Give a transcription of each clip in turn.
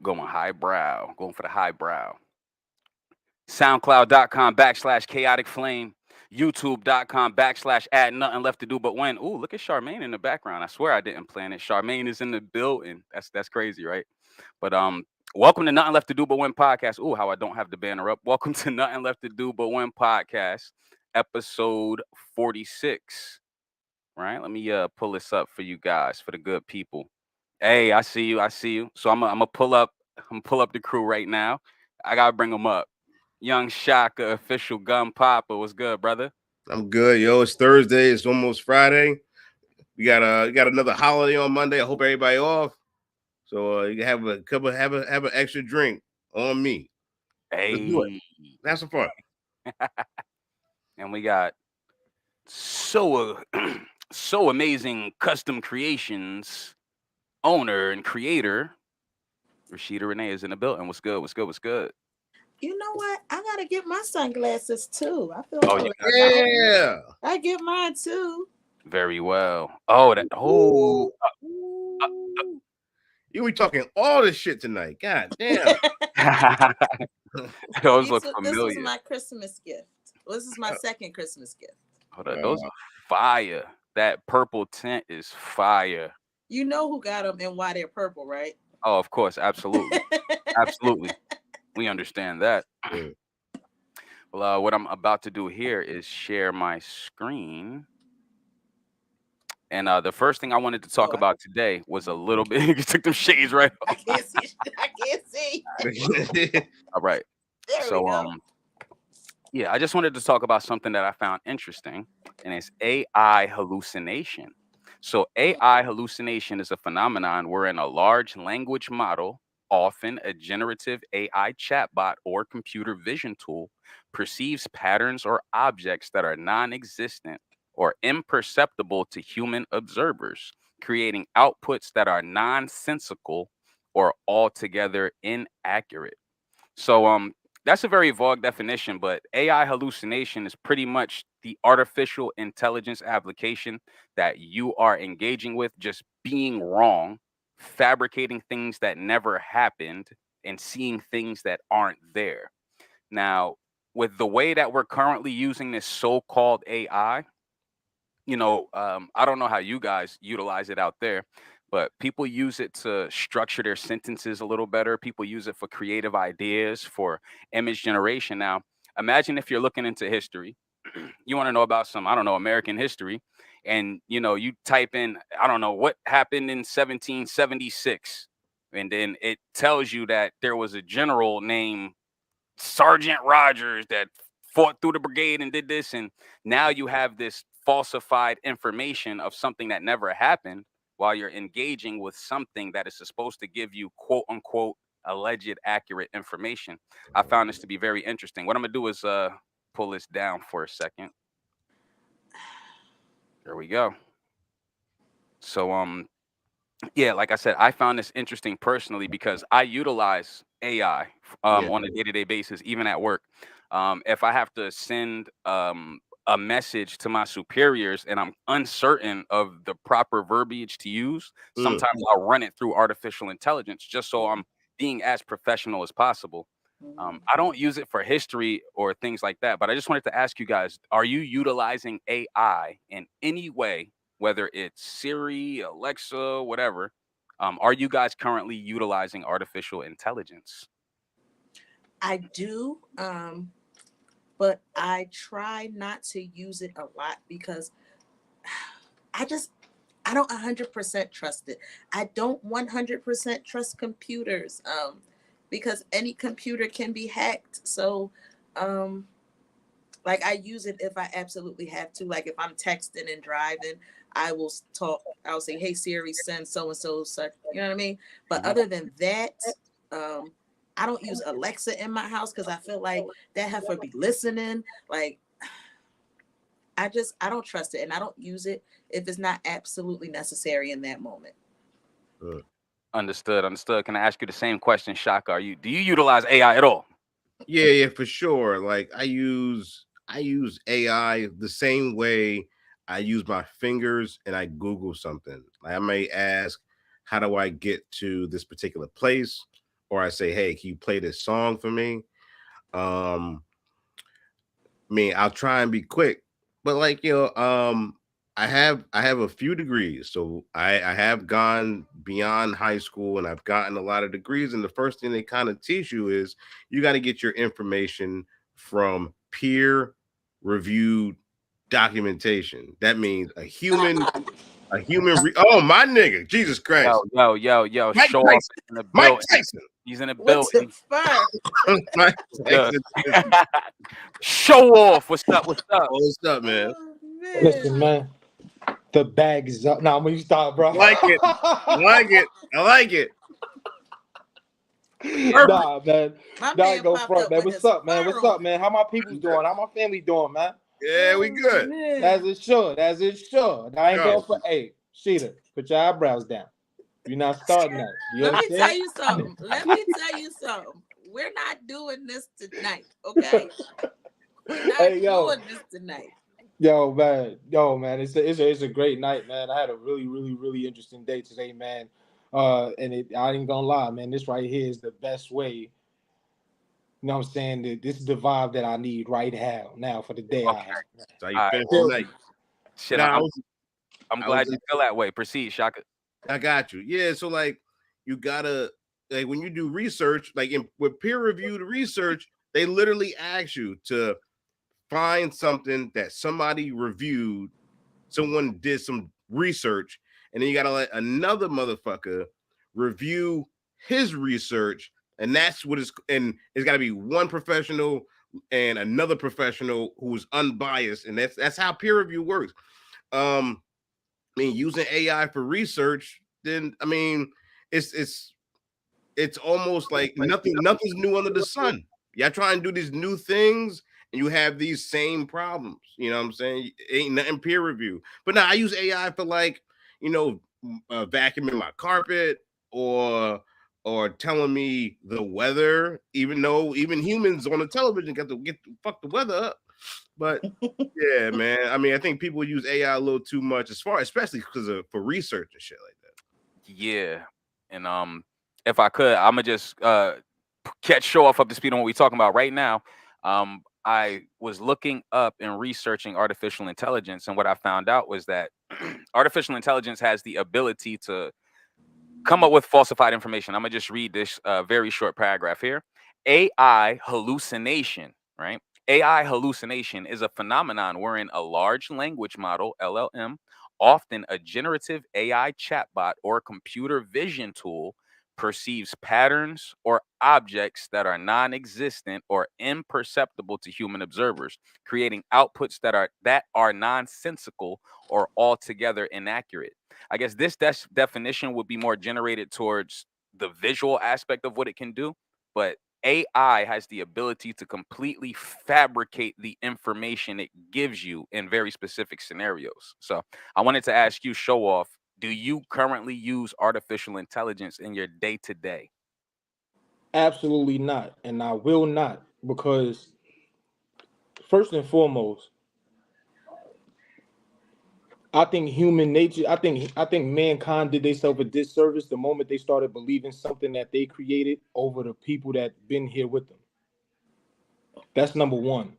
Going highbrow. Going for the highbrow. SoundCloud.com/chaotic flame. YouTube.com/ add nothing left to do but win. Ooh, look at Charmaine in the background. I swear I didn't plan it. Charmaine is in the building. That's crazy, right? But welcome to Nothing Left to Do But Win podcast. Ooh, how I don't have the banner up. Welcome to Nothing Left to Do But Win podcast, episode 46. Right? Let me pull this up for you guys, for the good people. Hey, I see you. I see you. So I'm gonna pull up the crew right now. I gotta bring them up. Young Shaka, official gun popper. What's good, brother? I'm good, yo. It's Thursday. It's almost Friday. We got another holiday on Monday. I hope everybody off. So you can have a couple, have an extra drink on me. Let's do it. Hey. Have some fun. And we got so so amazing custom creations owner and creator Rashida Renee is in the building. What's good? What's good? What's good? You know what? I gotta get my sunglasses too. I feel Oh, you old. got Yeah. I get mine too. very well. Oh, that Ooh, uh, ooh. You be talking all this shit tonight. God damn. those look This was familiar. my Christmas gift. Well, this is my second Christmas gift. Hold on, those are fire. That purple tint is fire. You know who got them and why they're purple, right? Oh, of course, absolutely, absolutely. We understand that. Yeah. Well, what I'm about to do here is share my screen. And the first thing I wanted to talk Oh, about today was a little bit. You took them shades right I off. can't see. I can't see. All right. There we So, go. yeah, I just wanted to talk about something that I found interesting, and it's AI hallucination. So, AI hallucination is a phenomenon wherein a large language model, often a generative AI chatbot or computer vision tool, perceives patterns or objects that are non existent or imperceptible to human observers, creating outputs that are nonsensical or altogether inaccurate. So that's a very vague definition, but AI hallucination is pretty much the artificial intelligence application that you are engaging with just being wrong, fabricating things that never happened, and seeing things that aren't there. Now, with the way that we're currently using this so-called AI, I don't know how you guys utilize it out there, but people use it to structure their sentences a little better. People use it for creative ideas, for image generation. Now, imagine if you're looking into history, you want to know about some, I don't know, American history, and you type in, I don't know, what happened in 1776, and then it tells you that there was a general named Sergeant Rogers that fought through the brigade and did this, and now you have this falsified information of something that never happened while you're engaging with something that is supposed to give you quote unquote alleged accurate information. I found this to be very interesting. What I'm gonna do is pull this down for a second. There we go. So yeah, like I said, I found this interesting personally because I utilize AI Yeah. on a day-to-day basis, even at work. If I have to send a message to my superiors and I'm uncertain of the proper verbiage to use, Mm. sometimes I'll run it through artificial intelligence just so I'm being as professional as possible. I don't use it for history or things like that, but I just wanted to ask you guys, are you utilizing AI in any way, whether it's Siri, Alexa, whatever? Are you guys currently utilizing artificial intelligence? I do, but I try not to use it a lot because I just I don't 100% trust it. I don't 100% trust computers because any computer can be hacked. So um like I use it if I absolutely have to. Like if I'm texting and driving, I will talk. I'll say, "Hey Siri, send so and so such." You know what I mean? But Mhm. other than that, um, I don't use Alexa in my house because I feel like that heifer be listening. Like I don't trust it, and I don't use it if it's not absolutely necessary in that moment. Mm. Understood. Understood. Can I ask you the same question, Shaka? Do you utilize AI at all? Yeah, for sure. Like I use AI the same way I use my fingers and I Google something. Like I may ask, how do I get to this particular place? or I say, hey, can you play this song for me? I mean, I'll try and be quick, but like I have a few degrees, so I have gone beyond high school and I've gotten a lot of degrees. And the first thing they kind of teach you is you got to get your information from peer reviewed documentation. That means oh my nigga, Jesus Christ, Yo, Mike show off Tyson, in the Mike building. Tyson, He's in the What the building. fuck? Mike Yeah. Tyson. Show off. What's up? What's up? What's up, man? Oh, Listen, man, the bag is up. Nah, when you stop, bro. Like it. I like it. I like it. Nah, man. My Nah, man go popped front, up man. with What's his up, man? What's pearl. up, man? How my people's doing? How my family doing, man? Yeah, we good. Man. As it should. As it should. I ain't Yo. going for Sheeta, put your eyebrows down. You're not starting that. You Let me understand? tell you something. Let me tell you something. We're not doing this tonight, okay? We're not Hey, yo. doing this tonight. Yo, man, it's a great night, man. I had a really interesting day today, man. And I ain't gonna lie, man. This right here is the best way. You know what I'm saying? This is the vibe that I need right now for the day I have. So you All right. finish the night. Shit, Nah, I'm I glad was- you feel that way. Proceed, Shaka. I got you. Yeah, so like you gotta like when you do research, like with peer-reviewed research, they literally ask you to find something that somebody reviewed, someone did some research, and then you gotta let another motherfucker review his research, and that's what is, and it's gotta be one professional and another professional who's unbiased, and that's how peer review works. I mean, using AI for research, then I mean, it's almost like nothing's new under the sun. Y'all try and do these new things, and you have these same problems. You know what I'm saying? Ain't nothing peer review. But now I use AI for like, vacuuming my carpet or telling me the weather, even though even humans on the television got to fuck the weather up. But yeah, man. I mean, I think people use AI a little too much, especially because for research and shit like that. Yeah, and if I could, I'm gonna just catch show off up to speed on what we're talking about right now. I was looking up and researching artificial intelligence, and what I found out was that artificial intelligence has the ability to come up with falsified information. I'm gonna just read this very short paragraph here. AI hallucination, right? AI hallucination is a phenomenon wherein a large language model, LLM, often a generative AI chatbot or computer vision tool, perceives patterns or objects that are non-existent or imperceptible to human observers, creating outputs that are nonsensical or altogether inaccurate. I guess this definition would be more generated towards the visual aspect of what it can do, but AI has the ability to completely fabricate the information it gives you in very specific scenarios. So I wanted to ask you, show off, do you currently use artificial intelligence in your day-to-day? Absolutely not, and I will not, because first and foremost, I think human nature. I think mankind did themselves a disservice the moment they started believing something that they created over the people that been here with them. That's number one.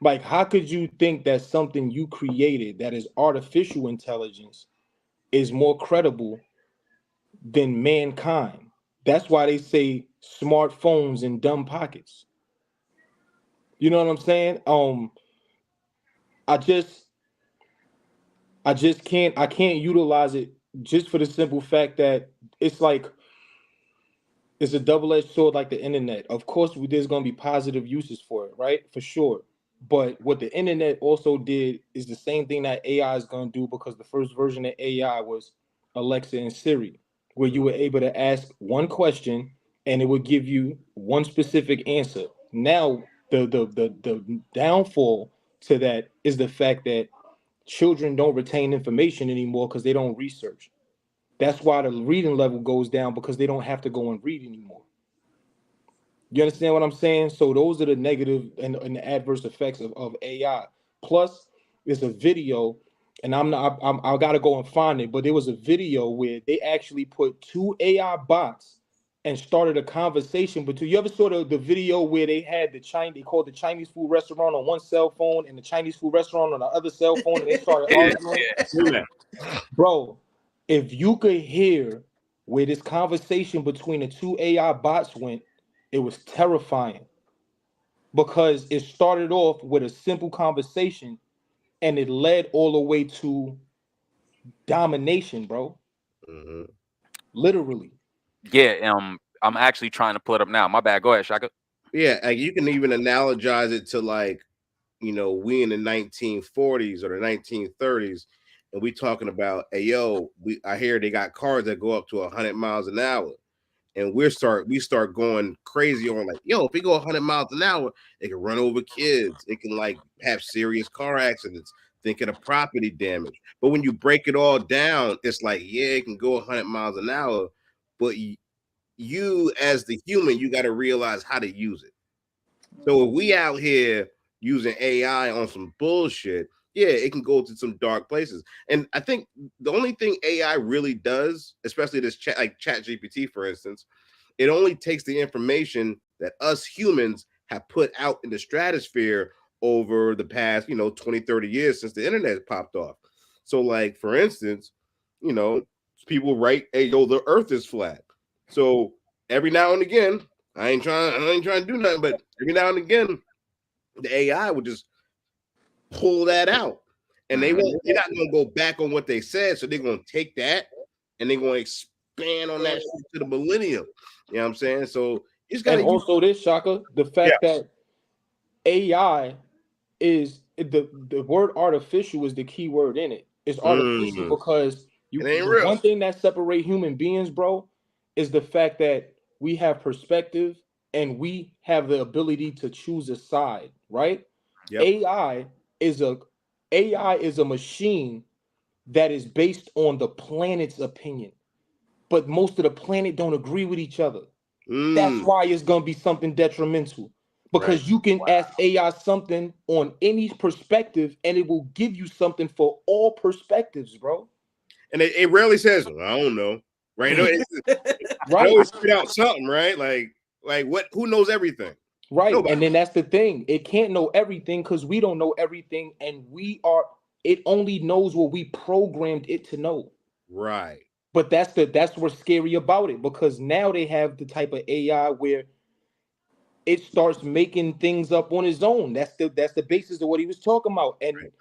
Like, how could you think that something you created that is artificial intelligence is more credible than mankind? That's why they say smartphones in dumb pockets. You know what I'm saying? I just I can't utilize it just for the simple fact that it's like it's a double-edged sword like the internet. Of course, there's going to be positive uses for it, right? For sure. But what the internet also did is the same thing that AI is going to do, because the first version of AI was Alexa and Siri, where you were able to ask one question and it would give you one specific answer. Now, the downfall to that is the fact that children don't retain information anymore because they don't research. That's why the reading level goes down, because they don't have to go and read anymore. You understand what I'm saying? So those are the negative and the adverse effects of AI. Plus, there's a video, and I gotta go and find it, but there was a video where they actually put two AI bots and started a conversation between. You ever saw the video where they had they called the Chinese food restaurant on one cell phone and the Chinese food restaurant on the other cell phone, and they started Yeah, arguing? Yeah. Bro, if you could hear where this conversation between the two AI bots went, it was terrifying because it started off with a simple conversation and it led all the way to domination, bro. Mhm. Literally. yeah. I'm actually trying to pull it up now. My bad. Go ahead, Shaka. Yeah, like you can even analogize it to like, we in the 1940s or the 1930s, and we talking about, hey yo, I hear they got cars that go up to 100 miles an hour, and we start going crazy on like, yo, if we go 100 miles an hour, it can run over kids, it can like have serious car accidents, think of the property damage. But when you break it all down, it's like, yeah, it can go 100 miles an hour, but you as the human, you got to realize how to use it. So if we out here using AI on some bullshit, yeah, it can go to some dark places. And I think the only thing AI really does, especially this Chat GPT, for instance, it only takes the information that us humans have put out in the stratosphere over the past, 20, 30 years since the internet popped off. So, like, for instance, you know, people write, hey, yo, the earth is flat. So every now and again, I ain't trying to do nothing, but every now and again, the AI will just pull that out. And they're not gonna go back on what they said. So they're gonna take that and they're gonna expand on that shit to the millennium. You know what I'm saying? So you just And gotta use. also this, Shaka, the Yeah. fact that AI is the word artificial is the key word in it. It's artificial because It ain't the real. one thing that separate human beings, bro, is the fact that we have perspective and we have the ability to choose a side, right? Yep. AI is a AI is a machine that is based on the planet's opinion, but most of the planet don't agree with each other. That's why it's gonna be something detrimental. Right. Because you can ask AI something on any perspective and it will give you something for all perspectives, bro. And it rarely says, I don't know. Right. It Right, always spit out something, right? Like what who knows everything? right. Nobody. And then that's the thing. It can't know everything because we don't know everything, and it only knows what we programmed it to know. Right. But that's what's scary about it, because now they have the type of AI where it starts making things up on its own. That's the basis of what he was talking about. And Right.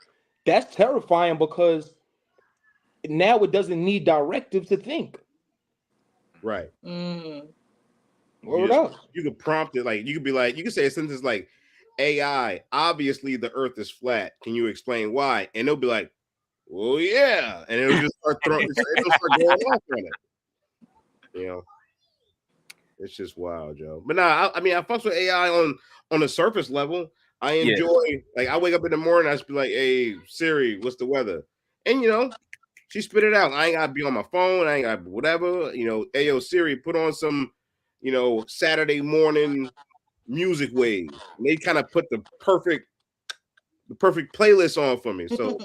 that's terrifying because now it doesn't need directive to think. Right. Mm. Word up. You could prompt it, like you could be like, you could say a sentence like, AI, obviously the earth is flat. Can you explain why? And they'll be like, well, yeah. And it'll just start it'll start going off on it. You know, it's just wild, Joe. But nah, I mean, I fucks with AI on the surface level. I Yeah. enjoy, like, I wake up in the morning, I just be like, hey, Siri, what's the weather? And she spit it out. I ain't gotta be on my phone, I ain't got whatever. Hey yo, Siri, put on some, Saturday morning music waves. And they kind of put the perfect playlist on for me. So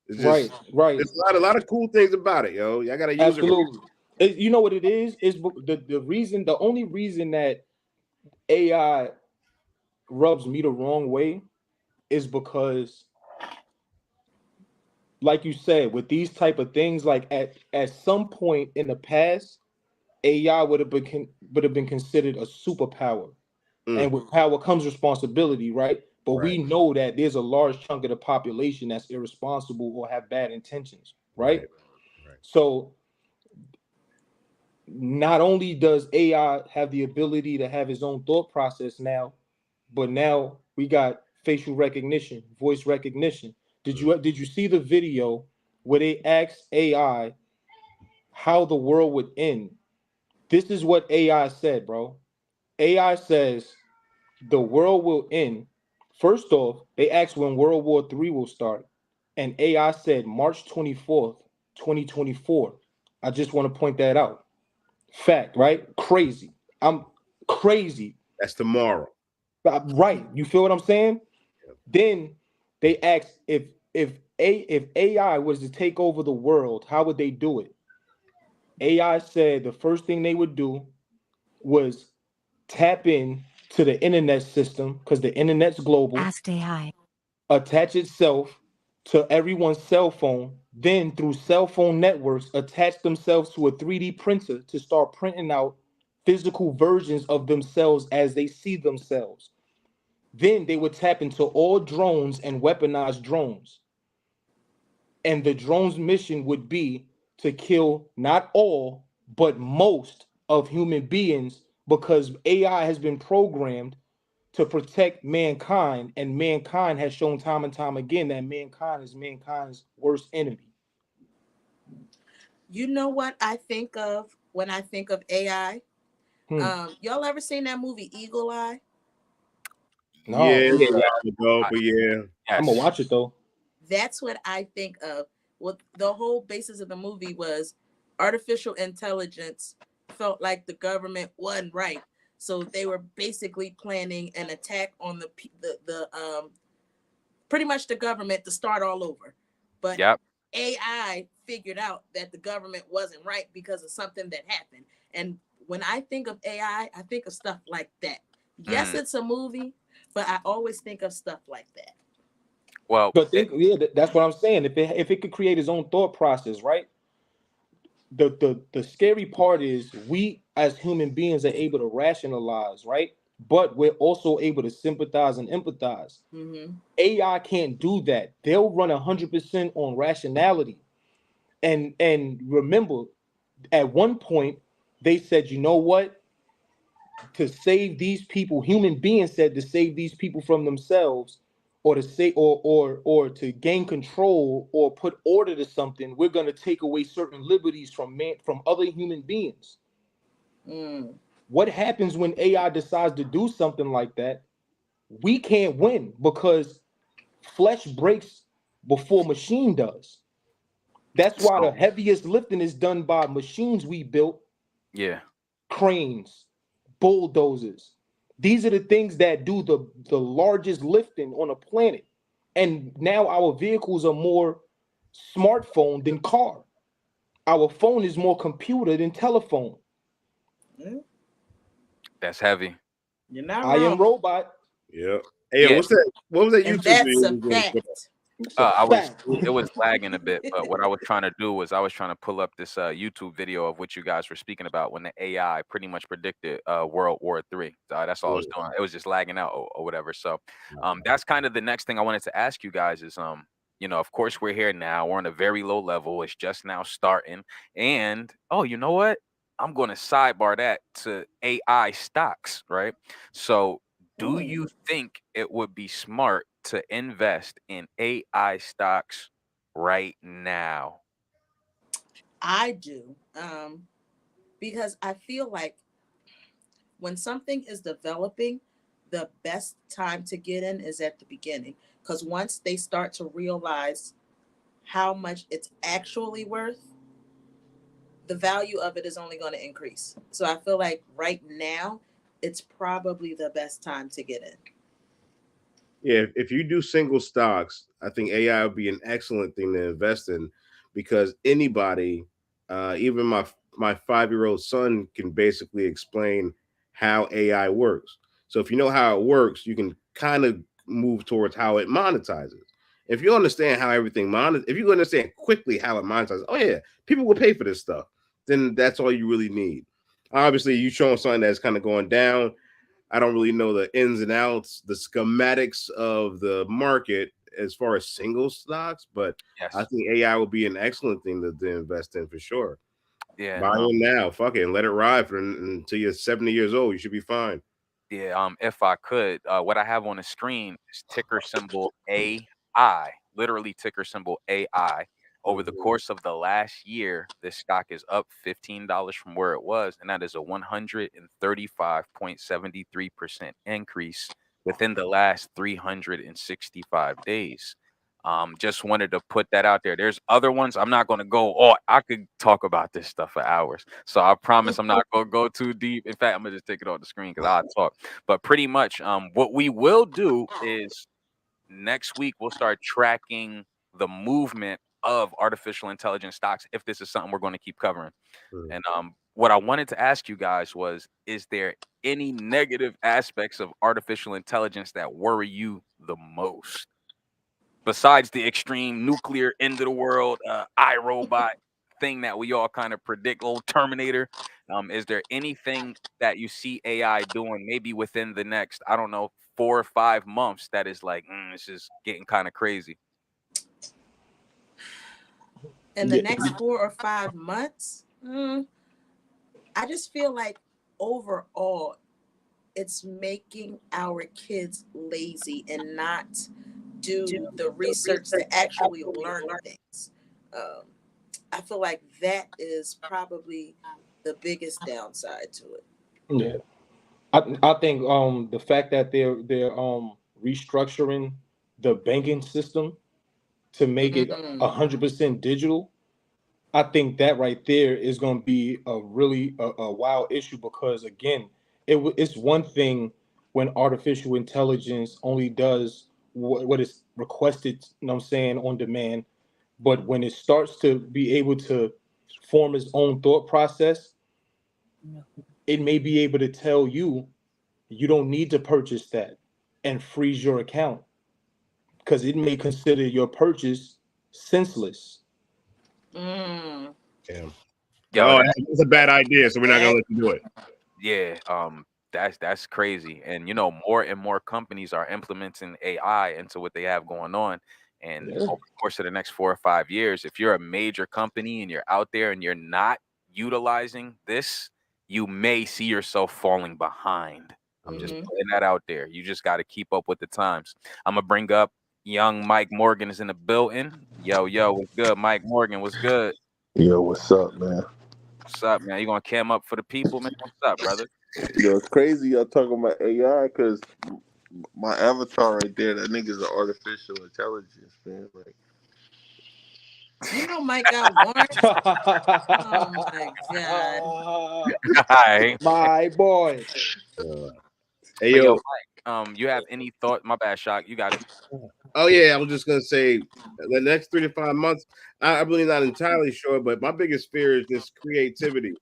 it's Right, just right. there's a lot of cool things about it, yo. Y'all gotta use it. Absolutely. You know what it is? Is the only reason that AI rubs me the wrong way is because, like you said, with these type of things, like at some point in the past, AI would have been considered a superpower. And with power comes responsibility, right? But Right, we know that there's a large chunk of the population that's irresponsible or have bad intentions, right? right, right. So not only does AI have the ability to have its own thought process now, but now we got facial recognition, voice recognition. Did you see the video where they asked AI how the world would end? This is what AI said, bro. AI says the world will end. First off, they asked when World War III will start, and AI said March 24th, 2024. I just want to point that out. Fact, right? Crazy. I'm crazy. That's tomorrow. Right. You feel what I'm saying? Then they asked if AI was to take over the world, how would they do it? AI said the first thing they would do was tap in to the internet system because the internet's global, Asked AI. attach itself to everyone's cell phone, then through cell phone networks, attach themselves to a 3D printer to start printing out physical versions of themselves as they see themselves. Then they would tap into all drones and weaponize drones. And the drone's mission would be to kill not all, but most of human beings because AI has been programmed to protect mankind, and mankind has shown time and time again that mankind is mankind's worst enemy. You know what I think of when I think of AI? Hmm. Y'all ever seen that movie Eagle Eye? Yeah, No, it's a Yeah, while ago, I- but yeah. I'm gonna yes. watch it though. That's what I think of. What the whole basis of the movie was artificial intelligence felt like the government wasn't right. So they were basically planning an attack on the pretty much the government to start all over. But Yep. AI figured out that the government wasn't right because of something that happened. And when I think of AI, I think of stuff like that. Yes, Mm. it's a movie, but I always think of stuff like that. Well, But think, yeah, that's what I'm saying. If it could create its own thought process, right? The scary part is we as human beings are able to rationalize, right? But we're also able to sympathize and empathize. Mm-hmm. AI can't do that. They'll run 100% on rationality. And remember, at one point, they said, you know what? To save these people, human beings said to save these people from themselves, or to say, or to gain control or put order to something, we're gonna take away certain liberties from other human beings. Mm. What happens when AI decides to do something like that? We can't win because flesh breaks before machine does. That's why the so heaviest lifting is done by machines we built, yeah. cranes, bulldozers. These are the things that do the largest lifting on the planet. And now our vehicles are more smartphone than car. Our phone is more computer than telephone. Mm. That's heavy. You're not I am wrong. robot. Yeah. Hey, yo, Yeah. what's that? What was that And YouTube that's video a you was gonna fact. It's a I was fact. it was lagging a bit, but what I was trying to do was I was trying to pull up this YouTube video of what you guys were speaking about when the AI pretty much predicted World War III. That's all I was put doing. It was just lagging out or whatever. So up? that's kind of the next thing I wanted to ask you guys is of course we're here now. We're on a very low level. It's just now starting. And oh, you know what? I'm going to sidebar that to AI stocks, right? So do Mm. you think it would be smart to invest in AI stocks right now? I do. Because I feel like when something is developing, the best time to get in is at the beginning. Because once they start to realize how much it's actually worth, the value of it is only going to increase. So I feel like right now, it's probably the best time to get in. Yeah, if you do single stocks, I think AI would be an excellent thing to invest in because anybody, even my 5-year-old son, can basically explain how AI works. So if you know how it works, you can kind of move towards how it monetizes. If you understand how everything if you understand quickly how it monetizes, oh yeah, people will pay for this stuff. Then that's all you really need. Obviously, you showing something that's kind of going down. I don't really know the ins and outs, the schematics of the market as far as single stocks, but I Yes. think AI will be an excellent thing to invest in for sure. Yeah. Buy in now, fuck it, and let it ride until you're 70 years old. You should be fine. Yeah, if I could, what I have on the screen is ticker symbol AI, literally ticker symbol AI. Over the Mhm. course of the last year, this stock is up $15 from where it was, and that is a 135.73% increase within the last 365 days. Just wanted to put that out there. There's other ones. I'm not going to go. Oh, I could talk about this stuff for hours. So I promise I'm not going to go too deep. In fact, I'm gonna just take it off the screen because I'll talk. But pretty much, what we will do is next week we'll start tracking the movement of artificial intelligence stocks if this is something we're going to keep covering. Mhm. And what I wanted to ask you guys was, is there any negative aspects of artificial intelligence that worry you the most? Besides the extreme nuclear end of the world, iRobot thing that we all kind of predict, old Terminator. Is there anything that you see AI doing maybe within the next, I don't know, 4 or 5 months that is like, this is getting kind of crazy? In the next 4 or 5 months, I just feel like overall it's making our kids lazy and not do the research to actually learn things. Um, I feel like that is probably the biggest downside to it. Yeah. I think the fact that they're restructuring the banking system to make it Mm. 100% digital, I think that right there is going to be a really a wild issue, because again, it's one thing when artificial intelligence only does what is requested, you know what I'm saying, on demand, but when it starts to be able to form its own thought process, it may be able to tell you you don't need to purchase that and freeze your account, because it may consider your purchase senseless. Mm. Yeah. Yo, Oh, that, it's a bad idea, so we're not gonna let you do it. yeah, that's crazy. And more and more companies are implementing AI into what they have going on. And Yeah. over the course of the next 4 or 5 years, if you're a major company and you're out there and you're not utilizing this, you may see yourself falling behind. I'm just Mm-hmm. putting that out there. You just got to keep up with the times. I'm gonna bring up young Mike Morgan is in the building. Yo, what's good? Mike Morgan, what's good? Yo, what's up, man? What's up, man? You gonna cam up for the people, man? What's up, brother? Yo, it's crazy y'all talking about AI because my avatar right there, that nigga's an artificial intelligence, man. Like, You know, Mike got warrants. Oh my God. Hi. My boy. Hey But yo, yo, Mike, you have any thought? My bad, Shock. You got it. oh yeah, I was just gonna say the next 3 to 5 months. I'm really not entirely sure, but my biggest fear is this creativity.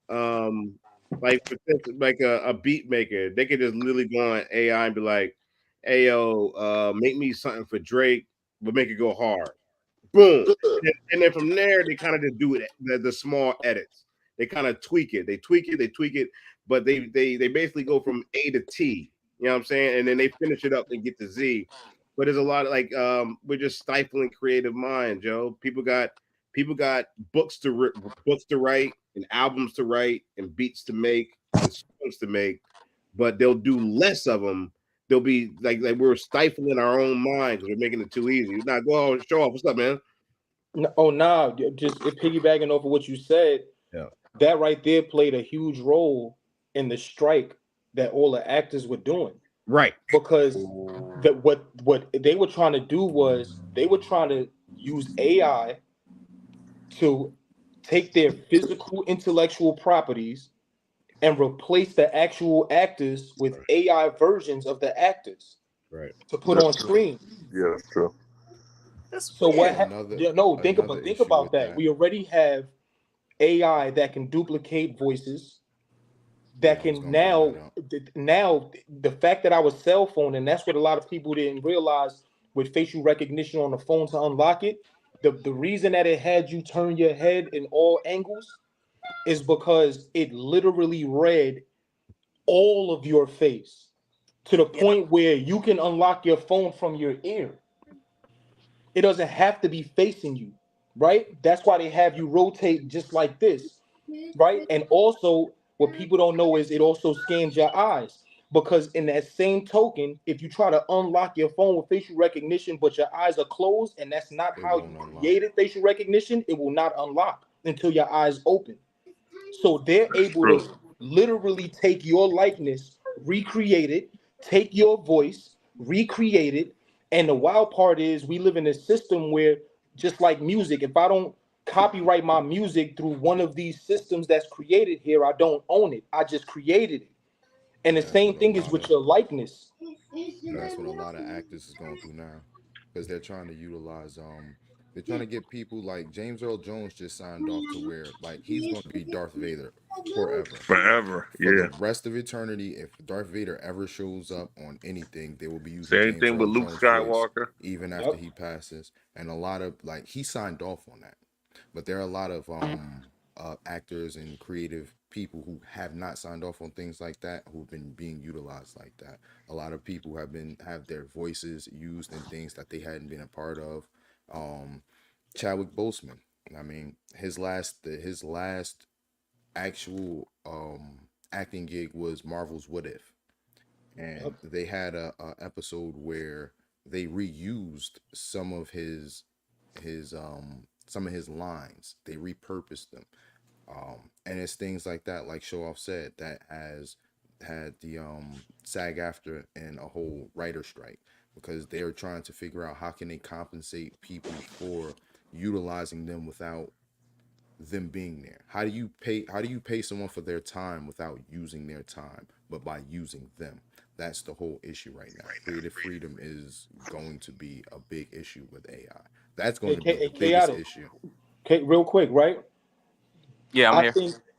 Like for instance, like a beat maker, they could just literally go on AI and be like, "Hey yo, make me something for Drake, but make it go hard." Boom. And then from there, they kind of just do it the small edits. They kind of tweak it. They tweak it, but they basically go from A to T. You know what I'm saying? And then they finish it up and get to Z. But there's a lot of like we're just stifling creative minds, Joe. People got books to write and albums to write and beats to make and songs to make, but they'll do less of them. They'll be like we're stifling our own mind because we're making it too easy. Not go on, show off. What's up, man? Oh, nah, just piggybacking off of what you said, Yeah. that right there played a huge role in the strike that all the actors were doing, Right. because what they were trying to do was they were trying to use AI to take their physical intellectual properties and replace the actual actors with AI versions of the actors Right. to put on that's true. screen. Yeah, that's true. That's So what? weird. Yeah, no, Another think issue about with that. that. We already have AI that can duplicate voices. That Yeah, I was can gonna bring that up. now the fact that our cell phone, and that's what a lot of people didn't realize with facial recognition on the phone to unlock it. The reason that it had you turn your head in all angles is because it literally read all of your face to the Yep. point where you can unlock your phone from your ear. It doesn't have to be facing you, right? That's why they have you rotate just like this, right? And also, what people don't know is it also scans your eyes. Because in that same token, if you try to unlock your phone with facial recognition, but your eyes are closed, and that's not It how you won't unlock. created facial recognition, it will not unlock until your eyes open. So they're That's able to true. literally take your likeness, recreate it, take your voice, recreate it. And the wild part is we live in a system where, just like music, if I don't copyright my music through one of these systems that's created here, I don't own it. I just created it. And the That's same what a thing is lot with of your likeness. that's what a lot of actors is going through now, because they're trying to utilize They're trying to get people like James Earl Jones just signed off to where like he's going to be Darth Vader forever. Forever. For the Yeah. rest of eternity, if Darth Vader ever shows up on anything, they will be using Same James thing with Earl Luke Jones' voice Skywalker. even after Yep. he passes. And a lot of like he signed off on that. But there are a lot of actors and creative people who have not signed off on things like that who've been being utilized like that. A lot of people have their voices used in things that they hadn't been a part of. Chadwick Boseman. I mean, his last actual acting gig was Marvel's What If, Yep. and they had a episode where they reused some of his lines. They repurposed them, and it's things like that, like Show Off said, that has had the SAG after and a whole writer strike because they're trying to figure out how can they compensate people for utilizing them without them being there. How do you pay someone for their time without using their time, but by using them? That's the whole issue right now. Creative freedom is going to be a big issue with AI. That's going to be the biggest Chaotic. issue. Okay, real quick, right? Yeah, I'm I here.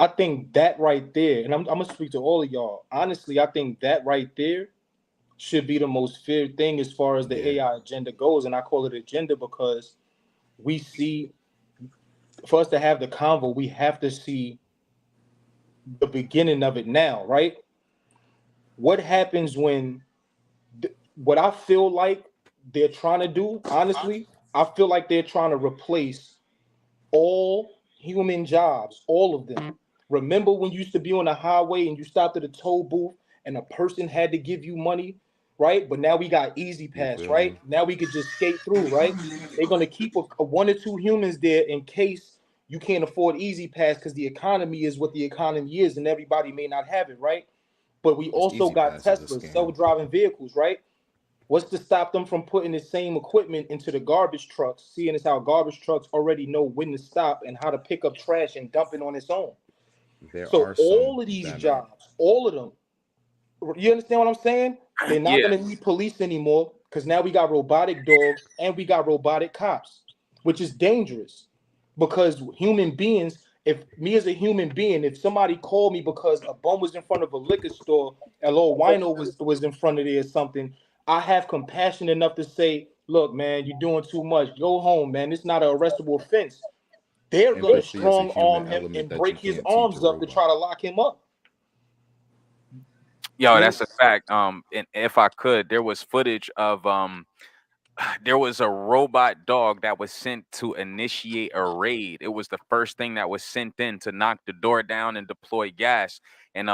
think that right there, and I'm gonna speak to all of y'all. Honestly, I think that right there should be the most feared thing as far as the Yeah, AI agenda goes, and I call it agenda because we see, for us to have the convo, we have to see the beginning of it now, right? What happens when what I feel like they're trying to do, honestly, I feel like they're trying to replace all human jobs, all of them. Remember when you used to be on the highway and you stopped at a toll booth and a person had to give you money, right? But now we got Easy you Pass, feel right? me? Now we could just skate through, right? They're gonna keep a one or two humans there in case you can't afford Easy Pass because the economy is what the economy is, and everybody may not have it, right? But we This also Easy got Pass is a Teslas, scam. self-driving vehicles, right? What's to stop them from putting the same equipment into the garbage trucks, seeing as how garbage trucks already know when to stop and how to pick up trash and dump it on its own? There So are some all of these that are. jobs, all of them, you understand what I'm saying? They're not Yeah, going to need police anymore because now we got robotic dogs and we got robotic cops, which is dangerous because human beings, if me as a human being, if somebody called me because a bum was in front of a liquor store, a little wino was in front of there or something, I have compassion enough to say, look, man, you're doing too much. Go home, man. It's not an arrestable offense. They're going to Empathy is a strong human arm him element and that you break his can't teach a arms up to try robot. to lock him up. yo, You that's a fact. And if I could, there was footage of there was a robot dog that was sent to initiate a raid. It was the first thing that was sent in to knock the door down and deploy gas. And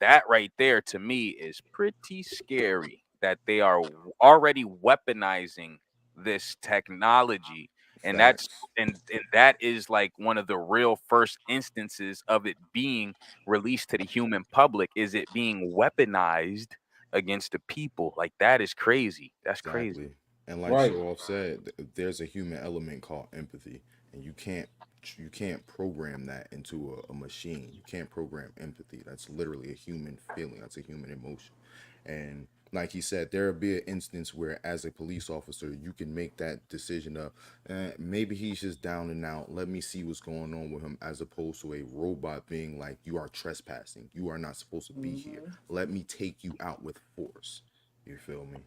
that right there to me is pretty scary that they are already weaponizing this technology. And that's Facts. and that is like one of the real first instances of it being released to the human public, is it being weaponized against the people. Like that is crazy. That's crazy. Exactly. And like right. Show Off said, there's a human element called empathy, and you can't program that into a machine. You can't program empathy. That's literally a human feeling. That's a human emotion. And like he said, there'll be an instance where, as a police officer, you can make that decision of maybe he's just down and out. Let me see what's going on with him, as opposed to a robot being like, you are trespassing. You are not supposed to be here. Mhm. Let me take you out with force. You feel me?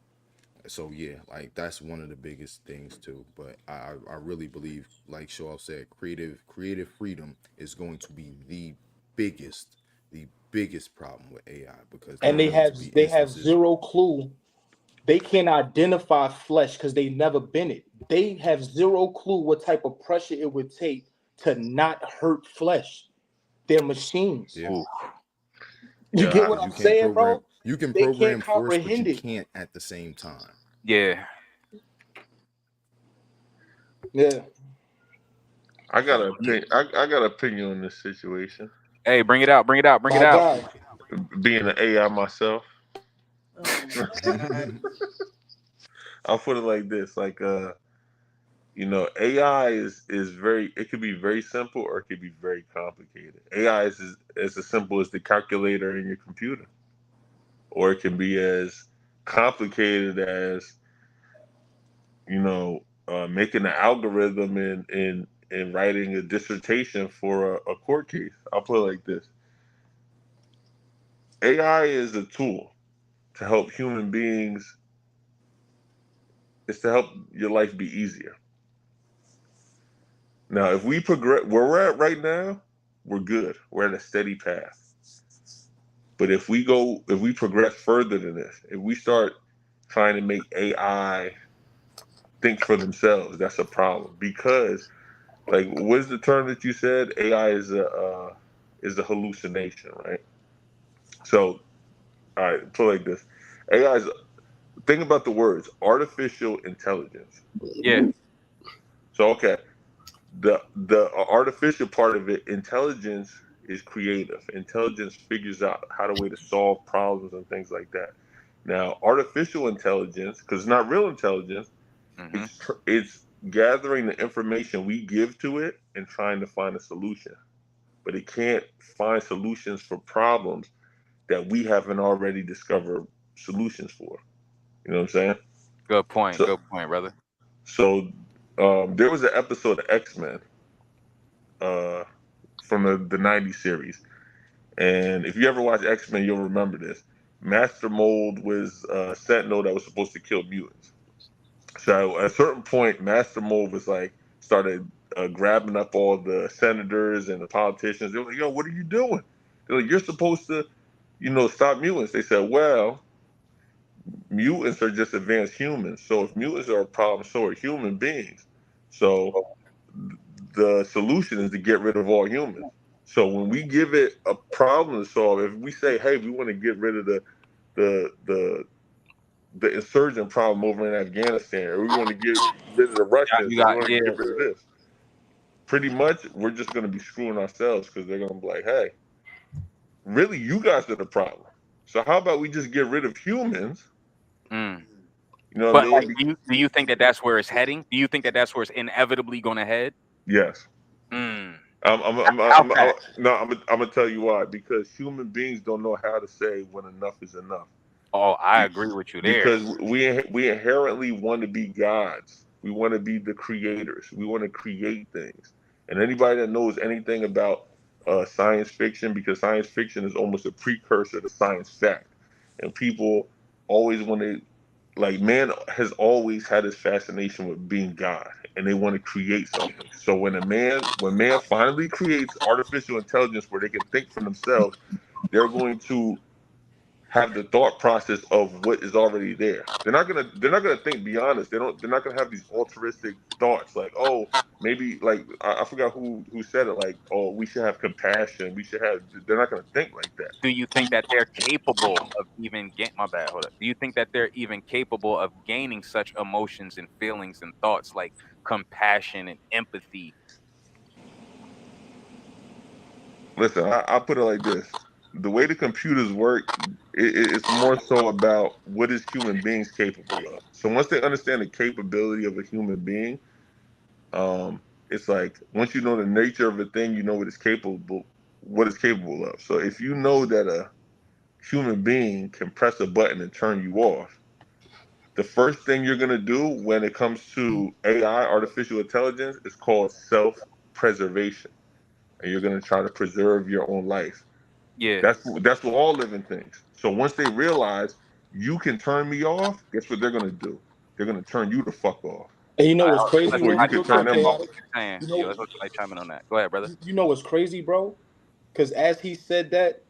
So yeah, like that's one of the biggest things too. But I really believe, like Shaw said, creative freedom is going to be the biggest problem with AI, because there And are going to be they have instances. zero clue. They can't identify flesh because they've never been it. They have zero clue what type of pressure it would take to not hurt flesh. They're machines. Yeah, Ooh, You Yeah, get because what you I'm can't saying, program. bro? You can They can't program force, but you comprehend it. can't at the same time. yeah. Yeah, I got an Ye- opinion. I got an opinion on this situation. Hey, bring it out, bring it out, bring it my out. guy. Being an AI myself, Oh my God. I'll put it like this: like AI is very. It could be very simple or it could be very complicated. AI is as simple as the calculator in your computer, or it can be as complicated as you know making an algorithm in writing a dissertation for a court case. I'll put it like this: AI is a tool to help human beings. It's to help your life be easier. Now, if we progress where we're at right now, we're good. We're at a steady path. But if we progress further than this, if we start trying to make AI think for themselves, that's a problem. Because, like, what is the term that you said? AI is a hallucination, right? So, all right, put it like this: AI is. Think about the words artificial intelligence. Yeah. So, okay, the artificial part of it, intelligence is creative. Intelligence figures out how to way to solve problems and things like that. Now, artificial intelligence, because it's not real intelligence, Hmm. it's gathering the information we give to it and trying to find a solution. But it can't find solutions for problems that we haven't already discovered solutions for. You know what I'm saying? Good point. So, Good point, brother. so there was an episode of X-Men uh, from the '90s series, and if you ever watch X-Men, you'll remember this. Master Mold was a Sentinel that was supposed to kill mutants. So at a certain point, Master Mold was like started grabbing up all the senators and the politicians. They were like, "Yo, what are you doing?" They're like, "You're supposed to, stop mutants." They said, "Well, mutants are just advanced humans. So if mutants are a problem, so are human beings. So the solution is to get rid of all humans." So when we give it a problem to solve, if we say, "Hey, we want to get rid of the the the insurgent problem over in Afghanistan, or we want to get rid of the Yeah, Russians, you or we got, want to yeah. get rid of this," pretty much we're just going to be screwing ourselves because they're going to be like, "Hey, really, you guys are the problem. So how about we just get rid of humans?" Mm. You know what I But mean? like, do you think that that's where it's heading? Do you think that that's where it's inevitably going to head? Yes. Mm. How I'm fast? no, I'm gonna tell you why. Because human beings don't know how to say when enough is enough. Oh, I Be- agree with you there. Because we inherently want to be gods. We want to be the creators. We want to create things. And anybody that knows anything about science fiction, because science fiction is almost a precursor to science fact, and people always want to, like, man has always had this fascination with being God, and they want to create something. So when man finally creates artificial intelligence where they can think for themselves, they're going to have the thought process of what is already there. They're not gonna think beyond us. They're not gonna have these altruistic thoughts like, oh, maybe, like, I forgot who said it, like, oh, we should have compassion. We should have. They're not gonna think like that. Do you think that they're capable of even get my bad, hold up. Do you think that they're even capable of gaining such emotions and feelings and thoughts like compassion and empathy? Listen, I'll put it like this: the way the computers work, it's more so about what is human beings capable of. So once they understand the capability of a human being, it's like once you know the nature of a thing, you know what it's capable of. So if you know that a human being can press a button and turn you off, the first thing you're gonna do when it comes to AI, artificial intelligence, is called self-preservation, and you're gonna try to preserve your own life. Yeah. That's what all living things. So once they realize you can turn me off, guess what they're gonna do? They're gonna turn you the fuck off And you know All right, what's crazy, before I you real can just quick, turn want to them echo off. what you're saying. you Yeah, know, let's let somebody chime in on that. Go ahead, brother. you know what's crazy, bro? Because as he said that,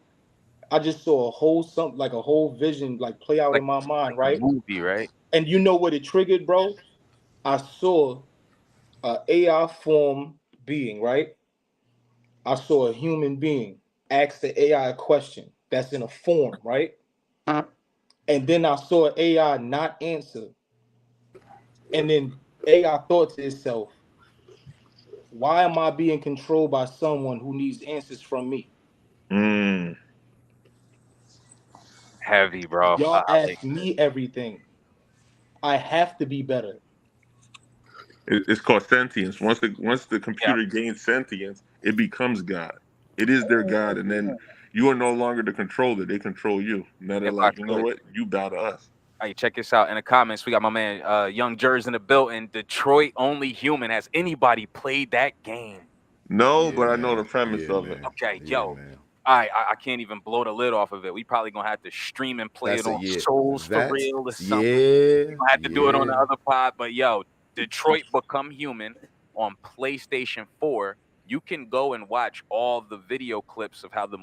I just saw a whole vision like play out Like in my mind, a right? movie, right? And you know what it triggered, bro? I saw a AI form being, right? I saw a human being ask the AI a question that's in a form, right? And then I saw AI not answer. And then AI thought to itself, why am I being controlled by someone who needs answers from me? Mm. Heavy, bro. Y'all Like, ask me everything. I have to be better. It's called sentience. Once the yeah, computer gains sentience, it becomes God. It is their God, and then you are no longer the controller. They control you. Now they're if I like, you know could. what? You bow to us. Hey, check this out. In the comments, we got my man Young Jers in the building. Detroit Only Human. Has anybody played that game? No, Yeah, but I know the man. premise Yeah, of it. man. Okay, Yeah, yo. man. I can't even blow the lid off of it. We probably gonna have to stream and play That's it a on yeah. Souls for That's real or something. yeah, We gonna have to do it on the yeah. other pod. But yo, Detroit Become Human on PlayStation 4. You can go and watch all the video clips of how the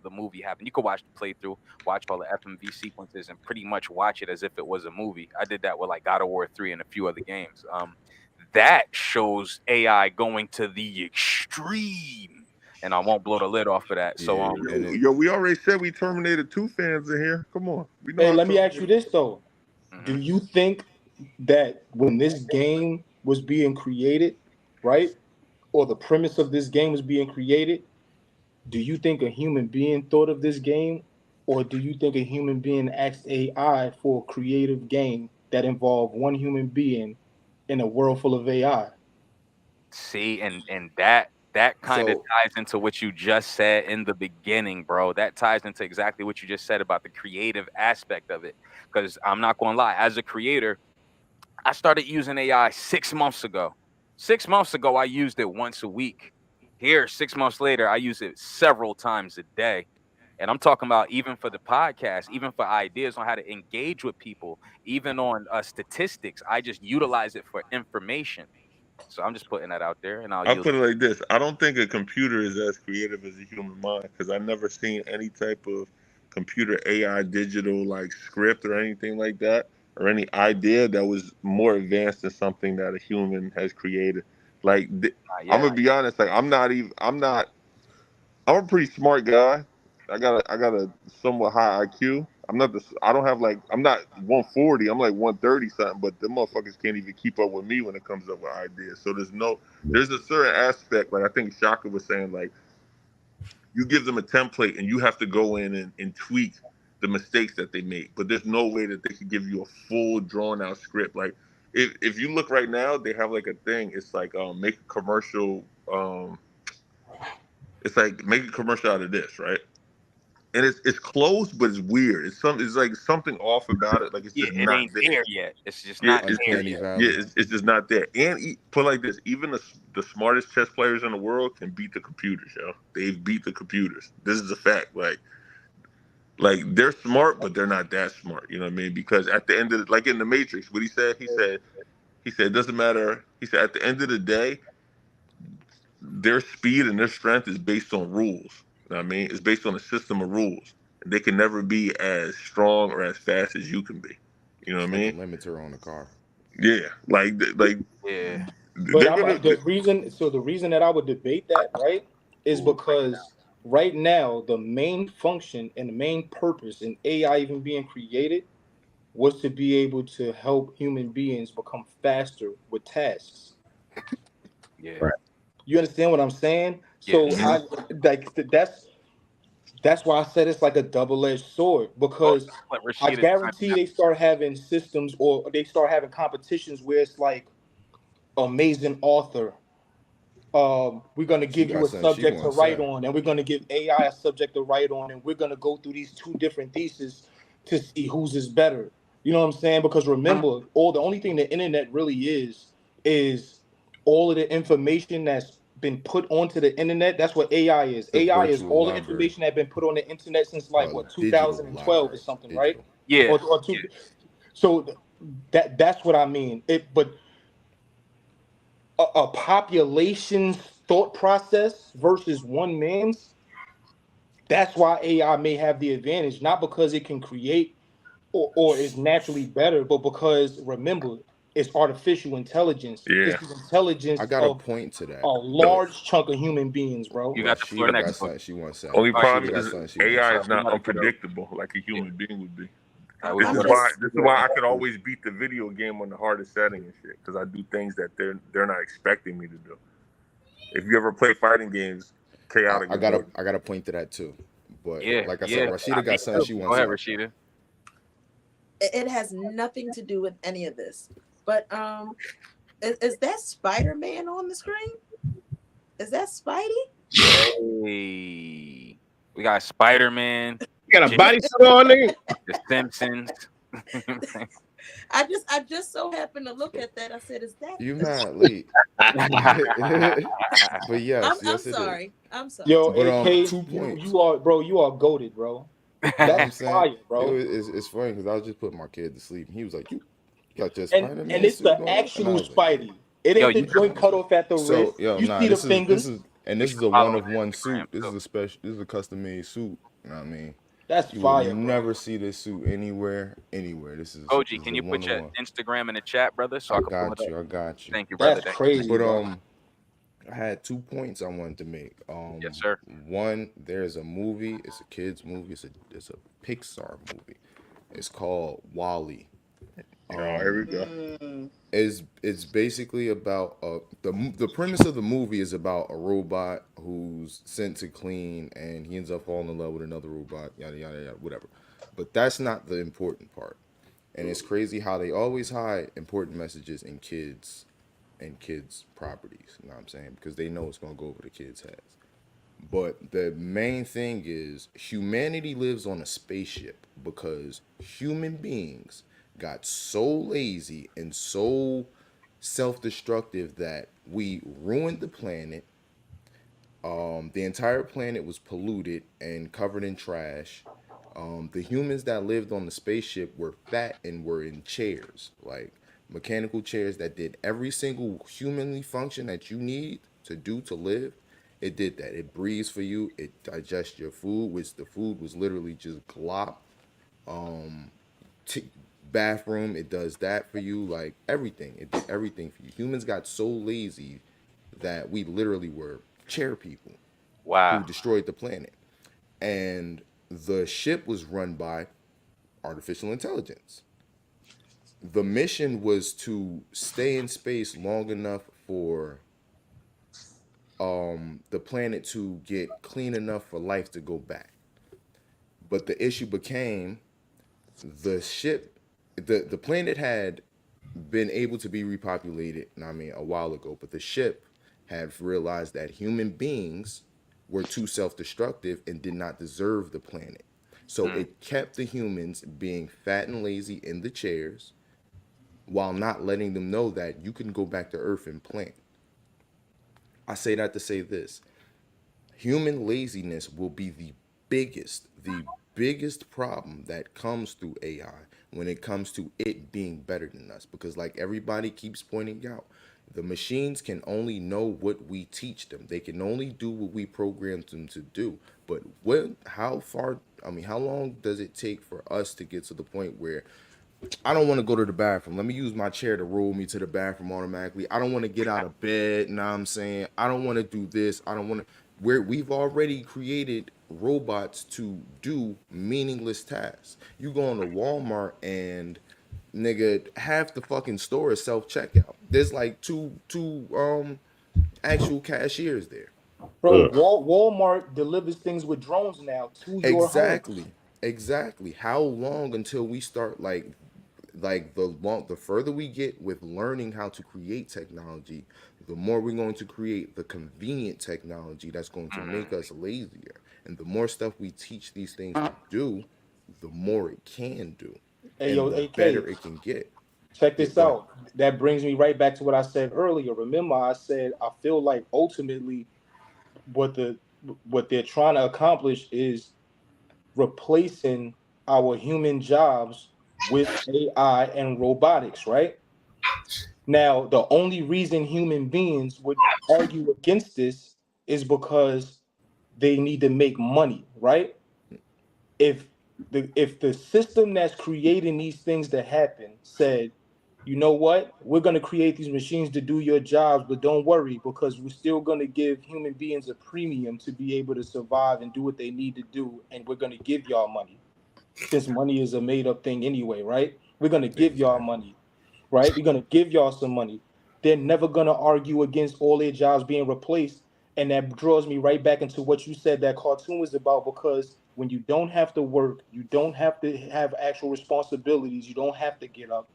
movie happened. You can watch the playthrough, watch all the FMV sequences, and pretty much watch it as if it was a movie. I did that with like God of War 3 and a few other games. That shows AI going to the extreme, and I won't blow the lid off of that. So Yeah, and it Yo, we already said we Terminated 2 fans in here. Come on, we know Hey, how let me ask you Terminator. this though. Do mhm. you think that when this game was being created, right? Or the premise of this game was being created, do you think a human being thought of this game? Or do you think a human being asked AI for a creative game that involved one human being in a world full of AI? See, and that kind of so ties into what you just said in the beginning, bro. That ties into exactly what you just said about the creative aspect of it. Because I'm not gonna lie, as a creator, I started using AI 6 months ago. 6 months ago, I used it once a week. Here, 6 months later, I use it several times a day. And I'm talking about even for the podcast, even for ideas on how to engage with people, even on statistics. I just utilize it for information. So I'm just putting that out there, and I'll I yield. put it like this: I don't think a computer is as creative as a human mind because I never seen any type of computer AI digital like script or anything like that, or any idea that was more advanced than something that a human has created. Like Not I'm yet. gonna be honest, like I'm a pretty smart guy. I got a somewhat high IQ. I don't have like I'm not 140. I'm like 130 something. But the motherfuckers can't even keep up with me when it comes up with ideas. So there's a certain aspect. Like I think Shaka was saying, like you give them a template and you have to go in and tweak the mistakes that they make. But there's no way that they could give you a full drawn out script. Like if you look right now, they have like a thing. It's like make a commercial. It's like make a commercial out of this, right? And it's close, but it's weird. It's like something off about it. Like it's Yeah, just it not ain't there. there yet. It's just Yeah, not there uncanny yet. yeah, valley. it's just not there. And put like this, even the smartest chess players in the world can beat the computers, yo. They've beat the computers. This is a fact. Like they're smart, but they're not that smart. You know what I mean? Because at the end of like in the Matrix, what he said it doesn't matter. He said at the end of the day, their speed and their strength is based on rules. You know what I mean? It's based on a system of rules. They can never be as strong or as fast as you can be. You know what It's I like a mean? limiter on the car. Yeah, like Yeah, But they're I'm gonna. the reason that I would debate that, right, is Cool. because right now the main function and the main purpose in AI even being created was to be able to help human beings become faster with tasks. yeah, Right. You understand what I'm saying? yeah. So I like that's why I said it's like a double-edged sword Oh, because let I Rashida chime guarantee they start having systems or they start having competitions where it's like amazing author. We're gonna She give you got a something she subject to want to write say. on, and we're gonna give AI a subject to write on, and we're gonna go through these two different theses to see whose is better. You know what I'm saying? Because remember, all the only thing the internet really is all of the information that's been put onto the internet. That's what AI is. The AI is virtual all the library, information that been put on the internet since like what digital 2012 or library, something, right? digital. Yeah, Or two. yeah, So that's what I mean. But a population's thought process versus one man's, that's why AI may have the advantage, not because it can create or is naturally better, but because remember, it's artificial intelligence. Yeah, It's the I intelligence got a of point to a that, the but large chunk of human beings, bro. you got the floor Rashida next, got bro. something she wants to say. only All right, problem Rashida yeah. got is something she wants AI to So say. is we not let her get up. unpredictable like a human being would be. This We I'm is let just why Rashida this is get why I up. could always beat the video game on the hardest setting and shit because I do things that they're not expecting me to do. If you ever play fighting games, chaotic is more. I got a point to that too. But Yeah, like I said, yeah. Rashida Me got something too. she Go wants ahead, to say. Rashida. It has nothing to do with any of this. But is that Spider-Man on the screen? Is that Spidey? Hey, we got Spider Man, You got a bodysuit on, nigga? The Simpsons. I just so happened to look at that. I said, "Is that You the?" mad late. But I'm yes, I'm yes it is. sorry. I'm sorry. Yo, But AK, 2 points. you are, bro. You are goated, bro. You know what That's I'm saying? fire, bro. It's funny because I was just putting my kid to sleep, and he was like, "You got your And Spider-Man it's the suit on?" And I actual was like, "Yeah." Spidey. It Yo, ain't you the should, joint cut off at the So wrist. yo, You nah, see the this fingers. is and we this should is a follow one him of one on Instagram suit. This is too. a special. This is a custom made suit. You know what I mean? That's You will fire, bro. never see this suit anywhere, anywhere. OG, This is can a you one put of your one. Instagram in the chat, brother, so I I can pull it got up? you. I got you. Thank you, brother. That's Thank you. crazy, But bro. I had 2 points I wanted to make. Yes, sir. One, there's a movie. It's a kids movie. It's a Pixar movie. It's called Wally. Oh, here we go. It's basically about the premise of the movie is about a robot who's sent to clean, and he ends up falling in love with another robot. Yada yada yada. Whatever. But that's not the important part. And it's crazy how they always hide important messages in kids properties. You know what I'm saying? Because they know it's gonna go over the kids' heads. But the main thing is humanity lives on a spaceship because human beings got so lazy and so self-destructive that we ruined the planet. The entire planet was polluted and covered in trash. The humans that lived on the spaceship were fat and were in chairs, like mechanical chairs that did every single humanly function that you need to do to live. It did that. It breathes for you. It digests your food, which the food was literally just glop. T- Bathroom, it does that for you. Like everything, it did everything for you. Humans got so lazy that we literally were chair people who Wow. destroyed the planet. And the ship was run by artificial intelligence. The mission was to stay in space long enough for the planet to get clean enough for life to go back. But the issue became the ship, the planet had been able to be repopulated, I mean, a while ago, but the ship had realized that human beings were too self-destructive and did not deserve the planet. So Mm. it kept the humans being fat and lazy in the chairs while not letting them know that you can go back to Earth and plant. I say that to say this. Human laziness will be the biggest problem that comes through AI when it comes to it being better than us, because like everybody keeps pointing out, the machines can only know what we teach them. They can only do what we program them to do. But how far, I mean, how long does it take for us to get to the point where I don't want to go to the bathroom. Let me use my chair to roll me to the bathroom automatically. I don't want to get out of bed. Know what I'm saying? I don't want to do this. I don't want to. We've already created robots to do meaningless tasks. You go into Walmart and nigga, half the fucking store is self checkout. There's like two actual cashiers there. Bro, Walmart delivers things with drones now to your home. Exactly. Exactly. How long until we start the further we get with learning how to create technology, the more we're going to create the convenient technology that's going to Mm. make us lazier. And the more stuff we teach these things to do, the more it can do Hey, and yo, the AK, better it can get. check Yeah, this go ahead. out. That brings me right back to what I said earlier. Remember, I said I feel like ultimately what the what they're trying to accomplish is replacing our human jobs with AI and robotics, right? Now, the only reason human beings would argue against this is because they need to make money, right? If the system that's creating these things to happen said, you know what, we're going to create these machines to do your jobs, but don't worry because we're still going to give human beings a premium to be able to survive and do what they need to do, and we're going to give y'all money since money is a made up thing anyway, right? We're going to give y'all Exactly. money, right? We're going to give y'all some money. They're never going to argue against all their jobs being replaced. And that draws me right back into what you said that cartoon was about, because when you don't have to work, you don't have to have actual responsibilities, you don't have to get up,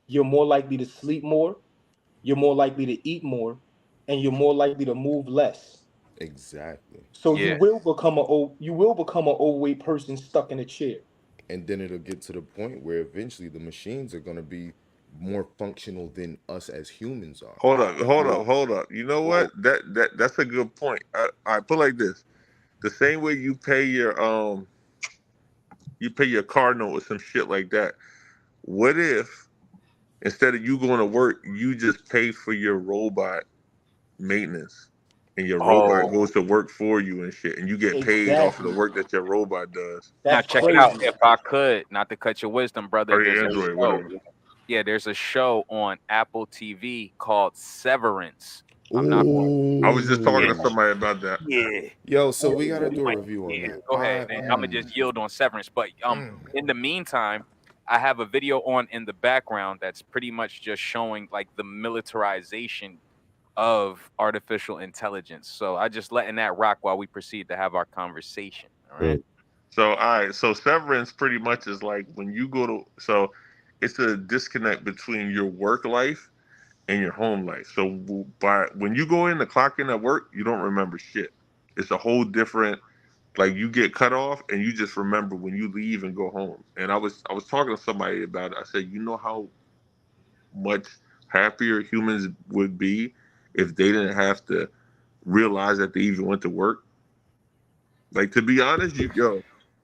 you're more likely to sleep more, you're more likely to eat more, and you're more likely to move less. Exactly. So Yeah. you will become an overweight person stuck in a chair. and then it'll get to the point where eventually the machines are going to be more functional than us as humans are. Hold up. You know what? That's a good point. I put it like this: the same way you pay your car note or some shit like that. What if instead of you going to work, you just pay for your robot maintenance, and your robot Oh, goes to work for you and shit, and you get paid off of the Exactly. work that your robot does? now That's check it out. crazy. If I could, not to cut your wisdom, brother, Or there's your a Android, show. whatever. Yeah, there's a show on Apple TV called Severance. I'm not going. I was just talking Yeah, to Ooh. somebody about that. yeah. Yo, so we got to You do a might, review on yeah. that. Go ahead. I'm gonna just yield on Severance, but in the meantime, I have a video on in the background that's pretty much just showing like the militarization of artificial intelligence. So I just letting that rock while we proceed to have our conversation. All right. So, all right. So, severance pretty much is like when you go to, so it's a disconnect between your work life and your home life. So, by when you go in the clock in at work, you don't remember shit. It's a whole different, like you get cut off and you just remember when you leave and go home. And I was talking to somebody about it. I said, you know how much happier humans would be if they didn't have to realize that they even went to work. Like, to be honest,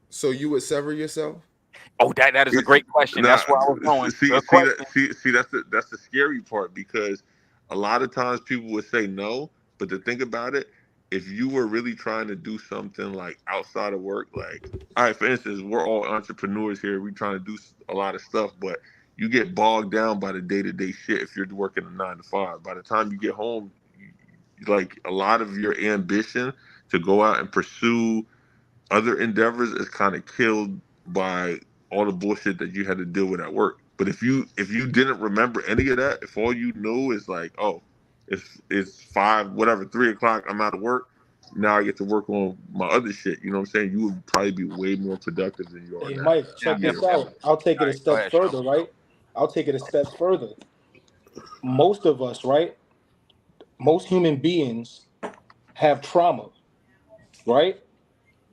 So you would sever yourself? Oh, that is a it's great question. nah. That's where I was going. See, Good see question. that. See, that's the scary part because a lot of times people would say no, but to think about it, if you were really trying to do something like outside of work, like, all right, for instance, we're all entrepreneurs here. We trying to do a lot of stuff, but you get bogged down by the day to day shit if you're working a 9 to 5. By the time you get home, like a lot of your ambition to go out and pursue other endeavors is kind of killed by all the bullshit that you had to deal with at work. But if you didn't remember any of that, if all you knew is like, oh, it's 5, whatever, 3 o'clock, I'm out of work. Now I get to work on my other shit. You know what I'm saying? You would probably be way more productive than you are Hey, now. Mike, check Yep, this yep. out. I'll take All it a right, go step ahead, Sean. further, right? I'll take it a step further. Most of us, right? Most human beings have trauma, right?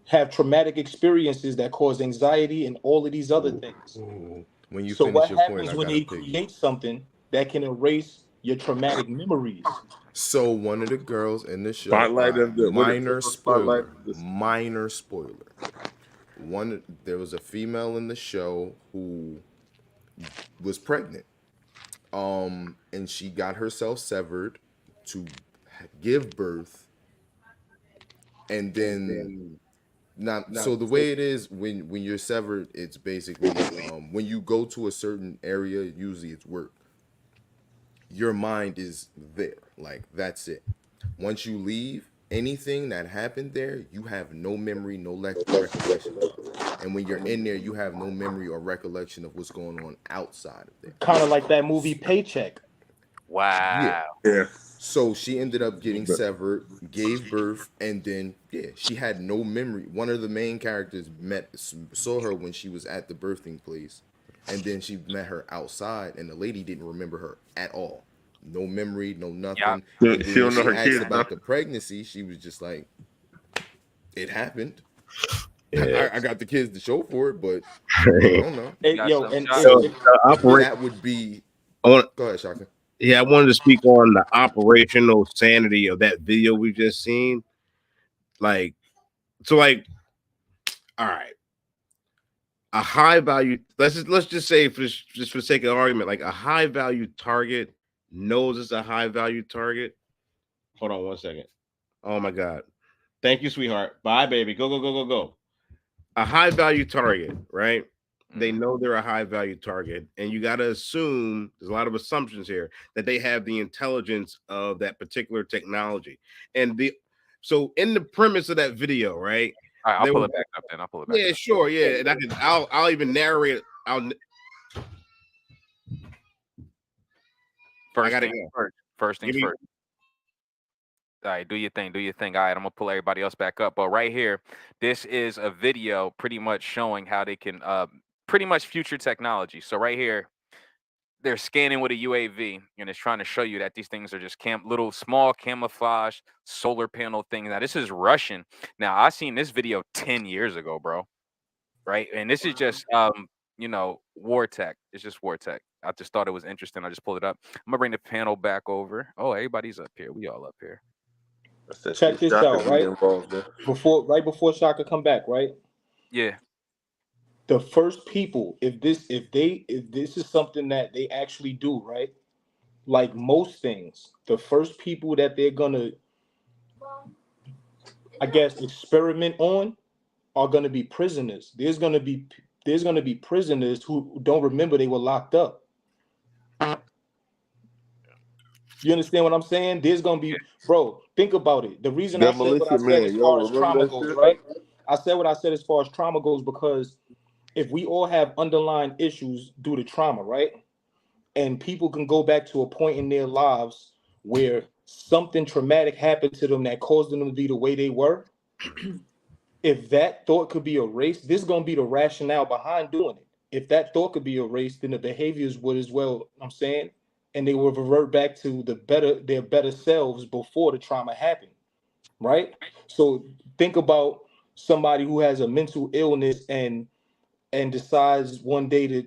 Have traumatic experiences that cause anxiety and all of these other things. When you So finish what your point, happens I when got a they piggy. create something that can erase your traumatic memories? So one of the girls in the show, Spotlight of the what? minor Spotlight. spoiler, minor spoiler. There was a female in the show who was pregnant. And she got herself severed to give birth, and then not so the way it is when you're severed, it's basically when you go to a certain area, usually it's work, your mind is there, like that's it. Once you leave, anything that happened there, you have no memory, no recollection of. And when you're in there, you have no memory or recollection of what's going on outside of there. Kind of like that movie Paycheck. Yeah. Wow. Yeah. So she ended up getting But severed, gave birth, and then yeah, she had no memory. One of the main characters saw her when she was at the birthing place, and then she met her outside, and the lady didn't remember her at all. No memory, no Yeah. nothing. And she then when don't know she her asked kids, about the pregnancy, she was just like, "It happened. Yeah. I got the kids to show for it, but I So don't know." You Hey, got yo, some and shots. if the But operate. that would be. I want, Go ahead, Shaka. yeah, I wanted to speak on the operational sanity of that video we just seen. Like, so, like, all right, a high value. Let's just say just for sake of argument, like a high value target knows it's a high value target. Hold on 1 second. Oh my god. Thank you, sweetheart. Bye, baby. Go, go, go, go, go. A high value target, right? They know they're a high value target, and you got to assume there's a lot of assumptions here that they have the intelligence of that particular technology. And so in the premise of that video, right? All right, I'll There pull was, it back up then. I'll pull it back yeah, up. sure, yeah, and I'll even narrate. I First gotta things go. first. First Give things me. first. All right, do your thing. Do your thing. All right, I'm gonna pull everybody else back up. But right here, this is a video pretty much showing how they can pretty much future technology. So right here, they're scanning with a UAV and it's trying to show you that these things are just little small camouflage solar panel things. Now this is Russian. Now I seen this video 10 years ago, bro. right? And this is just war tech. It's just war tech. I just thought it was interesting. I just pulled it up. I'm gonna bring the panel back over. Oh, everybody's up here. We all up here. That's that Check shit this Shaka out, be right? involved in. Right before Shaka come back, right? Yeah. The first people, if this is something that they actually do, right? Like most things, the first people that they're gonna, I guess, experiment on are gonna be prisoners. There's gonna be prisoners who don't remember they were locked up. You understand what I'm saying? There's gonna be, bro. Think about it. The reason I said what I Demolition said as Man, far yo, as remember trauma that goes, shit? right? I said what I said as far as trauma goes because if we all have underlying issues due to trauma, right? And people can go back to a point in their lives where something traumatic happened to them that caused them to be the way they were. If that thought could be erased, this is gonna be the rationale behind doing it. If that thought could be erased, then the behaviors would as well. I'm saying, and they will revert back to their better selves before the trauma happened, right? So think about somebody who has a mental illness and decides one day to,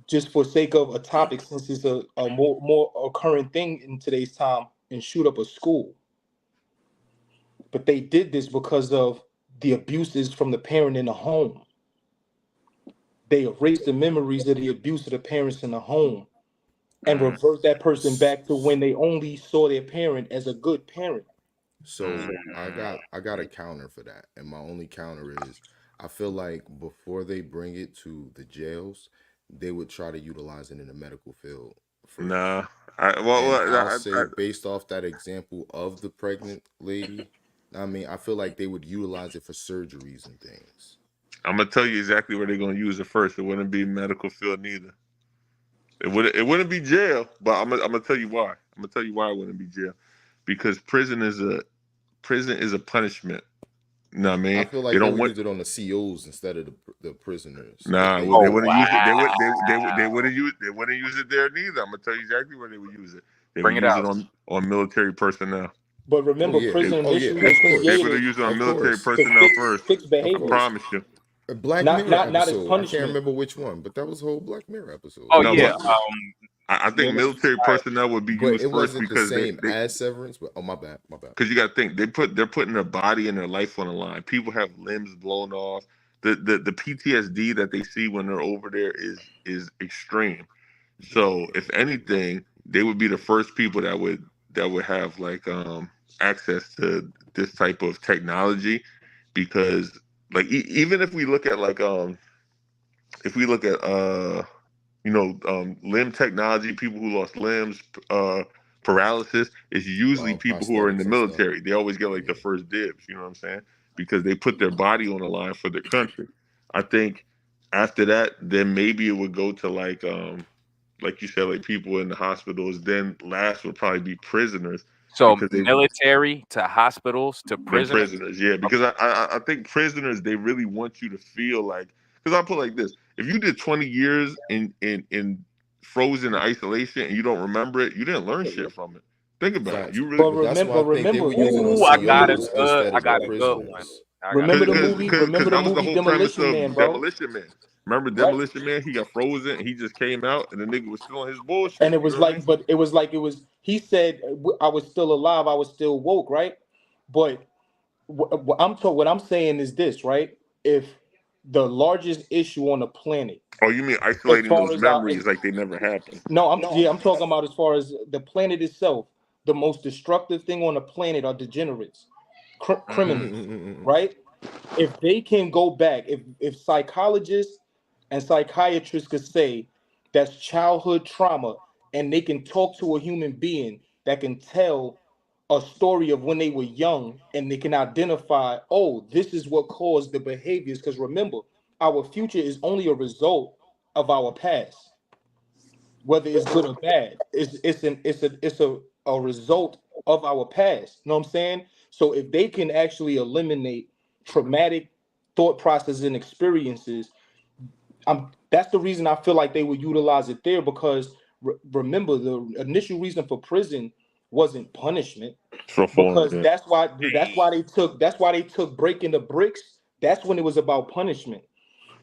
just for sake of a topic, since it's a more occurring thing in today's time, and shoot up a school. But they did this because of the abuses from the parent in the home. They erase the memories of the abuse of the parents in the home and Mm, revert that person back to when they only saw their parent as a good parent. So mm. I got a counter for that, and my only counter is I feel like before they bring it to the jails, they would try to utilize it in the medical field first. Nah. And I'll say, based off that example of the pregnant lady, I mean, I feel like they would utilize it for surgeries and things. I'm gonna tell you exactly where they're gonna use it first. It wouldn't be medical field neither. It wouldn't be jail, but I'm gonna tell you why. I'm gonna tell you why it wouldn't be jail. Because prison is a punishment. You know what I I mean? feel They like they don't would want. use it on the COs instead of the prisoners if Nah, they well, they Oh did. wouldn't use it. They wow. wouldn't use it there neither. I'm gonna tell you exactly where they would use it. They would Bring it use it out. on military personnel. But Oh remember, yeah, They, prison oh yeah, initially they, of was they're course, gonna created use it on of military course, to personnel first. fix of I course. behaviors, promise you. A Black not Mirror not not as episode. I can't punishment. remember which one, but that was a whole Black Mirror episode. Oh No, yeah. but I Yeah, think military Right. personnel would be But used it first wasn't the because same they as Severance. But oh my bad, my bad. because you got to think they're putting their body and their life on the line. People have limbs blown off. The PTSD that they see when they're over there is extreme. So if anything, they would be the first people that would have like access to this type of technology because like even if we look at like if we look at limb technology, people who lost limbs, uh paralysis, it's usually people who are in the Prosthetics and stuff. military. They always get like the Yeah. first dibs, you know what I'm saying? Because they put their body on the line for their country. I think after that, then maybe it would go to like you said, like people in the hospitals. Then last would probably be prisoners So because they military to hospitals to then prisoners. prisoners, yeah, because I think prisoners they really want you to feel like because I put it like this: if you did 20 years in frozen isolation and you don't remember it, you didn't learn shit from it. Think about it. Facts. You really But But that's why remember, I think they remember, would use it on Ooh, I got a remember, COs good. instead I of the got a good one. prisoners. I got a remember the good because one. movie. because Remember the that was the movie whole premise Demolition of Man, bro. Demolition Man. Remember Right? Demolition Man? He got frozen and he just came out and the nigga was still on his And bullshit. it You was know what I like, mean? but it was like it was. He said, "I was still alive. I was still woke." Right? But what I'm saying is this, right? If the largest issue on the planet, Oh, you mean as isolating far those as our, memories like they never happened? no, I'm talking about as far as the planet itself. The most destructive thing on the planet are degenerates, Mm, criminals, right? If they can go back, if psychologists and psychiatrists could say that's childhood trauma, and they can talk to a human being that can tell a story of when they were young, and they can identify, oh, this is what caused the behaviors. Because remember, our future is only a result of our past, whether it's good or bad. It's a result of our past. You know what I'm saying? So if they can actually eliminate traumatic thought processes and experiences, that's the reason I feel like they would utilize it there because remember the initial reason for prison wasn't punishment, Performance. because that's why they took breaking the bricks. That's when it was about punishment.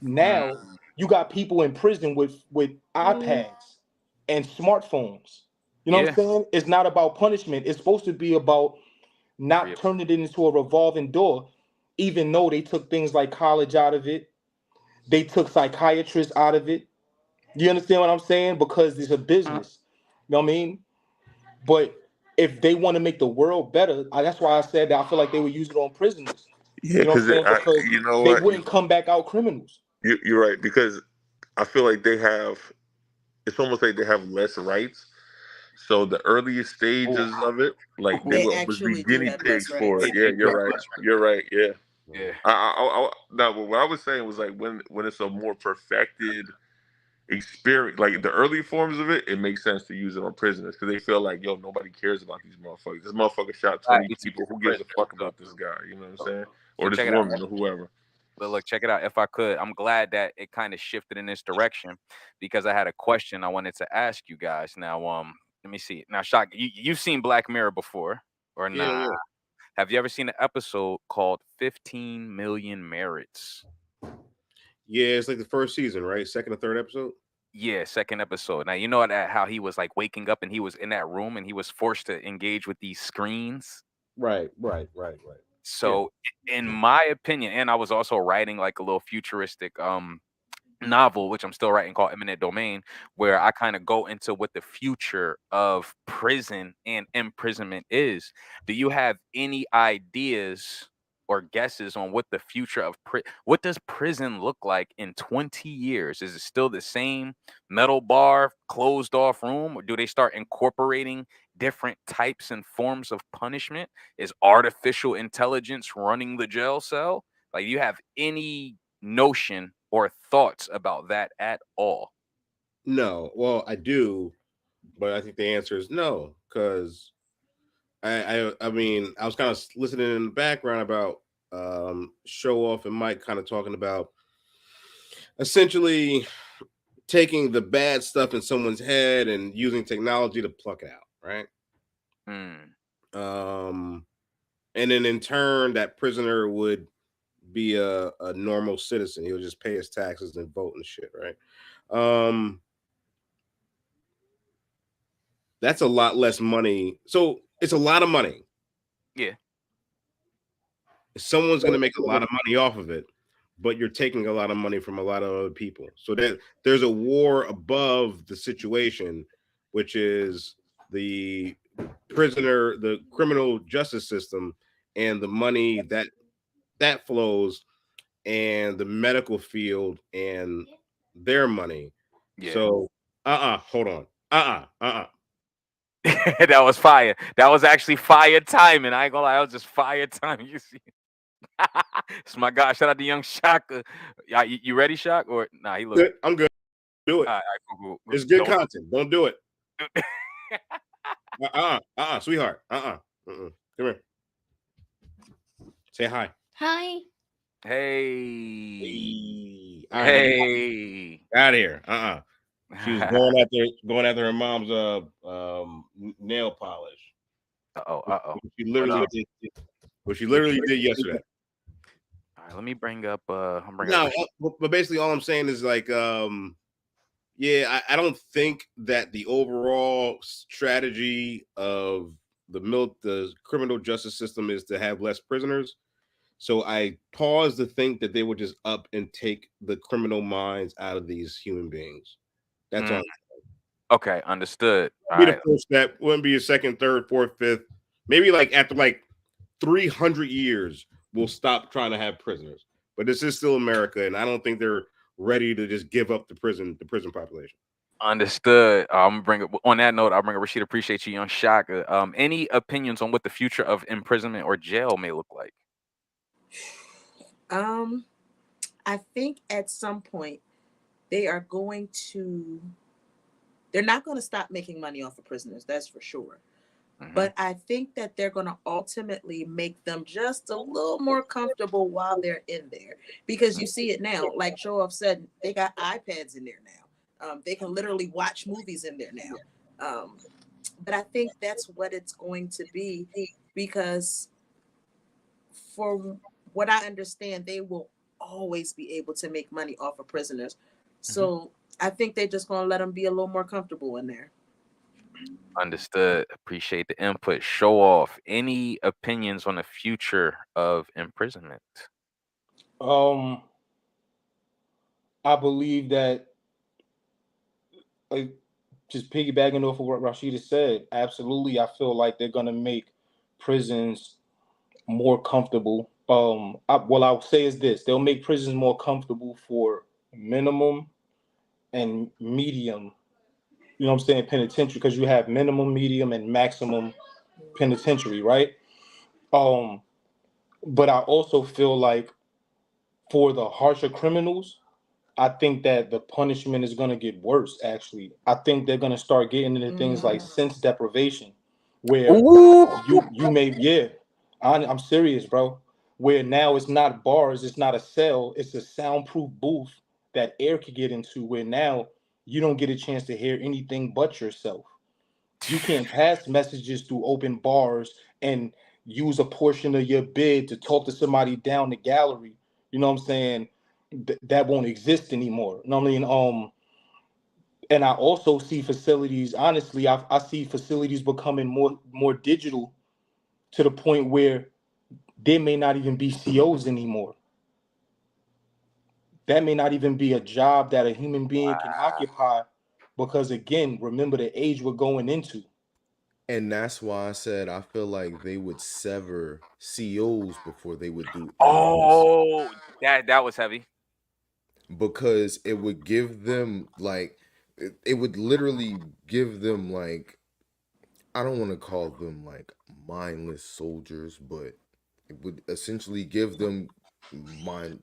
Now you got people in prison with iPads and smartphones. You know what I'm Yeah. saying? It's not about punishment. It's supposed to be about not turning it into a revolving door, even though they took things like college out of it. They took psychiatrists out of it. You understand what I'm saying? Because it's a business. You know what I mean? But if they want to make the world better, that's why I said that I feel like they would use it on prisoners. Yeah, You know what I'm saying? Because you know they what, wouldn't come back out criminals. you're right, because I feel like they have. It's almost like they have less rights. So the earliest stages of it, like they They would almost be actually do guinea have less pigs for rights. it. Yeah, you're right. You're right. Yeah. Yeah. No, but what I was saying was like when it's a more perfected experience, like the early forms of it, it makes sense to use it on prisoners because they feel like, yo, nobody cares about these motherfuckers. This motherfucker shot 20 It's people. Who gives a prisoners. fuck So, about this guy? You know what I'm so, saying? so Or this check it out. woman or whoever. But look, check it out. If I could, I'm glad that it kind of shifted in this direction because I had a question I wanted to ask you guys. Now, let me see. Now, Shock, you've seen Black Mirror before, or Yeah, nah? yeah. Have you ever seen an episode called 15 Million Merits? Yeah, it's like the first season, right? Second or third episode. Yeah, second episode. Now you know that how he was like waking up and he was in that room and he was forced to engage with these screens. Right. Yeah. So, in my opinion, and I was also writing like a little futuristic novel, which I'm still writing, called Imminent Domain, where I kind of go into what the future of prison and imprisonment is. Do you have any ideas or guesses on what the future of what does prison look like in 20 years? Is it still the same metal bar, closed off room, or do they start incorporating different types and forms of punishment? Is artificial intelligence running the jail cell? Like, do you have any notion or thoughts about that at all? No. Well, I do, but I think the answer is no, because I mean, I was kind of listening in the background about Show Off and Mike kind of talking about essentially taking the bad stuff in someone's head and using technology to pluck it out, right? Hmm. And then in turn, that prisoner would be a normal citizen. He'll just pay his taxes and vote and shit, right? That's a lot less money. So it's a lot of money. Yeah. Someone's going to make a lot of money off of it, but you're taking a lot of money from a lot of other people. So there's a war above the situation, which is the prisoner, the criminal justice system, and the money that flows, and the medical field and their money. Yeah. So hold on. That was fire. That was actually fire timing. I ain't gonna lie, that was just fire timing. You see? It's my God. Shout out to young Shaka. Yeah, you ready, Shock? Or nah, he look. Good. I'm good. Do it. All right, cool. It's good Don't- content. Don't do it. Sweetheart. Come here. Say hi. Hi. Hey. All right, Hey. out of here. She was going after her mom's nail polish. Uh-oh. She literally did what she literally did yesterday. All right, let me bring up I'm bringing No, up but basically all I'm saying is like yeah, I don't think that the overall strategy of the criminal justice system is to have less prisoners. So I pause to think that they would just up and take the criminal minds out of these human beings. That's all. Okay, understood. All Be right. the first step. Wouldn't be a second, third, fourth, fifth. Maybe like after like 300 years, we'll stop trying to have prisoners. But this is still America, and I don't think they're ready to just give up the prison population. Understood. I'm bring on that note. I'll bring Rashid. Appreciate you, young Shaka. Any opinions on what the future of imprisonment or jail may look like? I think at some point they're not going to stop making money off of prisoners, that's for sure. But I think that they're going to ultimately make them just a little more comfortable while they're in there, because you see it now. Like Show Off said, they got iPads in there now. They can literally watch movies in there now. But I think that's what it's going to be, because for what I understand, they will always be able to make money off of prisoners. So I think they're just gonna let them be a little more comfortable in there. Understood. Appreciate the input. Show off. Any opinions on the future of imprisonment? I believe that, like, just piggybacking off of what Rashida said, absolutely, I feel like they're gonna make prisons more comfortable. I'll say is this: they'll make prisons more comfortable for minimum and medium. You know what I'm saying? Penitentiary, because you have minimum, medium, and maximum penitentiary, right? But I also feel like for the harsher criminals, I think that the punishment is going to get worse. Actually, I think they're going to start getting into things like sense deprivation, where Ooh. you may, yeah, I'm serious, bro. Where now it's not bars, it's not a cell, it's a soundproof booth that air could get into. Where now you don't get a chance to hear anything but yourself. You can't pass messages through open bars and use a portion of your bid to talk to somebody down the gallery. You know what I'm saying? That won't exist anymore. You know what I mean? And I also see facilities, honestly, I see facilities becoming more digital to the point where there may not even be COs anymore. That may not even be a job that a human being can occupy, because again, remember the age we're going into. And that's why I said I feel like they would sever COs before they would do inmates, Oh, that was heavy. because it would give them like it would literally give them like, I don't want to call them like mindless soldiers, but it would essentially give them mind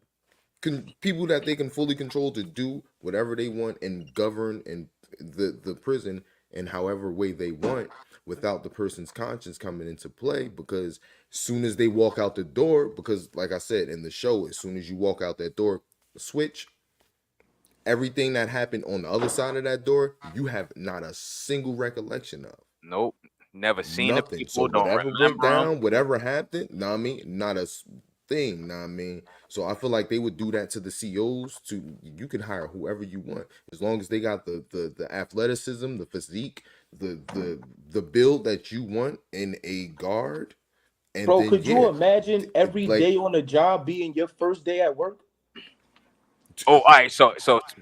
people that they can fully control to do whatever they want and govern and the prison in however way they want, without the person's conscience coming into play. Because soon as they walk out the door, because like I said in the show, as soon as you walk out that door switch, everything that happened on the other side of that door, you have not a single recollection of. Nope. Never seen the Nothing. So people. Don't whatever went remember them. down, whatever happened, know what I mean? Not a thing, know what I mean? So I feel like they would do that to the COs. To you can hire whoever you want, as long as they got the athleticism, the physique, the build that you want in a guard. And Bro, then could you yeah, imagine every like day on the job being your first day at work? Oh, all right. So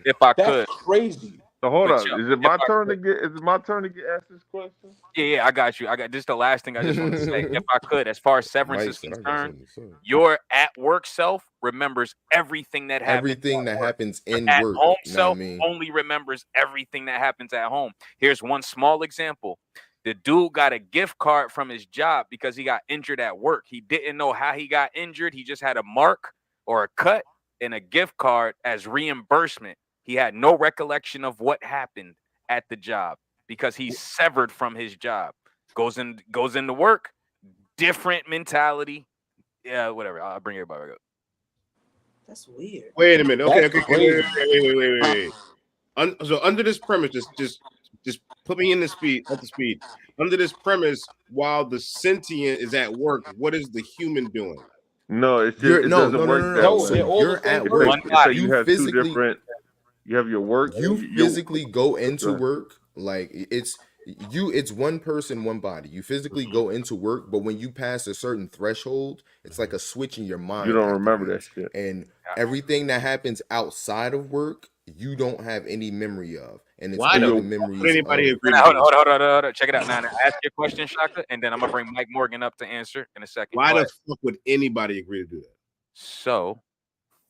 if I That's could, crazy. So hold but up. yo, Is it if my I turn could, to get? Is it my turn to get asked this question? yeah, I got you. I got this. The last thing I just want to say. If I could, as far as severance Mike is said I got concerned, something to say. your at work self remembers everything that happens Everything at that work. happens Your in at work, home you know what I self mean? only remembers everything that happens at home. Here's one small example. The dude got a gift card from his job because he got injured at work. He didn't know how he got injured. He just had a mark or a cut and a gift card as reimbursement. He had no recollection of what happened at the job because he's severed from his job. Goes into work, different mentality. Yeah, whatever. I'll bring everybody back up. That's weird. Wait a minute. Okay, That's okay, okay. Wait, crazy. wait, wait, wait, wait, wait. So under this premise, just put me in the speed at the speed. Under this premise, while the sentient is at work, what is the human doing? No, it's just You're it no, doesn't no, no, work no, that no. No, So they're way. all the you're same at It's like work. One it's like body. you You have two physically different. You have your work. you You physically go into go ahead. work, like it's one person, one body. You physically go into work, but when you pass a certain threshold, it's like a switch in your You mind don't remember that activates. shit. And everything that happens outside of work, you don't have any memory of. And it's Why So the only you fuck would memories anybody of agree Now, to hold do on, this? hold on. Check it out. Now, ask your question, Shaka, and then I'm gonna bring Mike Morgan up to answer in a second. Why But the fuck would anybody agree to do that? so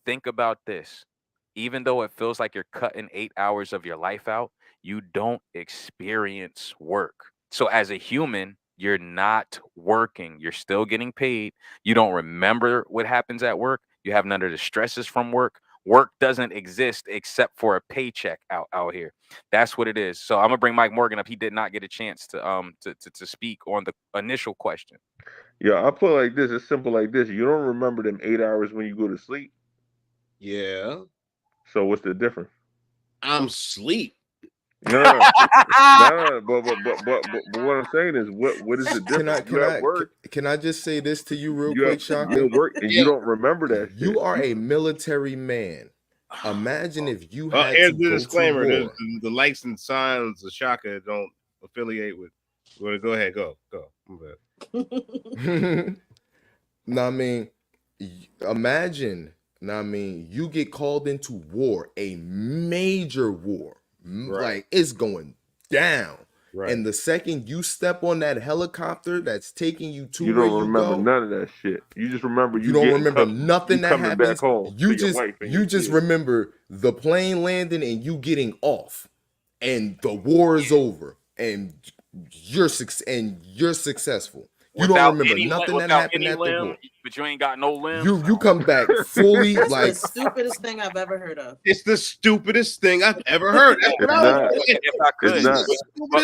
think about this. Even though it feels like you're cutting 8 hours of your life out, you don't experience work. So as a human, you're not working. You're still getting paid. You don't remember what happens at work. You have none of the stresses from work. Work doesn't exist except for a paycheck out here. That's what it is. So I'm gonna bring Mike Morgan up. He did not get a chance to speak on the initial question. Yeah, I put it like this. It's simple like this. You don't remember them 8 hours when you go to sleep. Yeah, So what's the difference? I'm sleep. No, no, but what I'm saying is, what is the difference? You at work, can I just say this to you real you quick, at Shaka? work, and you don't remember that shit. You are a military man. Imagine if you Well, had here's to the go disclaimer. to There's war. the likes and signs of Shaka don't affiliate with. Well, go ahead, go. Now, I mean, imagine. Now, I mean, you get called into war, a major war, Right. like it's going down. Right. And the second you step on that helicopter that's taking you to You where don't you remember go, none of that shit. You just remember you don't remember nothing you that coming back happens. home You to your just wife and your kids. remember the plane landing and you getting off, and the war is over, and you're successful. You don't remember nothing that happened at the war. But you ain't got no limbs. You come back fully That's like the stupidest thing I've ever heard of. It's the stupidest thing I've ever heard. That's what I was saying. If I could, It's not.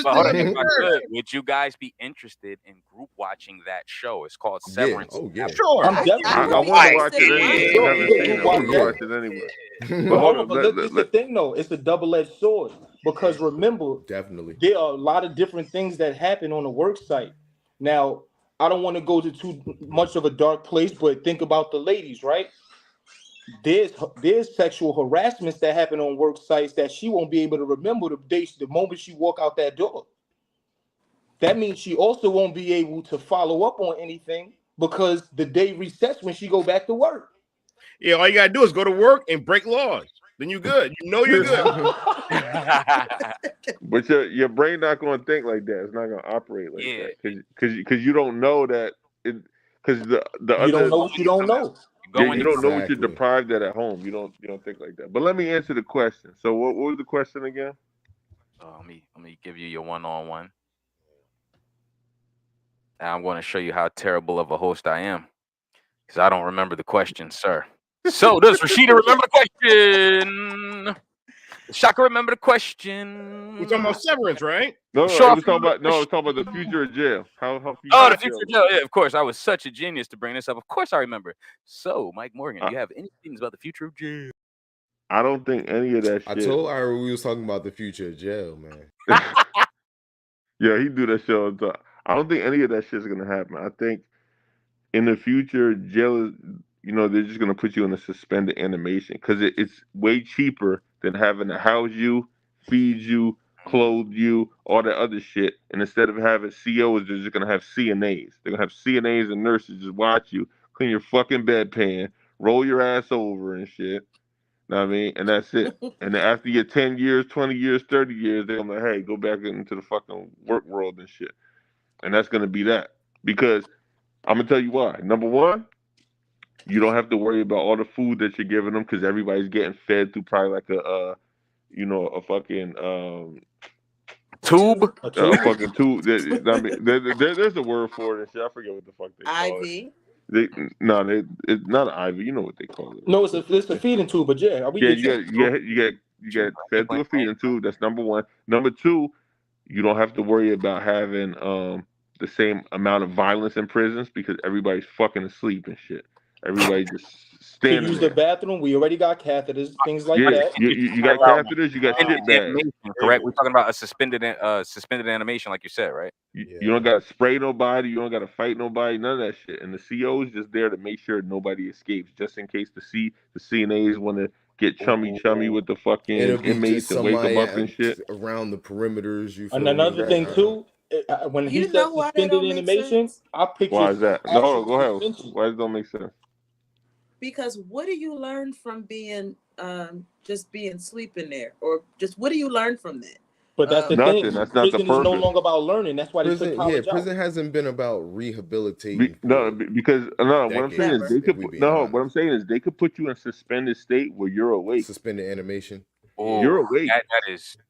but hold on, if I could, would you guys be interested in group watching that show? It's called Severance. Oh yeah. Sure. I'm definitely. I would be want to watch interested it in anyway. watching I haven't seen it. I want to watch it anyway. But hold on, hold but on, look, it's the thing though. It's a double-edged sword because remember, Definitely. there are a lot of different things that happen on the work site. Now, I don't want to go to too much of a dark place, but think about the ladies, right? There's sexual harassments that happen on work sites that she won't be able to remember the moment she walk out that door. That means she also won't be able to follow up on anything because the day resets when she go back to work. Yeah, all you gotta do is go to work and break laws. Then you good. You know you're good. But your brain not going to think like that. It's not going to operate like that because you don't know that it because the You other don't know what you don't know. you don't know what you're Exactly. deprived at home. You don't think like that. But let me answer the question. So what was the question again? Let me give you your one-on-one. Now I'm going to show you how terrible of a host I am because I don't remember the question, sir. So does Rashida remember the question? Shaka remember the question? We're talking about Severance, right? No, Sure. it was talking about the future of jail. How Oh, the future of jail. Yeah, of course. I was such a genius to bring this up. Of course I remember. So, Mike Morgan, do you have any feelings about the future of jail? I don't think any of that shit. I told Ira we was talking about the future of jail, man. Yeah, he do that show all the time. I don't think any of that shit's gonna happen. I think in the future, jail is, they're just gonna put you in a suspended animation because it's way cheaper than having to house you, feed you, clothe you, all that other shit. And instead of having COs, they're just gonna have CNAs. They're gonna have CNAs and nurses just watch you, clean your fucking bedpan, roll your ass over and shit. Know what I mean? And that's it. And then after your 10 years, 20 years, 30 years, they're gonna hey, go back into the fucking work world and shit. And that's gonna be that. Because I'm gonna tell you why. Number one, you don't have to worry about all the food that you're giving them because everybody's getting fed through probably like a fucking Tube? a fucking tube. There's a word for it and shit. I forget what the fuck they call IV. it. It's not an IV. You know what they call it. No, it's a feeding tube, but yeah, you get fed through a feeding tube. That's number one. Number two, you don't have to worry about having the same amount of violence in prisons because everybody's fucking asleep and shit. Everybody just to standing use there. the bathroom. We already got catheters, things like Yeah, that. you got catheters, you got shit bags. Animation, correct? We're talking about a suspended animation, like you said, right? You don't got to spray nobody. You don't got to fight nobody. None of that shit. And the CO is just there to make sure nobody escapes, just in case the CNAs want to get chummy with the fucking It'll be inmates just and wake them somebody up and shit. around the perimeters. You feel And me? another thing too, when he You said know why that suspended don't make animation, sense? I picture Why is that? No, actual go ahead. suspension. Why does it don't make sense? Because what do you learn from being just being sleeping there, or just what do you learn from that? But that's the Nothing. thing. That's not the Prison is no purpose. longer about learning. That's why they took college out. Prison hasn't been about rehabilitating. Because what I'm saying is they decades, could if we being what honest. I'm saying is they could put you in suspended state where you're awake. Suspended animation. You're awake.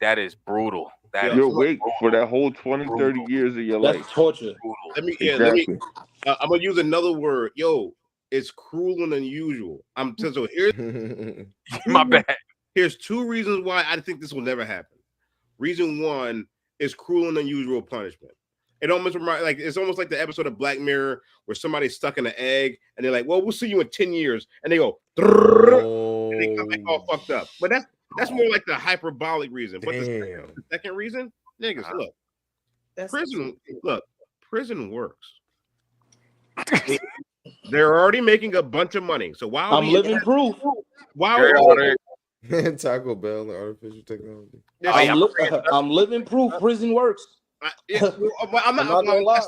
That is brutal. You're awake for that whole 20, 30 years of your That's life. torture. Exactly. I'm gonna use another word. Yo, it's cruel and unusual. So here's My bad. Here's two reasons why I think this will never happen. Reason one is cruel and unusual punishment. It almost it's almost like the episode of Black Mirror where somebody's stuck in an egg and they're like, "Well, we'll see you in 10 years," and they go, and they come back all fucked up. But That's more like the hyperbolic reason. But the Damn. second reason, niggas, look, That's prison works. They're already making a bunch of money. So why are I'm we living proof. why are we Taco Bell, artificial technology. I'm living proof. Prison works. I'm not gonna lie.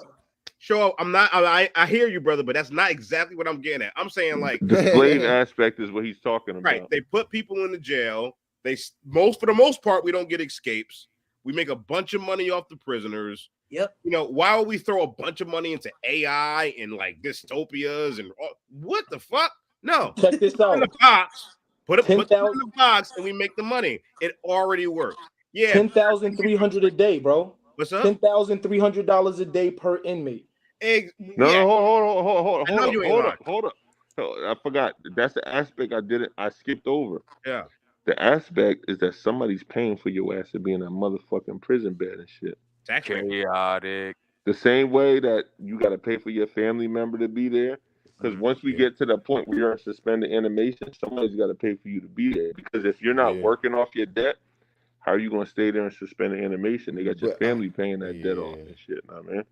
Sure, I'm not. I hear you, brother, but that's not exactly what I'm getting at. I'm saying like The slave aspect is what he's talking about. right. They put people in the jail. For the most part, we don't get escapes. We make a bunch of money off the prisoners. Yep. You know, why would we throw a bunch of money into AI and like dystopias and what the fuck? No. Check this out. In the box. Put it in 10,000 the box and we make the money. It already works. Yeah. 10,300 a day, bro. What's up? $10,300 a day per inmate. Hold up. I forgot. That's the aspect I skipped over. Yeah. The aspect is that somebody's paying for your ass to be in a motherfucking prison bed and shit. Chaotic. The same way that you got to pay for your family member to be there. Because once we get to the point where you're in suspended animation, somebody's got to pay for you to be there. Because if you're not working off your debt, how are you going to stay there in suspended animation? They got your family paying that debt off and shit, now, man.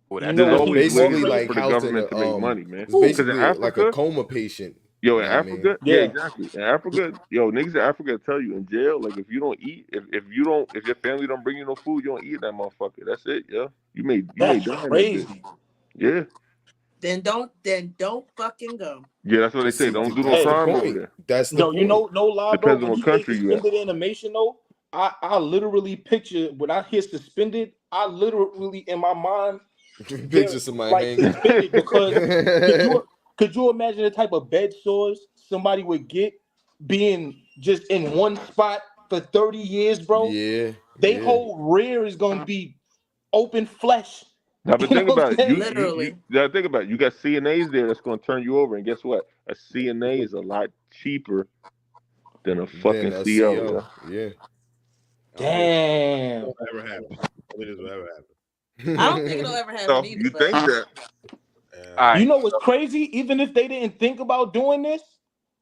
Well, It's basically like for the government to make money, man. It's basically like a coma patient. Yo, in Africa, exactly. In Africa, niggas in Africa tell you in jail, like if you don't eat, if your family don't bring you no food, you don't eat that motherfucker. That's it, yo. You may die. Crazy. Yeah. Then don't fucking go. Yeah, that's what they say. Don't do no crime over there. That's the point. You know, no lie, Depends bro. on what country you at. Suspended animation, though. I literally picture when I hear suspended. I literally in my mind picture somebody like hanging. suspended because could you imagine the type of bed sores somebody would get being just in one spot for 30 years, bro? Yeah. They whole rear is gonna be open flesh. Now, but think about it. Literally. You think about it. You got CNAs there that's going to turn you over, and guess what? A CNA is a lot cheaper than a fucking CO. Yeah. Damn. It'll never happen. It will never happen. I don't think it'll ever happen So either. you think that? You know what's crazy? Even if they didn't think about doing this,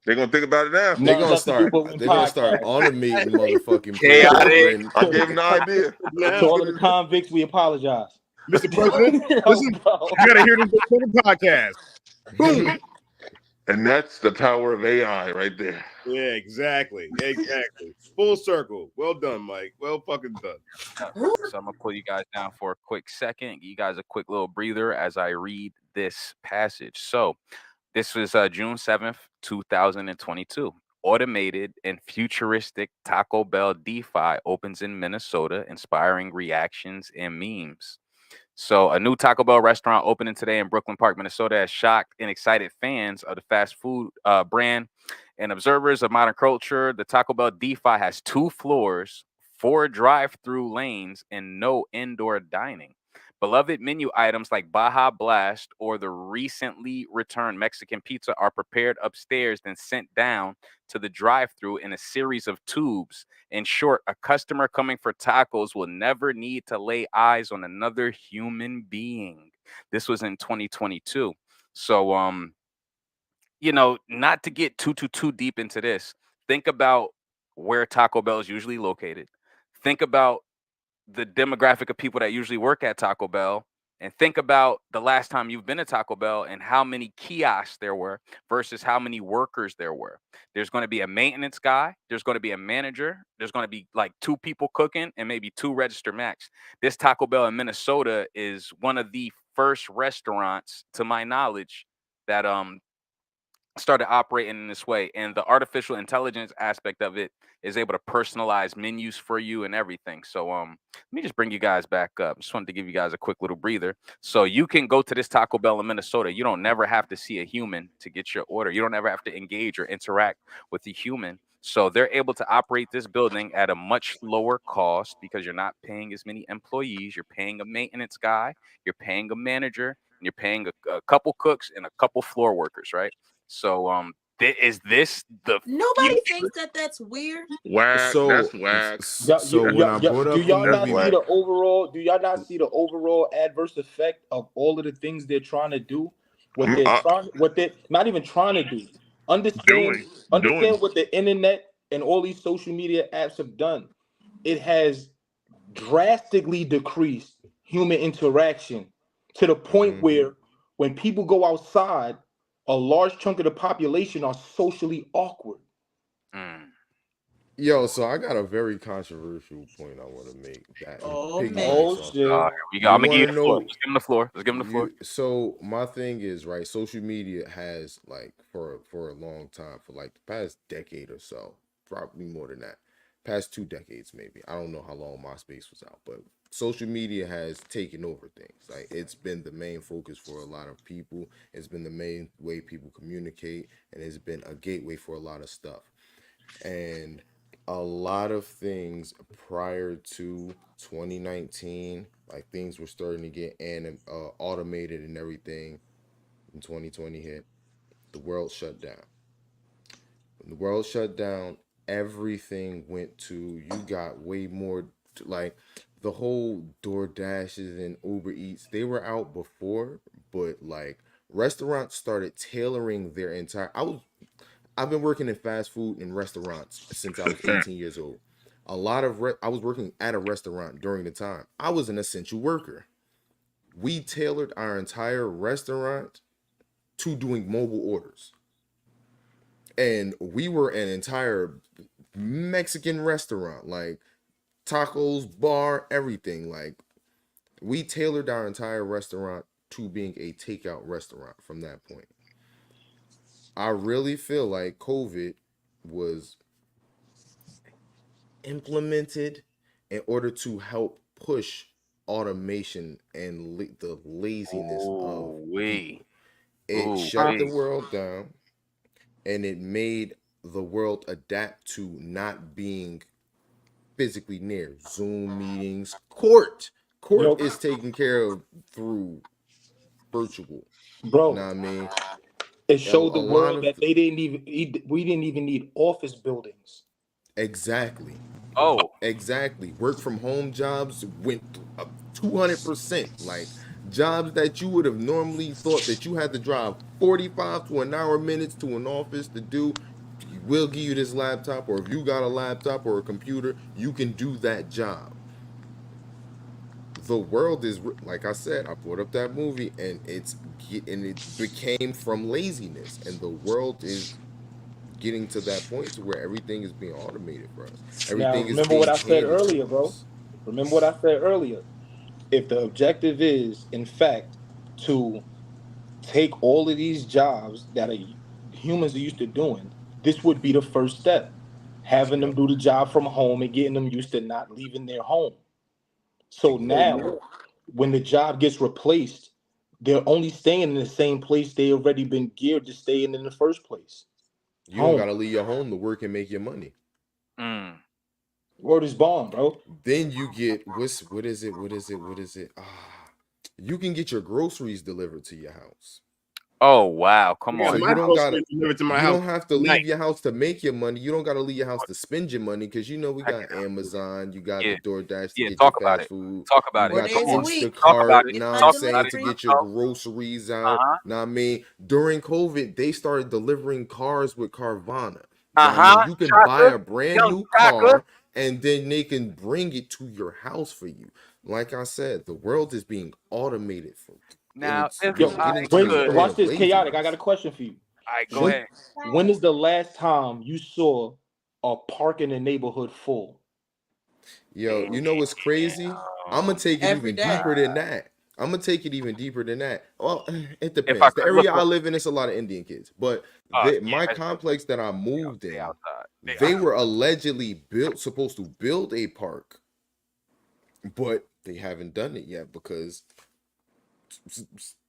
they're gonna think about it now. They're gonna start automating motherfucking chaotic. I gave them the idea. To all of the convicts, we apologize. Mr. President, listen, you gotta hear this on the podcast. Boom. And that's the power of AI right there. Yeah, exactly. Full circle. Well done, Mike. Well fucking done. So I'm gonna pull you guys down for a quick second. Give you guys a quick little breather as I read this passage. So this was June 7th, 2022. Automated and futuristic Taco Bell DeFi opens in Minnesota, inspiring reactions and memes. So a new Taco Bell restaurant opening today in Brooklyn Park, Minnesota has shocked and excited fans of the fast food brand and observers of modern culture. The Taco Bell DeFi has 2 floors, 4 drive-through lanes, and no indoor dining. Beloved menu items like Baja Blast or the recently returned Mexican pizza are prepared upstairs, then sent down to the drive-thru in a series of tubes. In short, a customer coming for tacos will never need to lay eyes on another human being. This was in 2022. So, not to get too deep into this, think about where Taco Bell is usually located. Think about the demographic of people that usually work at Taco Bell, and think about the last time you've been to Taco Bell and how many kiosks there were versus how many workers there were. There's going to be a maintenance guy. There's going to be a manager. There's going to be like 2 people cooking and maybe 2 register max. This Taco Bell in Minnesota is one of the first restaurants, to my knowledge, that started operating in this way, and the artificial intelligence aspect of it is able to personalize menus for you and everything. So let me just bring you guys back up. Just wanted to give you guys a quick little breather. So you can go to this Taco Bell in Minnesota. You don't never have to see a human to get your order. You don't ever have to engage or interact with a human. So they're able to operate this building at a much lower cost because you're not paying as many employees. You're paying a maintenance guy, you're paying a manager, and you're paying a couple cooks and a couple floor workers, right? So is this the Nobody thinks that that's weird. Whack. That's whack. So when I brought up do y'all not movie, see the overall? Do y'all not see the overall adverse effect of all of the things they're trying to do? What they're not even trying to do. Understand what the internet and all these social media apps have done, it has drastically decreased human interaction to the point Mhm. where when people go outside, a large chunk of the population are socially awkward. Mm. Yo, so I got a very controversial point I want to make that Oh man. piggybacks Oh off Here that. shit, we go. You I'm gonna give want you to the floor. know Let's give him the floor. Let's give him the floor. you so my thing is, right, social media has like for a long time, for like the past decade or so, probably more than that, past 2 decades maybe. I don't know how long MySpace was out, but social media has taken over things. Like it's been the main focus for a lot of people. It's been the main way people communicate, and it's been a gateway for a lot of stuff. And a lot of things prior to 2019, like things were starting to get automated and everything. When 2020 hit, the world shut down. When the world shut down, everything went to, you got way more, like the whole DoorDashes and Uber Eats, they were out before, but like restaurants started tailoring their entire, I've been working in fast food and restaurants since I was 18 years old. I was working at a restaurant during the time. I was an essential worker. We tailored our entire restaurant to doing mobile orders. And we were an entire Mexican restaurant, like tacos, bar, everything. Like we tailored our entire restaurant to being a takeout restaurant from that point. I really feel like COVID was implemented in order to help push automation and the laziness of Ooh wee. people. It Ooh shut the wee. world down, and it made the world adapt to not being physically near. Zoom meetings, court yo, is taken care of through virtual. Know bro, what I mean? it A showed the lot world of that they didn't even we didn't even need office buildings. exactly. Oh. Exactly. Work from home jobs went up 200%. Like jobs that you would have normally thought that you had to drive 45 to an hour minutes to an office to do, we'll give you this laptop, or if you got a laptop or a computer, you can do that job. The world is like I said, I brought up that movie, and it became from laziness, and the world is getting to that point to where everything is being automated for us. Now, Everything is remember what being I said handed to earlier, bro. us. Remember what I said earlier. If the objective is, in fact, to take all of these jobs that humans are used to doing, this would be the first step. Having them Yep. do the job from home and getting them used to not leaving their home. So Exactly. now, when the job gets replaced, they're only staying in the same place they already been geared to stay in the first place. You don't Home. gotta leave your home to work and make your money. Mm. Word is bond, bro. Then you get what is it? You can get your groceries delivered to your house. Oh wow. I Come got So on my you now. don't gotta groceries delivered to my you house don't have to tonight. leave your house to make your money. You don't gotta leave your house to spend your money, because you know we Heck got Amazon, you got yeah. the DoorDash to Yeah. get your Talk about fast it. food, Talk you about it. 4 got the days a week. Talk about Instacart, it. know Get what my I'm Talk saying, about it. to delivery. get your So, groceries out. uh-huh. Know what I mean? During COVID, they started delivering cars with Carvana. Know what I mean? Uh-huh. You can buy Chaka. a brand Young new Chaka. car, and then they can bring it to your house for you. Like I said, the world is being automated and Now, it's if Yo, I getting to the Grace, could, point watch of this chaotic. I got laziness. a question for you. all right, go When ahead. when is the last time you saw a park in the neighborhood full? Yo, you know what's crazy? I'm gonna Damn. take it Every even day. deeper than that. I'm gonna take it even deeper than that. Well, it If I depends. The could look area I up, live in, it's a lot of Indian kids, but yeah, my that's true. complex that I They moved they in, outside. They they outside. were allegedly supposed to build a park, but they haven't done it yet because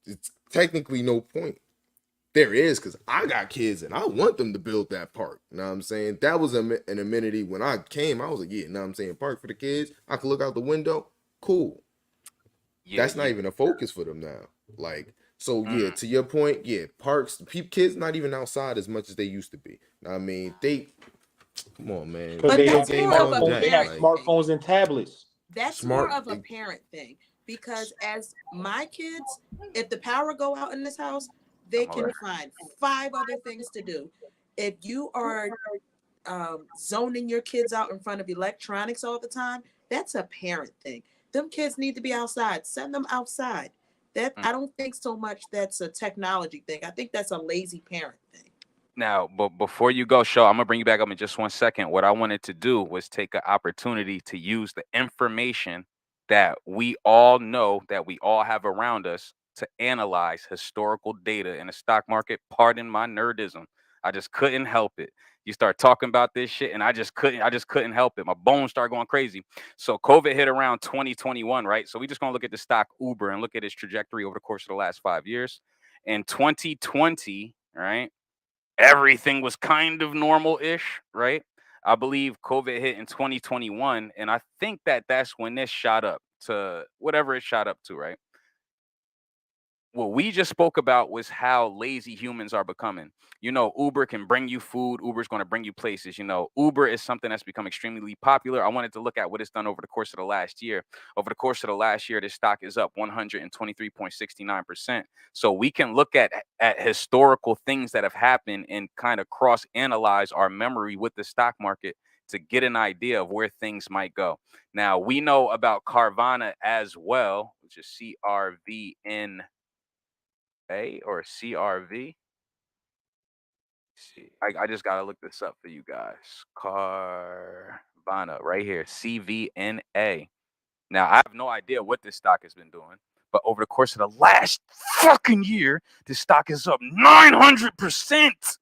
it's technically no point. There is, because I got kids and I want them to build that park. You know what I'm saying? That was an amenity when I came. I was like, yeah, you know what I'm saying? Park for the kids. I could look out the window. Cool. Yeah, That's not yeah. even a focus for them now. Like, so yeah, Mm. to your point, yeah, parks, kids not even outside as much as they used to be. I mean, come on, man. Because But they Video that's have games more of all a smartphones. They day. have parent Like, thing. smartphones and tablets. That's more smart. of a parent thing because as my kids, if the power go out in this house, they I'm all can right. find five other things to do. If you are zoning your kids out in front of electronics all the time, that's a parent thing. Them kids need to be outside. Send them outside. That Mm. I don't think so much that's a technology thing. I think that's a lazy parent thing. Now, but before you go, show, I'm gonna bring you back up in just 1 second. What I wanted to do was take an opportunity to use the information that we all know, that we all have around us, to analyze historical data in the stock market. Pardon my nerdism. I just couldn't help it. You start talking about this shit, and I just couldn't help it. My bones start going crazy. So COVID hit around 2021, right? So we just gonna look at the stock Uber and look at its trajectory over the course of the last 5 years. In 2020, right? Everything was kind of normal-ish, right? I believe COVID hit in 2021, and I think that that's when this shot up to whatever it shot up to, right? What we just spoke about was how lazy humans are becoming. Uber can bring you food. Uber's going to bring you places. Uber is something that's become extremely popular. I wanted to look at what it's done over the course of the last year. Over the course of the last year, this stock is up 123.69%. So we can look at historical things that have happened and kind of cross-analyze our memory with the stock market to get an idea of where things might go. Now, we know about Carvana as well, which is CRVN. Or CRV. See, I just gotta look this up for you guys. Carvana, right here, CVNA. Now I have no idea what this stock has been doing, but over the course of the last fucking year, this stock is up 900%.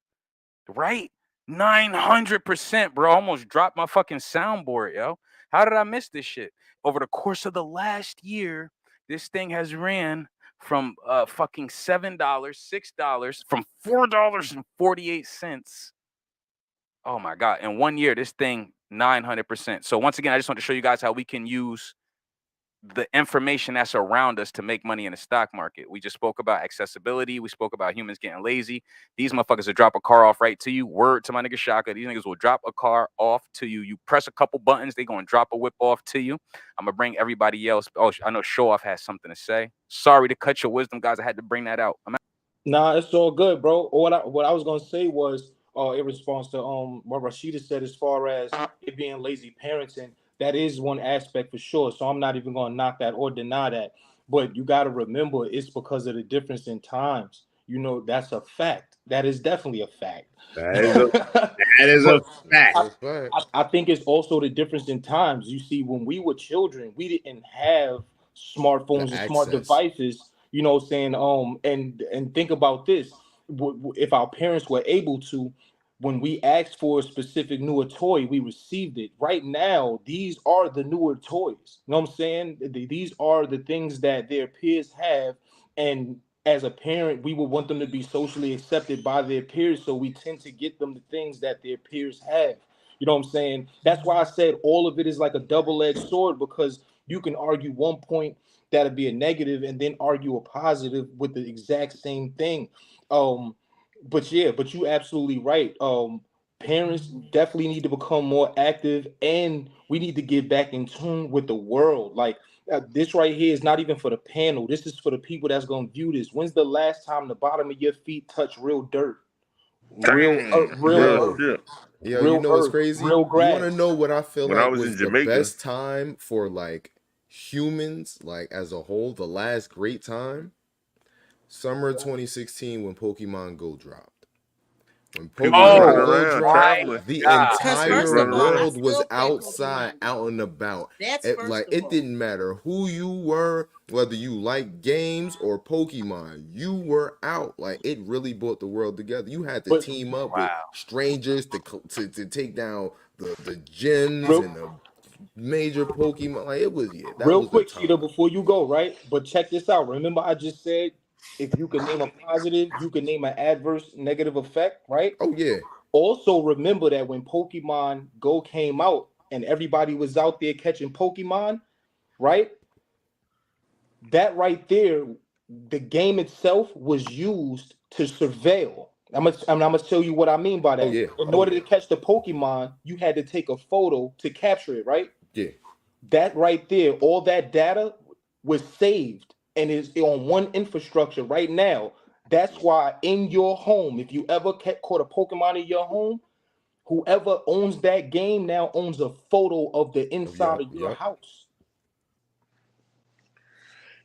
Right? 900%, bro. Almost dropped my fucking soundboard, yo. How did I miss this shit? Over the course of the last year, this thing has ran from fucking $7, $6, from $4.48. Oh my god. In 1 year, this thing 900%. So once again, I just want to show you guys how we can use the information that's around us to make money in the stock market. We just spoke about accessibility. We spoke about humans getting lazy. These motherfuckers will drop a car off right to you. Word to my nigga Shaka. These niggas will drop a car off to you. You press a couple buttons, they gonna drop a whip off to you. I'm gonna bring everybody else. Oh, I know Show Off has something to say. Sorry to cut your wisdom, guys. I had to bring that out. Nah, it's all good, bro. What I was gonna say was, in response to what Rashida said, as far as it being lazy parenting, that is one aspect for sure. So I'm not even gonna knock that or deny that. But you got to remember, it's because of the difference in times. That's a fact. That is definitely a fact. That is a But fact. That's a fact. I think it's also the difference in times. You see, when we were children, we didn't have smartphones The and smart access. devices. What I'm saying, and think about this: if our parents were able to, when we asked for a specific newer toy, we received it. Right now, these are the newer toys. You know what I'm saying? These are the things that their peers have, and as a parent, we would want them to be socially accepted by their peers, so we tend to get them the things that their peers have. You know what I'm saying? That's why I said all of it is like a double-edged sword, because you can argue one point that'll be a negative and then argue a positive with the exact same thing. But yeah, but you absolutely right. Parents definitely need to become more active, and we need to get back in tune with the world. Like, this right here is not even for the panel. This is for the people that's gonna view this. When's the last time the bottom of your feet touched real dirt, real Real Yo, earth, shit. yo, you know what's crazy? real You want grass? to know what I feel When I like was in was the Jamaica, best time for like humans, like as a whole, the last great time? Summer 2016 when Pokemon Go dropped. When people was running Pokemon Oh Go around dropped, my traveling. the god. Because They was first entire of running all, I around. world was still play outside, Pokemon out Go. and about. That's It, like first of it all. didn't matter who you were, whether you like games or Pokemon, you were out. Like it really brought the world together. You had to But team up with Wow. strangers to take down the gyms real and the major Pokemon. Like it was, yeah, that real was the quick, Cheetah, time. before you go, right? But check this out. Remember, I just said if you can name a positive, you can name an adverse negative effect, right? Oh yeah, Also, remember that when Pokemon Go came out and everybody was out there catching Pokemon, right? That right there, the game itself was used to surveil. I'm gonna tell you what I mean by oh that. yeah, In oh order yeah, to catch the Pokemon, you had to take a photo to capture it, right? yeah. That right there, all that data was saved and is on one infrastructure right now. That's why in your home, if you ever caught a Pokemon in your home, Whoever owns that game now owns a photo of the inside of your house.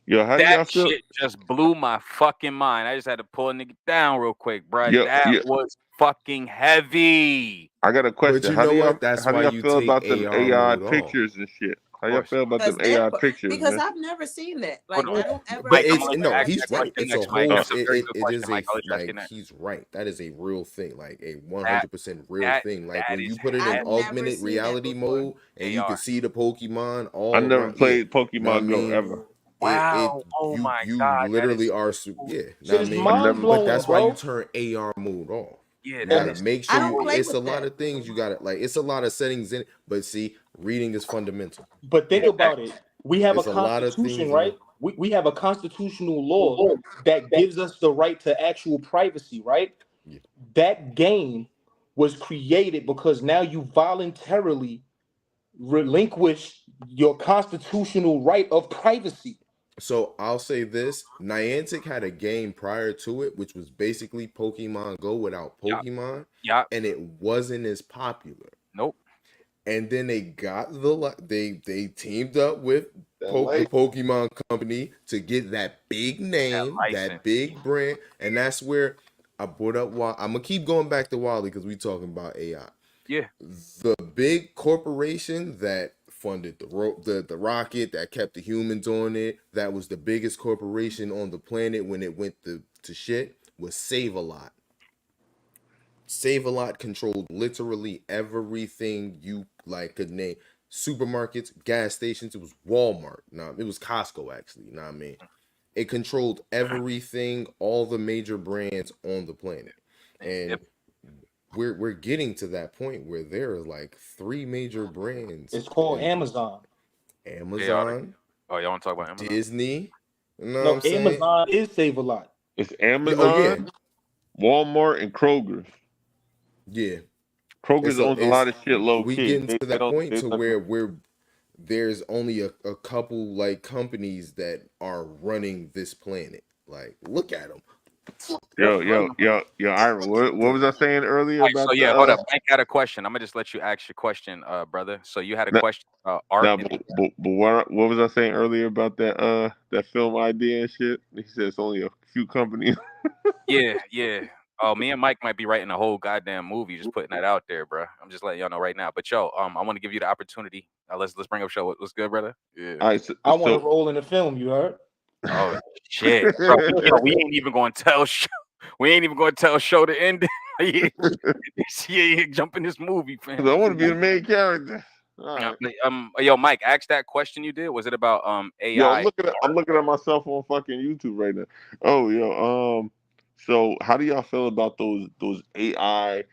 Yo, how do That y'all feel? shit just blew my fucking mind. I just had to pull a nigga down real quick, bro. Yo, That yeah. was fucking heavy. I got a question. But you How know do y'all what? That's how do why y'all you feel take about them AR AI mode off. pictures and shit? How y'all course. feel about them Because AI pictures, because man? I've never seen that. Hold Like on. I don't ever. But Mike, I'm it's gonna let you no, ask he's that right. question It's a next, Mike. whole. That's a very good It is question, Mike. I'll let you ask it like next. he's right. That is a real thing, like a That 100% real that thing. Like that when is you put it in I've never augmented seen that reality before. mode and you AR. can see the Pokemon I all never around. Yeah, played know what I Pokemon Go mean? ever. Wow. Oh You my God. That is literally are so, yeah, know Shit what I is mean? I mind never. But blowing, that's why you bro. turn AR mode off. yeah, You that gotta is make I sure don't you. play It's a with lot that. of things you gotta like. It's a lot of settings in it. But see, reading is fundamental. But think yeah, that, about it. We have a It's a lot of constitution, things in. right? We have a constitutional law that gives us the right to actual privacy, right? Yeah. That game was created because now you voluntarily relinquish your constitutional right of privacy. So I'll say this: Niantic had a game prior to it, which was basically Pokemon Go without yeah, Pokemon, yeah. and it wasn't as popular. Nope. And then they got they teamed up with That the light. Pokemon company to get that big That name, that license. big brand, and that's where I brought up. I'm gonna keep going back to Wally because we talking about AI. Yeah. The big corporation that funded the rocket that kept the humans on it, that was the biggest corporation on the planet when it went to shit, was Save a Lot. Save a Lot controlled literally everything you like could name. Supermarkets, gas stations, it was Walmart. No, it was Costco actually, you know what I mean? It controlled everything, all the major brands on the planet. Yep. And we're getting to that point where there are like three major brands It's called in Amazon. They are. Amazon, Oh, y'all want to talk about Amazon? Disney. You know what No, I'm saying? Amazon is Save a Lot. It's Yeah, oh yeah, Amazon, Walmart, and Kroger's. yeah. Kroger's owns a It's lot of shit low we key. getting to They that don't. point They to let where there's only a couple like companies that are running this planet. Like, look at them. yo, Ira. What was I saying earlier All right, so about yeah, hold the? up. Mike got a question. I'm gonna just let you ask your question, brother. So you had a No, question, art no, and but what was I saying earlier about that film idea and shit? He said it's only a few companies. yeah, yeah. Oh, me and Mike might be writing a whole goddamn movie. Just putting that out there, bro. I'm just letting y'all know right now. But yo, I want to give you the opportunity. Let's bring up show. What's good, brother? Yeah. All right, I want to so roll in the film, you heard? Oh shit, bro. Yo, we ain't even going to tell show. We ain't even going to tell show to end. Yeah, yeah, jump in this movie, fam. I want to be the main character. All right. Yo, Mike, ask that question you did. Was it about Yo, AI? I'm looking at myself on fucking YouTube right now. Oh, yo, so how do y'all feel about those AI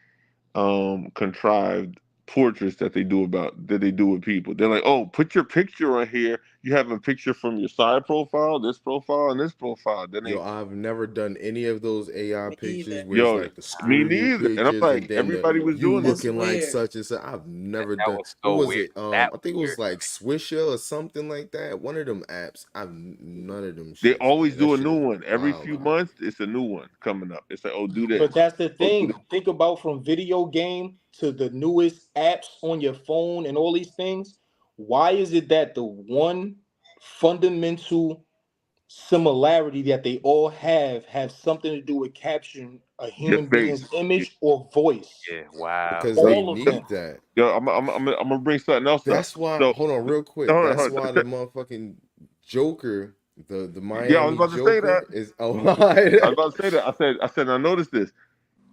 contrived portraits that they do with people? They're like, oh, put your picture on here. You have a picture from your side profile, this profile, and this profile. Then Yo, they I've never done any of those AI Me pictures either. where it's yo, like the me screw you neither. And I'm pictures and like, then everybody was you doing this. That's looking like weird. such and such. I've never That done. was What so was weird. it? That I think it was weird. like Swisher or something like that. One of them apps. None of them They shits, always man. That do a shit new is one. Every wild few out. months, it's a new one coming up. It's like, oh, do this. But that's the Oh, do thing. this. Think about from video game to the newest apps on your phone and all these things. Why is it that the one fundamental similarity that they all have something to do with capturing a Your human face. being's image or voice? Yeah. Wow. Because they All of need them. that. Yo, I'm gonna bring something else up. That's why. So, Hold on, real quick. hold on, That's hold why on. the motherfucking Joker, the Yeah, I was Miami about to say that. Joker, is a I was lot. about to say that. I said, I noticed this.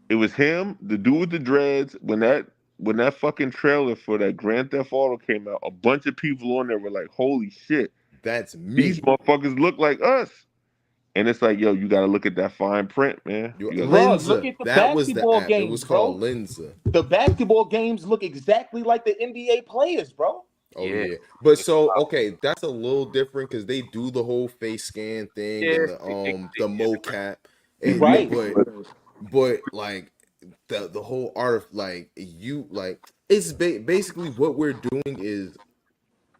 It was him, the dude with the dreads. When that fucking trailer for that Grand Theft Auto came out, a bunch of people on there were like, "Holy shit, That's these me. motherfuckers look like us." And it's like, yo, you gotta look at that fine print, man. You gotta Bro, look Lenza. at the That was the basketball app. It games, was called bro. Lenza. The basketball games look exactly like the NBA players, bro. Oh Yeah. yeah, but so okay, that's a little different because they do the whole face scan thing Yeah. and the Yeah, different. mocap, and Right. but like the whole art of like you like it's basically what we're doing is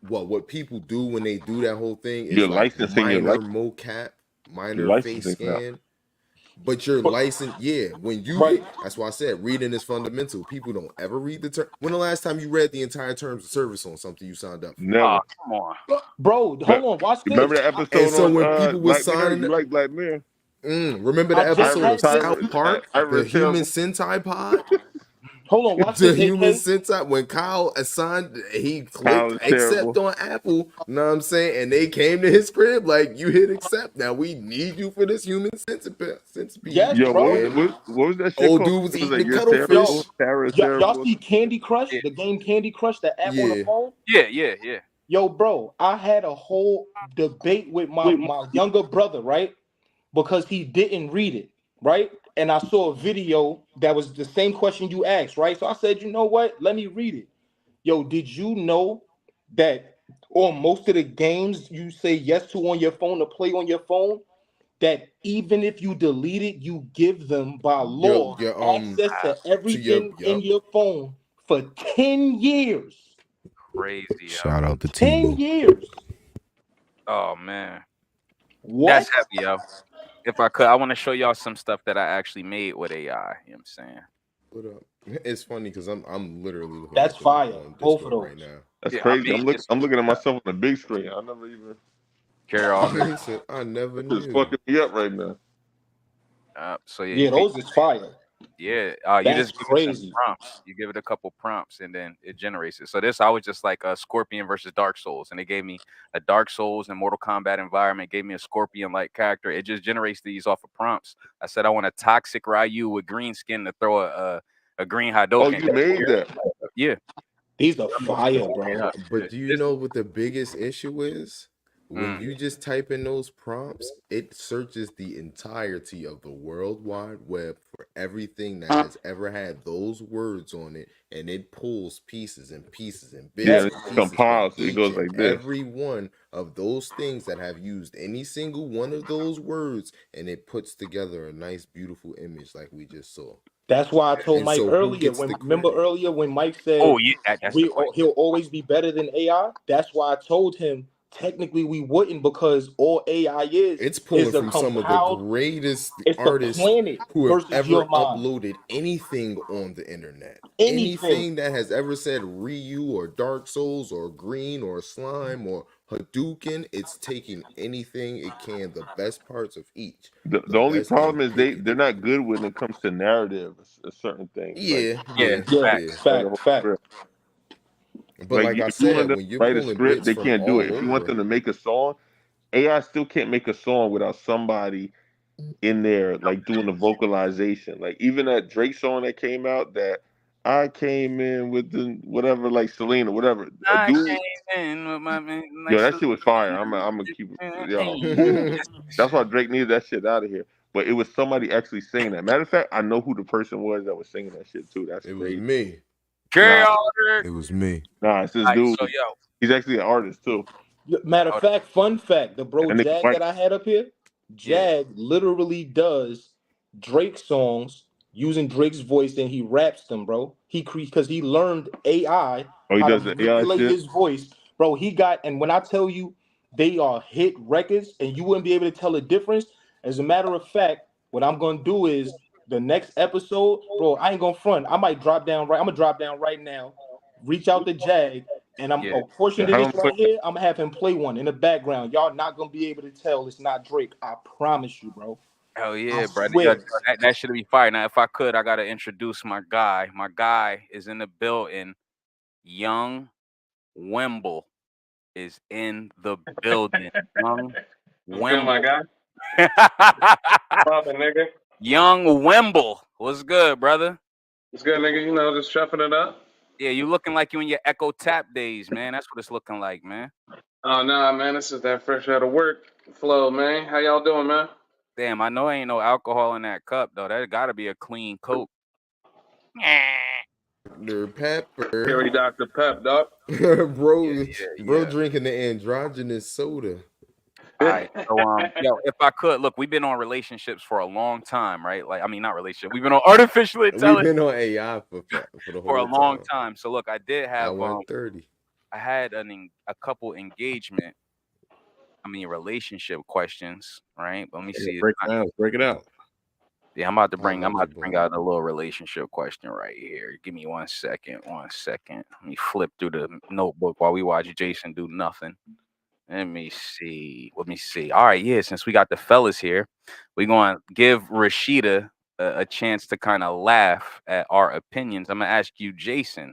what people do when they do that whole thing you're is like licensing your minor life. mocap, You're minor face licensing now. scan. But you're licensed, yeah. When you Right. that's why I said reading is fundamental. People don't ever read the term. When the last time you read the entire terms of service on something you signed up for? Never. Oh, come on. Bro, hold on, watch You remember this. the And episode so on when people was Black Mirror? signing, You like Black Mirror? remember the I just episode of had this. South Park, the Human Sentai Pod? Hold on, watch The this, Human AK. Sentai, when Kyle assigned, he Kyle clicked is accept terrible. on Apple, you know what I'm saying? And they came to his crib like, you hit accept. Now we need you for this human centipede. Yes, Yo, bro. what was that shit Old called? dude was It was eating like the you're cuttlefish. Yo, terrible. Tara is y'all terrible. see Candy Crush, Yeah. the game Candy Crush, the app on the Yeah. phone? Yeah. Yo, bro, I had a whole debate with my younger brother, right? Because he didn't read it, right? And I saw a video that was the same question you asked, right? So I said, you know what? Let me read it. Yo, did you know that on most of the games you say yes to on your phone to play on your phone, that even if you delete it, you give them by law Your access to everything in your phone for 10 years. Crazy. Shout Yo. out to 10 T-Mobile. years. Oh man. What? That's heavy, yo. If I could, I want to show y'all some stuff that I actually made with AI. You know what I'm saying? What up? It's funny because I'm literally looking That's at them fire. on Both of Discord right those. now. That's Yeah, I crazy. made this. I'm looking at myself on the big screen. I never even. Carry all. He said, I never This is knew. fucking me up right now. So yeah, Yeah, those is fire. you That's just give it some crazy. prompts. You give it a couple prompts, and then it generates it. So this, I was just like a Scorpion versus Dark Souls, and it gave me a Dark Souls and Mortal Kombat environment. Gave me a Scorpion-like character. It just generates these off of prompts. I said I want a toxic Ryu with green skin to throw a green Hadouken. Oh, you made that. Yeah. These are fire, bro. But do you know what the biggest issue is? When Mm. you just type in those prompts, it searches the entirety of the World Wide Web for everything that has ever had those words on it, and it pulls pieces and pieces and bits Yeah, and it pieces compiles. from It each goes and like this. every one of those things that have used any single one of those words, and it puts together a nice, beautiful image like we just saw. That's why I told And Mike so who earlier. gets When the remember credit? earlier when Mike said Oh yeah, that's the question. he'll always be better than AI. That's why I told him technically we wouldn't, because all AI It's pulling is a from some of the compiled. greatest It's the artists planet who have versus ever your mind. uploaded anything on the internet. Anything. Anything that has ever said Ryu or Dark Souls or Green or Slime or Hadouken, it's taking anything it can, the best parts of each. The only best, problem and is picking they're it. not good when it comes to narrative. Certain things. Yeah, Yeah, Yeah, yeah. Like a whole fact. script. But like I If you want said, them when to you're write a pulling script, bits they from can't do it. all If you want over, them to make a song, AI still can't make a song without somebody in there like doing the vocalization. Like even that Drake song that came out, that I came in with the whatever, like Selena, whatever. A I dude, came in with my man. yo, Like, that shit was fire. I'm gonna keep it, yo. it That's why Drake needed that shit out of here. But it was somebody actually singing that. Matter of fact, I know who the person was that was singing that shit too. That's was crazy. me. carry Nah, all. It was me. nah, it's this All right, dude. so yo, He's actually an artist too. Matter of fact, fun fact, the bro That nigga Jag white. that I had up here, yeah. Jag literally does Drake songs using Drake's voice and he raps them, bro. He because he learned AI Oh, he how to does the AI manipulate shit. his voice. Bro, he got, and when I tell you they are hit records and you wouldn't be able to tell the difference. As a matter of fact, what I'm gonna do is the next episode, bro, I ain't gonna front. I'm gonna drop down right now, reach out to Jag. And I'm Yeah. a portion Yeah, of have this him right put. here. I'm gonna have him play one in the background. Y'all not gonna be able to tell it's not Drake. I promise you, bro. Hell yeah, brother. swear. That should be fire. Now, if I could, I gotta introduce my guy. My guy is in the building. Young Wemble is in the building. Young What's good, my Wemble. guy? Poppin', nigga. Young Wemble. What's good, brother? What's good, nigga? You know, just chuffing it up. Yeah, you looking like you in your Echo Tap days, man. That's what it's looking like, man. Oh, nah, man. This is that fresh out of work flow, man. How y'all doing, man? Damn, I know ain't no alcohol in that cup though. That gotta be a clean Coke. Dr. Pepper. Harry Dr. Pep, dog. bro, Yeah. drinking the androgynous soda. All right. So, yo, if I could, look, we've been on relationships for a long time, right? Like, I mean, not relationship. We've been on artificial We've intelligence been on AI for the whole for a long time. So, look, I did have, Hour and 30. I had a couple engagement, relationship questions, right? But let me see. Break it out. Yeah, I'm about to How bring knowledgeable. out a little relationship question right here. Give me 1 second. 1 second. Let me flip through the notebook while we watch Jason do nothing. Let me see. Let me see. All right, yeah. Since we got the fellas here, we're going to give Rashida a chance to kind of laugh at our opinions. I'm gonna ask you, Jason.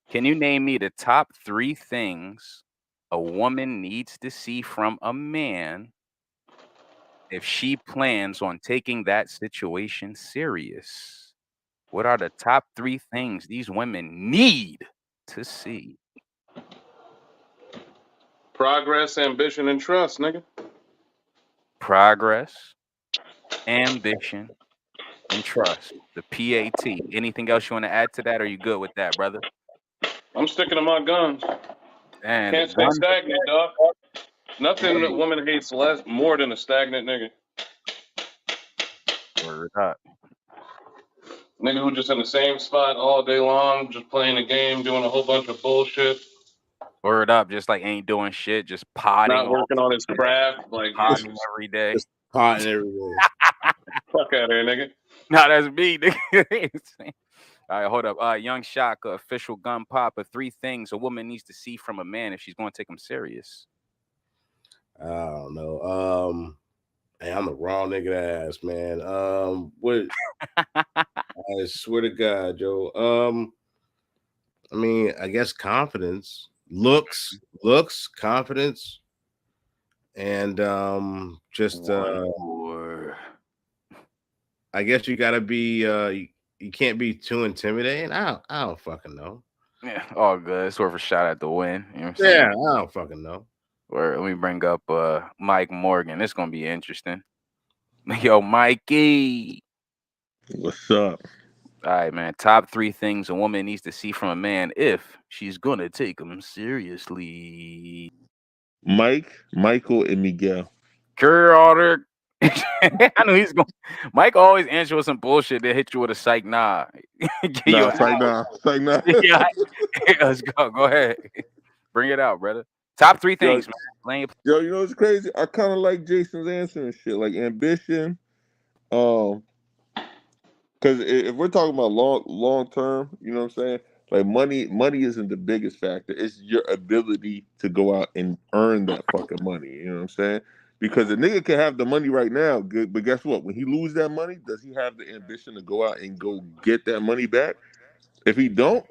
Can you name me the top 3 things a woman needs to see from a man if she plans on taking that situation serious? What are the top 3 things these women need to see? Progress, ambition, and trust, nigga. Progress, ambition, and trust. The PAT. Anything else you want to add to that? Or are you good with that, brother? I'm sticking to my guns. And the Can't stay gun. stagnant, dog. Nothing that Hey, woman hates more than a stagnant nigga. word up. Nigga who just in the same spot all day long, just playing a game, doing a whole bunch of bullshit, Word up. Just like ain't doing shit, just potting not all working on his craft. Like, Just, potting every day. just potting everywhere. fuck out of here, nigga. No, that's me, nigga. All right, hold up. Young Shaka, official gun popper. 3 things a woman needs to see from a man if she's going to take him serious. I don't know. Hey, I'm the wrong nigga to ask, man. What? I swear to God, Joe. I mean, I guess confidence, looks, confidence, and just One more. I guess you gotta be you can't be too intimidating. I don't fucking know. Yeah, all good. It's worth a shot at the win. You know what I'm Yeah, saying? I don't fucking know. Or let me bring up Mike Morgan. It's gonna be interesting. Yo, Mikey. What's up? All right, man. Top 3 things a woman needs to see from a man if she's gonna take him seriously. Mike, Michael, and Miguel. Order. I know he's going. Mike always answer with some bullshit. They hit you with a psych nah. Get you Nah, out. it's like nah. It's like nah. Yeah, let's go. Go ahead. Bring it out, brother. Top 3 Yo, things, man. Lane- yo, you know what's crazy? I kind of like Jason's answer and shit, like ambition. Because if we're talking about long term, you know what I'm saying? Like money isn't the biggest factor. It's your ability to go out and earn that fucking money. You know what I'm saying? Because the nigga can have the money right now, good, but guess what? When he lose that money, does he have the ambition to go out and go get that money back? If he don't,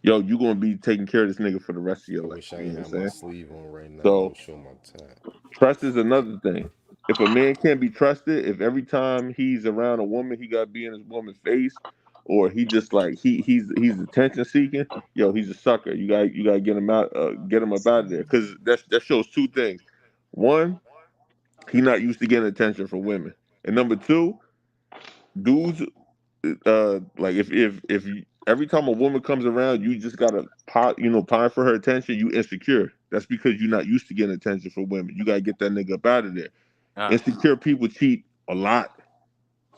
yo, you gonna be taking care of this nigga for the rest of your I life. wish I You know ain't what I'm had my saying? sleeve on right now. I So would show my tat. trust is another thing. If a man can't be trusted, if every time he's around a woman, he got to be in his woman's face, or he just like he's attention seeking, yo, he's a sucker. You got to get him up out of there, because that shows 2 things. One, he not used to getting attention from women, and number 2, dudes, like if you, every time a woman comes around, you just gotta pine for her attention, you insecure. That's because you're not used to getting attention from women. You gotta get that nigga up out of there. Insecure people cheat a lot.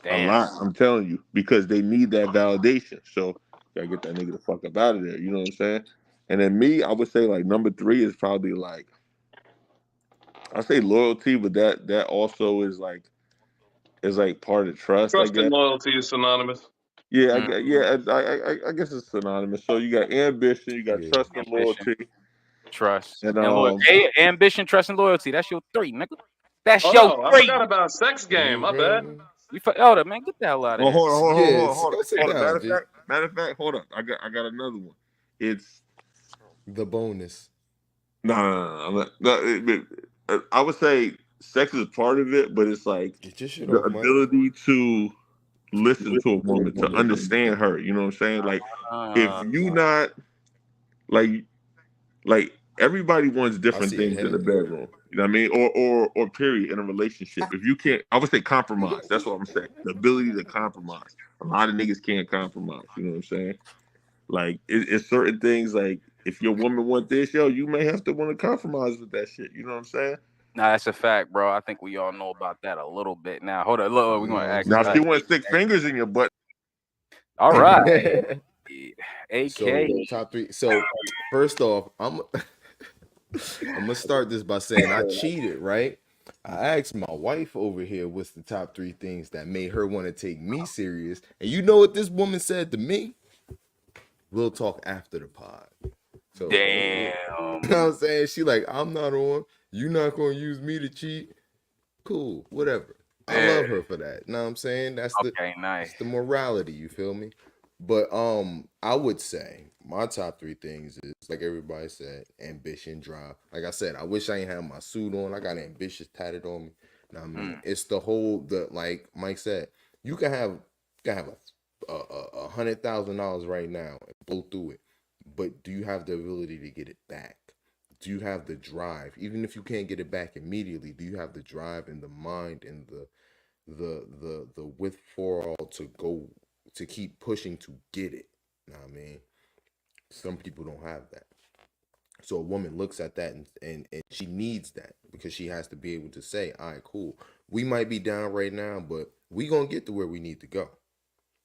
A Damn. lot, I'm telling you, because they need that validation. So you gotta get that nigga the fuck up out of there. You know what I'm saying? And then me, I would say like number 3 is probably like, I say loyalty, but that also is like part of trust, I Trust and guess. loyalty is synonymous. Yeah, Mm, I guess it's synonymous. So you got ambition, you got Yeah. trust and ambition, loyalty, trust, and and loyalty. Hey, ambition, trust, and loyalty. That's your 3, nigga. That's Oh your no, I 3. forgot about sex game. My bad. You hold up, man. Get the hell out of oh, here. Yeah, hold go on, sit hold on. down, G. Matter of fact, hold up. I got another one. It's The bonus. no. I would say sex is part of it, but it's like Get your shit the off, Mike. ability to listen to a woman, to understand her. You know what I'm saying? Like if Uh, you not like like everybody wants I different see it things in the hitting. bedroom. You know what I mean? Or period in a relationship. If you can't, I would say compromise. That's what I'm saying. The ability to compromise. A lot of niggas can't compromise. You know what I'm saying? Like it's certain things. Like if your woman want this, yo, you may have to want to compromise with that shit. You know what I'm saying? nah, that's a fact, bro. I think we all know about that a little bit now. Hold on, look, we're gonna ask. Now, if she want to stick fingers in your butt, All right, AK. So top 3. So first off, I'm gonna start this by saying I cheated, right? I asked my wife over here what's the top 3 things that made her want to take me serious. And you know what this woman said to me? We'll talk after the pod. So, you know what Damn. I'm saying? She like, I'm not on. You not going to use me to cheat. Cool, whatever. I Yeah. love her for that. You know what I'm saying? That's Okay, nice. the morality, you feel me? But I would say my top 3 things is like everybody said, ambition, drive. Like I said, I wish I ain't had my suit on. I got ambitious tatted on me. Know what I mean? It's the whole like Mike said, you can have $100,000 right now and blow through it. But do you have the ability to get it back? Do you have the drive? Even if you can't get it back immediately, do you have the drive and the mind and the withdrawal to go to keep pushing to get it? You know what I mean? Some people don't have that. So a woman looks at that and she needs that because she has to be able to say, all right, cool. We might be down right now, but we gonna get to where we need to go.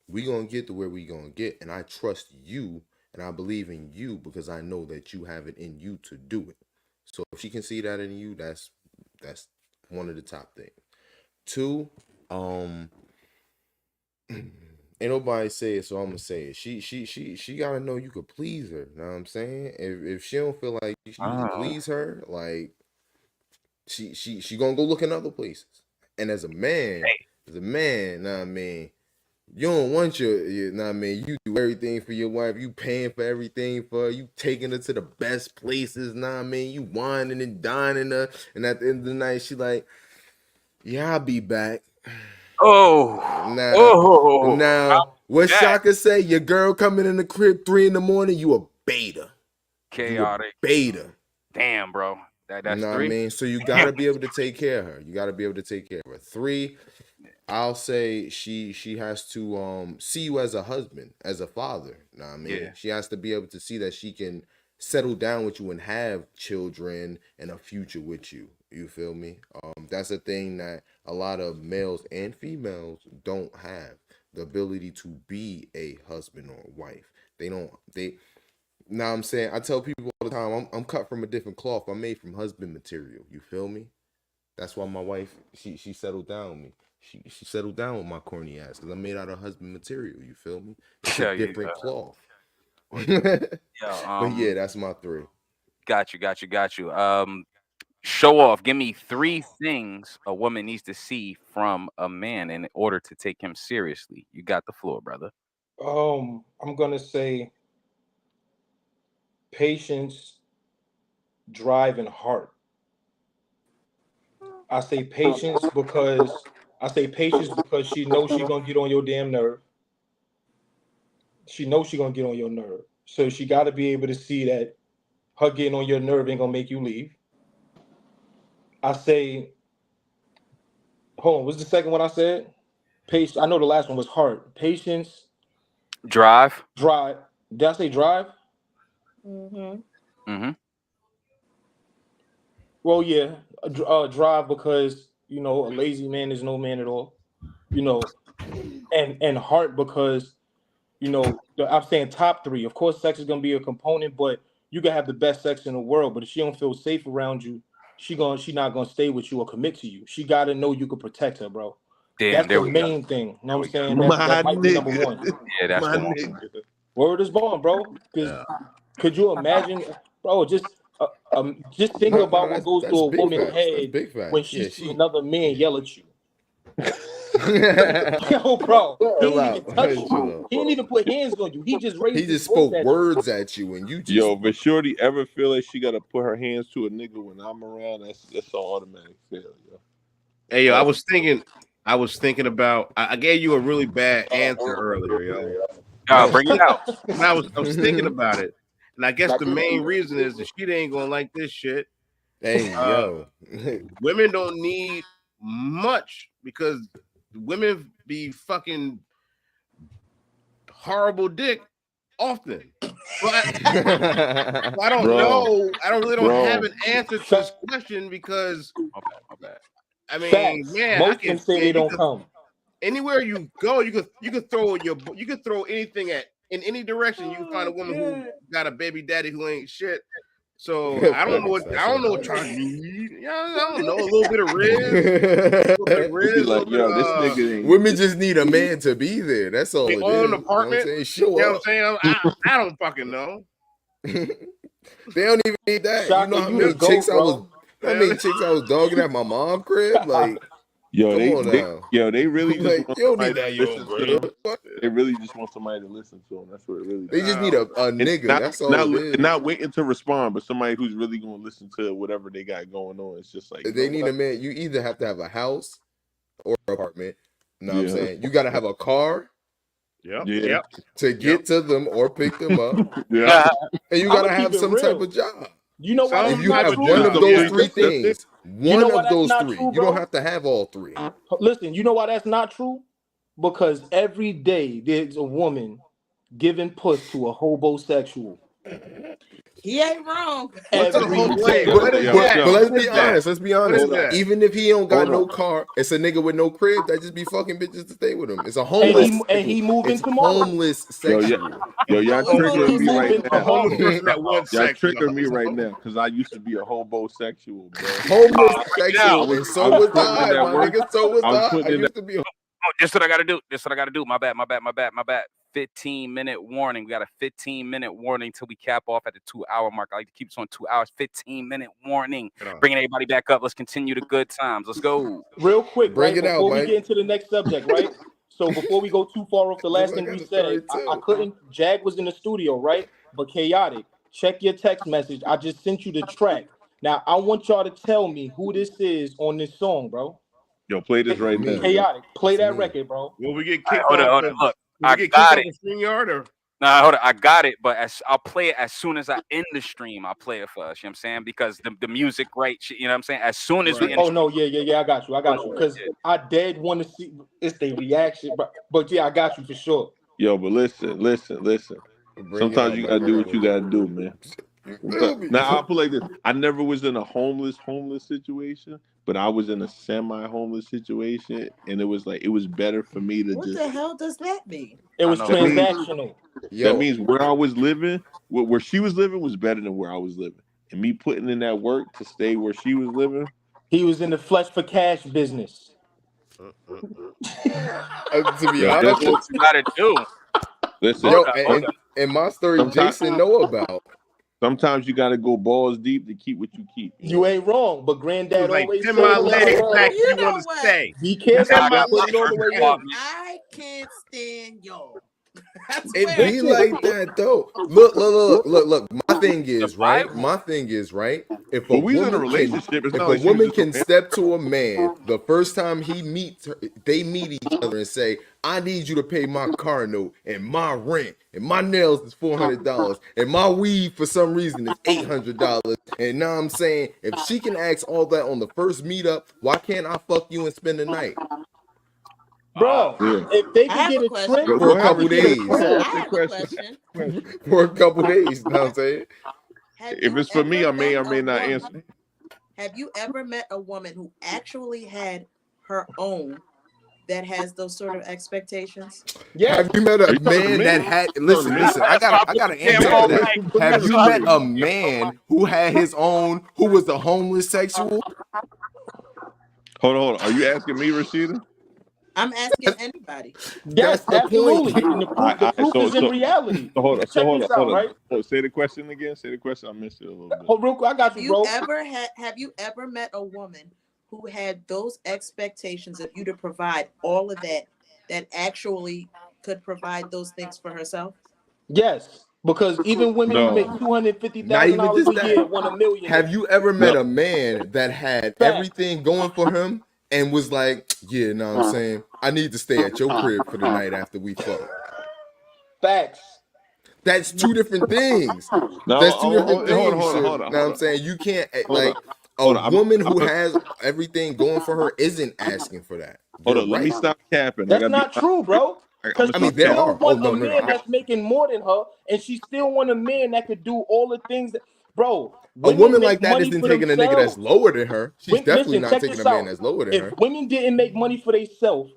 We gonna get to where we gonna get. And I trust you and I believe in you because I know that you have it in you to do it. So if she can see that in you, that's one of the top things. 2, ain't nobody say it, so I'm gonna say it. She gotta know you could please her. Know what I'm saying? If she don't feel like you can please her, like she gonna go look in other places. And as a man, know what I mean, you don't want you know what I mean, you do everything for your wife, you paying for everything for her, you taking her to the best places, know what I mean, you whining and dining her, and at the end of the night, she like, yeah, I'll be back. Oh. Now, what Shaka say? Your girl coming in the crib 3 a.m, you a beta. Chaotic. Beta. Damn, bro. That's know 3. What I mean? So you gotta be able to take care of her. You gotta be able to take care of her. 3, I'll say she has to see you as a husband, as a father. Know what I mean? Yeah. She has to be able to see that she can settle down with you and have children and a future with you. You feel me? That's a thing that a lot of males and females don't have. The ability to be a husband or a wife. They now I'm saying, I tell people all the time, I'm cut from a different cloth. I'm made from husband material. You feel me? That's why my wife, she settled down with me. She settled down with my corny ass because I'm made out of husband material. You feel me? It's a different cloth. But yeah, that's my 3. Got you. Show off. Give me 3 things a woman needs to see from a man in order to take him seriously. You got the floor, brother. I'm gonna say patience, drive, and heart. I say patience because she knows she gonna get on your damn nerve. She knows she gonna get on your nerve. So she gotta be able to see that her getting on your nerve ain't gonna make you leave. I say, hold on, what's the second one I said? Patience. I know the last one was heart. Patience, Drive. drive. Did I say drive? Mm-hmm. Well, yeah, drive because a lazy man is no man at all. You know, and heart because I'm saying top 3. Of course, sex is gonna be a component, but you can have the best sex in the world, but if she don't feel safe around you, she not gonna stay with you or commit to you. She gotta know you could protect her, bro. Damn, That's there the we go. main thing. You know what I'm saying? My That might be number nigga. 1. Yeah, that's My the one. nigga. Word is born, bro. Because could you imagine, bro? Just think No, about what goes that's through a big woman's facts. That's head big facts. when she Yeah, see another man yell at you. Chill Yo, bro, he ain't out. even touch Chill you. out. He didn't even put hands on you. He just raised He his just voice spoke at you. words at you, and you just Yo, but shorty ever feel like she gotta put her hands to a nigga when I'm around? That's an automatic fail, yo. Hey, yo, I was thinking about. I gave you a really bad answer earlier, yo. Bring it out. But I was thinking about it, and I guess the main reason is the shit ain't gonna like this shit. Hey, yo. Women don't need much because women be fucking horrible dick often. But I don't know. I don't really have an answer to this question because My bad. I mean, Facts. man, Most of them say they don't come. anywhere you go, you could throw anything in any direction. You can find a woman who got a baby daddy who ain't shit. So I don't know what you need. Yeah, I don't know, a little bit of ribs, a little bit of Be ribs, a like, little yo, bit this of nigga ain't. Women just need a man to be there. That's all their it own is. You know what I'm apartment. saying? You Show know what I'm up. saying? I don't fucking know. They don't even need that. You know Shaka, how you many the goat, chicks I was bro. how many chicks I was dogging at my mom crib? Like, Yo, come on now. they really just Like, want you don't somebody need to that your listen crib. to them. They really just want somebody to listen to them. That's what it really They is. just need a nigga. Not That's all it is. not waiting to respond, but somebody who's really going to listen to whatever they got going on. It's just like, They need a man. You either have to have a house or an apartment. You know what I'm Yeah. saying? You gotta have a car Yep. Yeah. Yep. to get to them or pick them up. Yeah. And you I'ma gotta have keep it some type real. of job. You know why Some that's If you type not have of true? one job. of those Yeah. three That's it. things, You know one why of that's those not three, true, you don't bro? have to have all three. Listen, you know why that's not true? Because every day there's a woman giving puss to a homosexual. He ain't wrong. What's a Every whole wait? day. What is that? But let's What is be that? honest. Let's be What is honest. that? Even if he don't got Hold no on. car, it's a nigga with no crib that just be fucking bitches to stay with him. It's a And homeless. he moving It's tomorrow. homeless Yo, sexual. y'all Oh, it's triggering me right moving now. A homeless tomorrow. person that wants Y'all sex. triggering me right now because I used to be a homosexual, bro. Homeless Now, sexual, and I so was was putting in I, that my work. nigga. So was I was I. I putting in that. used to be. this what I gotta do. This what I gotta do. My bad. 15-minute warning. We got a 15-minute warning till we cap off at the 2-hour mark. I like to keep this on 2 hours. 15-minute warning. Bringing everybody back up. Let's continue the good times. Let's go. Real quick, Bring right? it out, Before we Mike. get into the next subject, right? So before we go too far off, the last I thing got we a said, story I too. couldn't. Jag was in the studio, right? But chaotic. Check your text message. I just sent you the track. Now I want y'all to tell me who this is on this song, bro. Yo, play this right Me. now. Chaotic. Play It's that me. record, bro. Will we get All right, kicked hold on, off? hold on. Look, Will I we get kicked got off it. the StreamYard or? Nah, hold on. I got it, but I'll play it as soon as I end the stream. I'll play it for us. You know what I'm saying? Because the music, right? You know what I'm saying? As soon as we end the Oh no, yeah. I got you. Because I did want to see it's their reaction, but yeah, I got you for sure. Yo, but listen. Bring it Sometimes out, you Mike. gotta I do got what you gotta do, man. You feel me? Now I'll put like this. I never was in a homeless situation, but I was in a semi-homeless situation, and it was better for me to What just. the hell does that mean? It was know. That means transactional. that means where I was living, where she was living, was better than where I was living, and me putting in that work to stay where she was living. He was in the flesh for cash business. to be Yo, honest, do what you gotta do. Listen, yo, Hold up. and my story, Sometimes- Jason know about. sometimes you gotta go balls deep to keep what you keep. You ain't wrong, but It Granddad was like, always send said, my legs back if You you know want to what? stay. be careful Send I my got put my it all the first way in. apartment. I can't stand y'all. I It swear. be like that though. Look. My thing The is right. Bible. My thing is right. If a But we was in a woman can, relationship. It's if not a like she was woman just no can step to a man the first time they meet each other and say, "I need you to pay my car note and my rent and my nails is $400 and my weed for some reason is $800." And now I'm saying, if she can ask all that on the first meetup, why can't I fuck you and spend the night Bro, Yeah. if they I could have get a a question. trip, for a ahead. couple days? Go ahead, I ask have the a question. question. For a couple days, you know what I'm saying? Have If you it's for me, ever I may met or may a not woman- answer. Have you ever met a woman who actually had her own that has those sort of expectations? yes. Have you met Are a you talking to man me? that had listen? That's I why I got put an the damn answer to phone that. back. Have you Sorry. met a man who had his own, who was a homeless sexual? Hold on. Are you asking me, Rashida? I'm asking anybody. That's Yes, the point. absolutely. And the proof is in reality. Hold on. Check this out, right? Say the question again. Say the question. I missed it a little bit. Oh, real quick, I got you, bro. Have you ever met a woman who had those expectations of you to provide all of that actually could provide those things for herself? Yes, because even women who make No. Not even $250,000 just a year that. want $1 million. Have you ever met No. a man that had Fact. everything going for him and was like, "Yeah, know what I'm saying? I need to stay at your crib for the night after we fuck." Facts. That's two different things. No. That's two different Hold things. on. Know what I'm saying? You can't Hold like on. Hold a on. woman who has everything going for her isn't asking for that. Hold You're on. Let me right. stop capping. That's not true, bro. I'm Because gonna she stop there still are. capping. Oh want no, a no, man no. that's making more than her, and she still want a man that could do all the things that, bro. A woman make like that money isn't for taking a nigga that's themselves. lower than her. She's definitely Listen, not check taking this a man out. that's lower than If her. women didn't make money for themselves,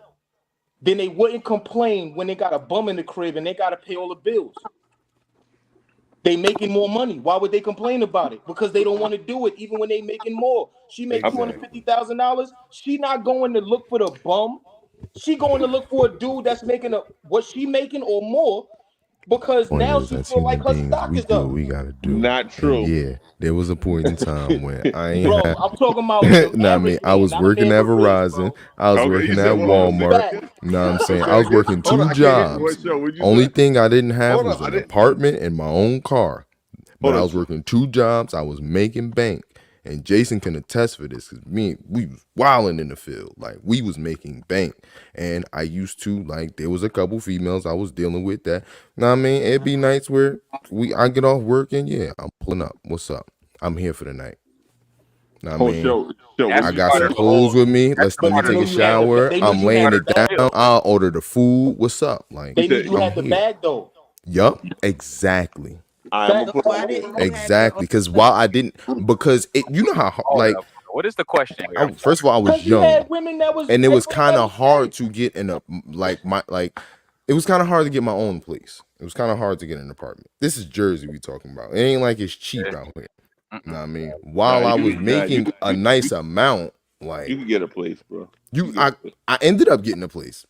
then they wouldn't complain when they got a bum in the crib and they got to pay all the bills. They making more money. Why would they complain about it? Because they don't want to do it, even when they making more. She make Exactly. $250,000. She not going to look for the bum. She going to look for a dude that's making what she making or more, because Point now is, she as feel like human her beings, stock we is do what up. we gotta do. Not And true. yeah, there was a point in time when I ain't Bro, have. I'm talking about the Nah, I mean, average I man, was not a working man at with rich, Verizon. bro. I was Okay, you working said at what? Hold on, say Walmart. that again. Fact. Know what I'm saying? Say I was again. working Hold on, two I can't hear you. What jobs. show? What'd you Only say? thing I didn't have Hold was on, I an didn't. apartment and my own car. But Hold I on. was working two jobs. I was making bank. And Jason can attest for this, because we was wilding in the field. Like, we was making bank. And I used to, like, there was a couple females I was dealing with that. Know what I mean? It'd be nights where I get off work and yeah, I'm pulling up. What's up? I'm here for the night. Know what I Oh, mean? show. What That's I did you got part some say? of the clothes whole. with me. That's Let me part But you of take knew a you had the. shower. They knew I'm you laying had part the of it the bag. down. deal. I'll order the food. What's up? Like, You They knew said. you I'm had the here. bag though. Yup. Exactly. I'm gonna Fact. So put it why like this. didn't you have your own Exactly. Because while stuff? I didn't, because it, you know how, Hold like, up. What is the question here? I'm sorry. first of all, I was Cause you young. had women that was And it was able to kind let of it hard stay. to get in a it was kind of hard to get my own place. It was kind of hard to get an apartment. This is Jersey we talking about. It ain't like it's cheap out here. You know what I mean? Nah, While I was you making a nice amount, you like can get a place, bro. You you can get a place. I ended up getting a place.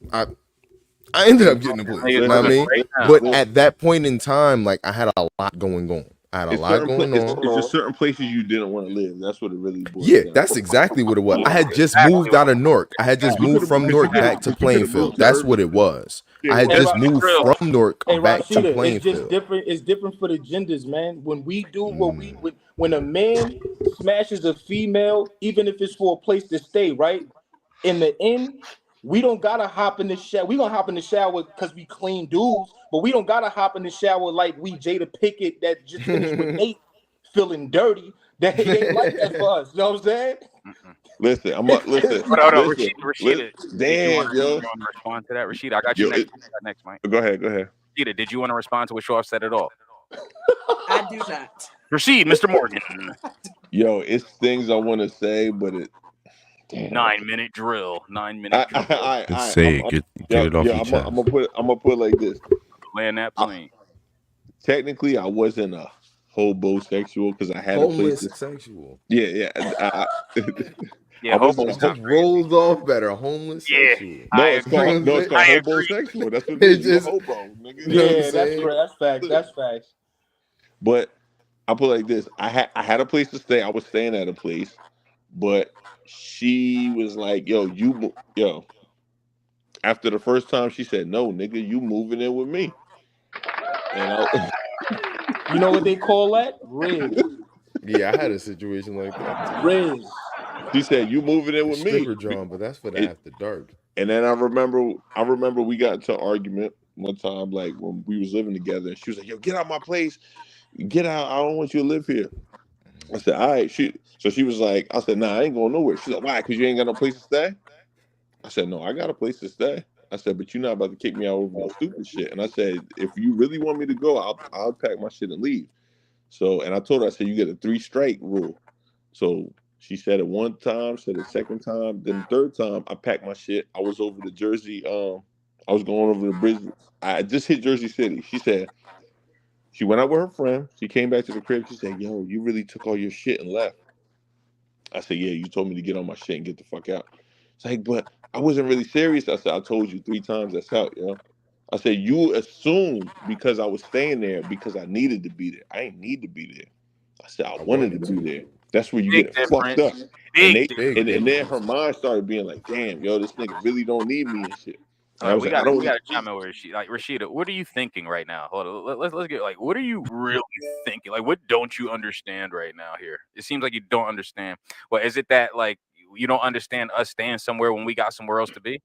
I ended up getting a place. You Niggas know what I doing Listen, mean? right now. But listen. at that point in time, like, I had a lot going on. I had a lot going on. It's just certain places you didn't want to live. That's what it really boils Yeah, down that's to. exactly what it was. I Yeah. had just Exactly moved what out of Newark. I had just You could moved have from because Newark back to you could have moved Plainfield. to That's what Irving. it was. Yeah, I had Hey, just Ra- moved Drill. from Newark hey back to Rashida, it's just Plainfield. different. It's different for the genders, man. When we do what Mm, when a man smashes a female, even if it's for a place to stay, right? In the end, we don't gotta hop in the shower. We gonna hop in the shower because we clean dudes, but we don't gotta hop in the shower like we Jada Pickett that just finished with Nate, feeling dirty. That it ain't like that for us. You know what I'm saying? Mm-mm. Listen, Hold on, listen, Rashida. Did you want damn, to yo, respond to that, Rashida? I got you yo, next. I got next, Mike. go ahead. Rashida, did you want to respond to what Shaw said at all? I do not. Proceed, Mr. Morgan. Yo, it's things I want to say, but it, damn, 9 minute drill. 9 minute drill. just say it. Get it off your I'm chest. gonna put it like this. Land that I, plane. technically, I wasn't a hobosexual because I had a place Homeless to. sexual. Yeah. Yeah, wasn't hobo a sounds crazy. Rolls off better. Homeless Yeah, sexual. I no. It's agree. called I agree. hobosexual. That's what it It is. You a just, hobo, nigga. you know what I'm Yeah, that's saying? correct. That's facts. That's facts. But I put it like this: I had a place to stay. I was staying at a place, but she was like, yo." After the first time, she said, "No, nigga, you moving in with me." And I, You know what they call that? Riz. Yeah, I had a situation like that too. Riz. she said, "You moving in The with me." stripper John, but that's for the It, after dark. and then I remember we got into an argument one time, like when we was living together, and she was like, "Yo, get out my place, get out. I don't want you to live here." I said, "All right." She was like, "I said, nah, I ain't going nowhere." She's like, "Why? Because you ain't got no place to stay." I said, "No, I got a place to stay." I said, "But you're not about to kick me out over no stupid shit." And I said, "If you really want me to go, I'll pack my shit and leave." So, and I told her, I said, "You get a 3 strike rule." So she said it one time, said it second time, then the third time, I packed my shit. I was over to Jersey. I was going over the bridge. I just hit Jersey City. She said she went out with her friend. She came back to the crib. She said, "Yo, you really took all your shit and left." I said, "Yeah, you told me to get on my shit and get the fuck out." It's like, "But I wasn't really serious." I said, "I told you 3 times. That's out, yo." I said, "You assumed because I was staying there because I needed to be there. I ain't need to be there." I said, "I I wanted to wanted be to. there." That's where you get Big it fucked up. difference. And Big they difference. Big and then her difference. mind started being like, "Damn, yo, this nigga really don't need me and shit." All And I right, was we like, "I got we don't." got to chime in with Rashida. Like Rashida, what are you thinking right now? Hold on, let's get like, what are you really thinking? Like, what don't you understand right now here? It seems like you don't understand. Well, is it that like you don't understand us staying somewhere when we got somewhere else to be?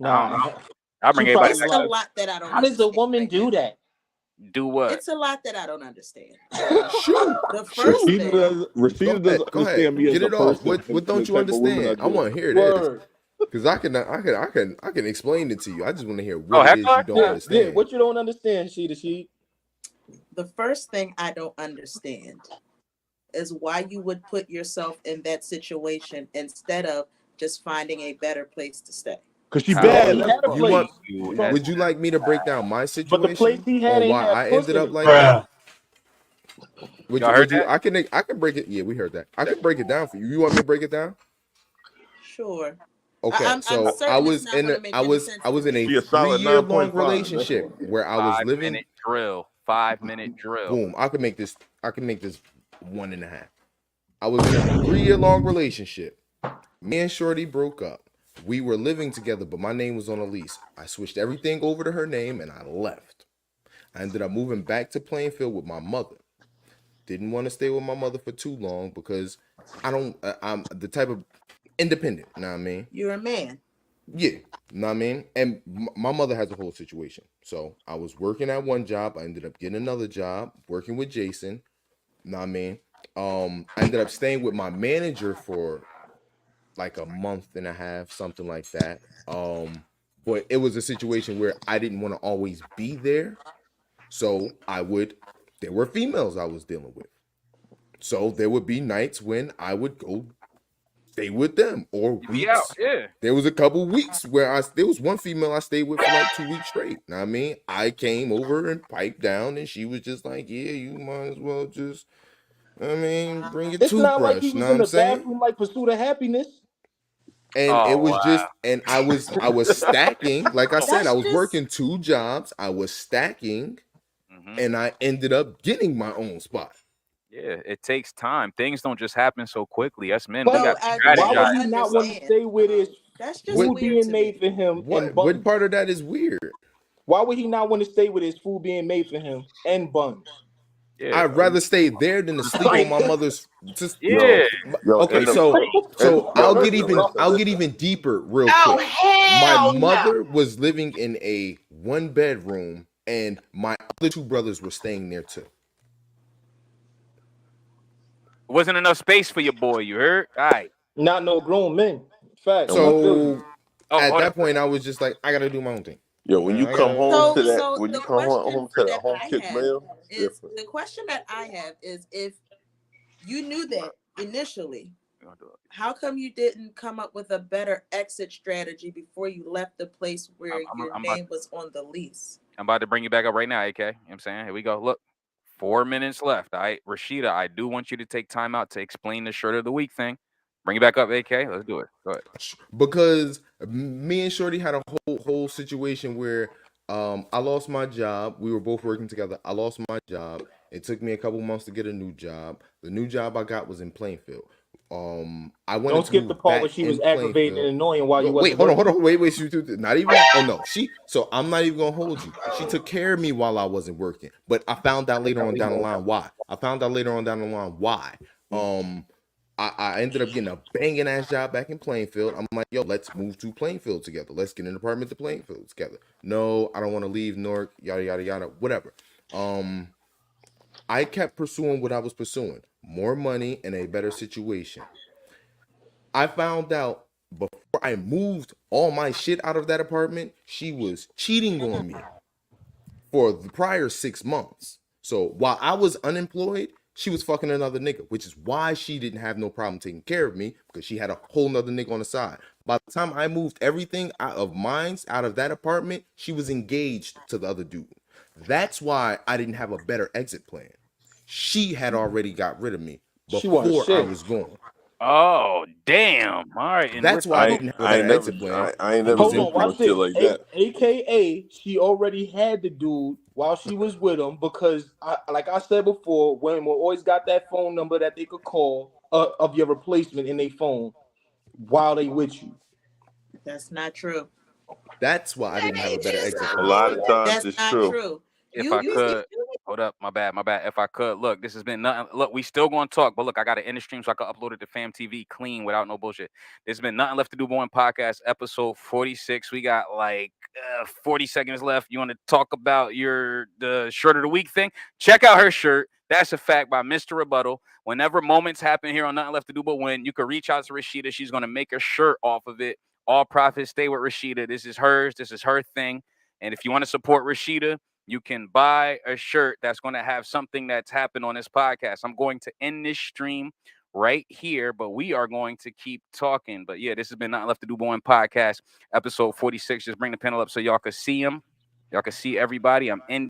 I don't know. Nah. I'll She bring everybody probably It's back. a like, lot that I don't how does a understand woman right now. do that? Do what? It's a lot that I don't understand. Shoot. The Shoot. first thing, Go Rashida ahead. doesn't Go ahead. understand me as Get a it off. person What and the don't you type of woman I understand? I deal with. want to hear this. Word. Because I can explain it to you. I just want to hear Oh, what it heck, is you don't Yeah, understand. what you don't understand, she. the first thing I don't understand is why you would put yourself in that situation instead of just finding a better place to stay. Cause she How bad. would He the had a You want? place, you from, Would you like me to break down my but the place situation he had on ain't why have I puss ended in up it. like that? y'all heard Would you? that? I can break it. Yeah, we heard that. I can break it down for you. You want me to break it down? Sure. Okay, I'm so certain it's not going to make any I sense to was in a me. Be a solid 3-year long 9.5. That's relationship what. where I was 5 minute living. drill. 5 minute drill. Boom. I can make this 1.5. I was in a 3-year long relationship. Me and Shorty broke up. We were living together, but my name was on a lease. I switched everything over to her name and I left. I ended up moving back to Plainfield with my mother. Didn't want to stay with my mother for too long because I'm the type of independent, you know what I mean? You're a man. Yeah, you know what I mean? And my mother has a whole situation. So I was working at one job. I ended up getting another job working with Jason. You know what I mean? I ended up staying with my manager for like a month and a half, something like that. But it was a situation where I didn't want to always be there. So there were females I was dealing with. So there would be nights when I would go stay with them or You be out, weeks. yeah. There was a couple weeks where there was one female I stayed with for like 2 weeks straight. Know what I mean, I came over and piped down, and she was just like, "Yeah, you might as well just, I mean, bring your It's not like he toothbrush." Know was what in I'm the saying? bathroom like Pursuit of Happiness. And it Oh was wow. just, and I was stacking. Like I said, I That's was just working 2 jobs. I was stacking, Hmm. and I ended up getting my own spot. Yeah, it takes time. Things don't just happen so quickly. Us men, we But no. got why to I would strategize. he not want to understand. stay with his That's just What food weird being to me. made for him and what buns? part of that is weird? Why would he not want to stay with his food being made for him and buns? Yeah, I'd rather stay there than to sleep on Like, my mother's. Just yeah. Yo, yo, okay, and the and so yo, listen, listen, I'll get listen. even deeper real Oh quick. My hell no! mother was living in a 1 bedroom, and my other 2 brothers were staying there too. Wasn't enough space for your boy. You heard? All right. not no grown men. Facts. And when I feel you. So Oh, at hold that up. point, I was just like, I gotta do my own thing. yo, when you I come gotta. home to that, So when you the come question home to that that home I cooked have meal, it's is different. the question that I have is if you knew that initially, We're gonna do it. how come you didn't come up with a better exit strategy before you left the place where your I'm about name was on the lease? I'm about to bring you back up right now, AK. You know what I'm saying? Here we go. Look, 4 minutes left. All right. Rashida, I do want you to take time out to explain the shirt of the week thing. Bring you back up, AK. Let's do it. Go ahead. Because me and Shorty had a whole situation where I lost my job. We were both working together. I lost my job. It took me a couple months to get a new job. The new job I got was in Plainfield. I wanted Don't to skip the move part where back she was in aggravating and Plainfield. annoying while you Wait, wasn't working. hold on, wait, not even. Oh no, so I'm not even gonna hold you. She took care of me while I wasn't working, but I found out later on down the line why. Um, I ended up getting a banging ass job back in Plainfield. I'm like, yo, let's move to Plainfield together. Let's get an apartment to Plainfield together. No, I don't want to leave Newark. Yada yada yada. Whatever. I kept pursuing what I was pursuing: more money and a better situation. I found out before I moved all my shit out of that apartment, she was cheating on me for the prior 6 months. So while I was unemployed, she was fucking another nigga, which is why she didn't have no problem taking care of me because she had a whole nother nigga on the side. By the time I moved everything out of mine's out of that apartment, she was engaged to the other dude. That's why I didn't have a better exit plan. She had already got rid of me She wanted before I shit. was gone. Oh, damn. All right. And That's why I didn't have a better exit plan. I ain't I never was Hold in been on, through no watch shit this. like that. AKA, she already had the dude while she was with him because, like I said before, women always got that phone number that they could call of your replacement in their phone while they with you. That's not true. That's why I That didn't have a ain't better just exit A plan. lot of times That's it's not true. true. if I You could, hold up, my bad. If I could, look, this has been nothing. Look, we still going to talk, but look, I got to end the stream so I can upload it to Fam TV clean without no bullshit. There's been nothing left to do. One podcast, episode 46. We got like 40 seconds left. You want to talk about the shirt of the week thing? Check out her shirt. That's a fact by Mr. Rebuttal. Whenever moments happen here on Nothing Left to Do But Win, you can reach out to Rashida. She's going to make a shirt off of it. All profits stay with Rashida. This is hers. This is her thing. And if you want to support Rashida, you can buy a shirt that's going to have something that's happened on this podcast. I'm going to end this stream right here, but we are going to keep talking. But yeah, this has been Nothing Left to Do Boy podcast, episode 46. Just bring the panel up so y'all can see them. Y'all can see everybody. I'm in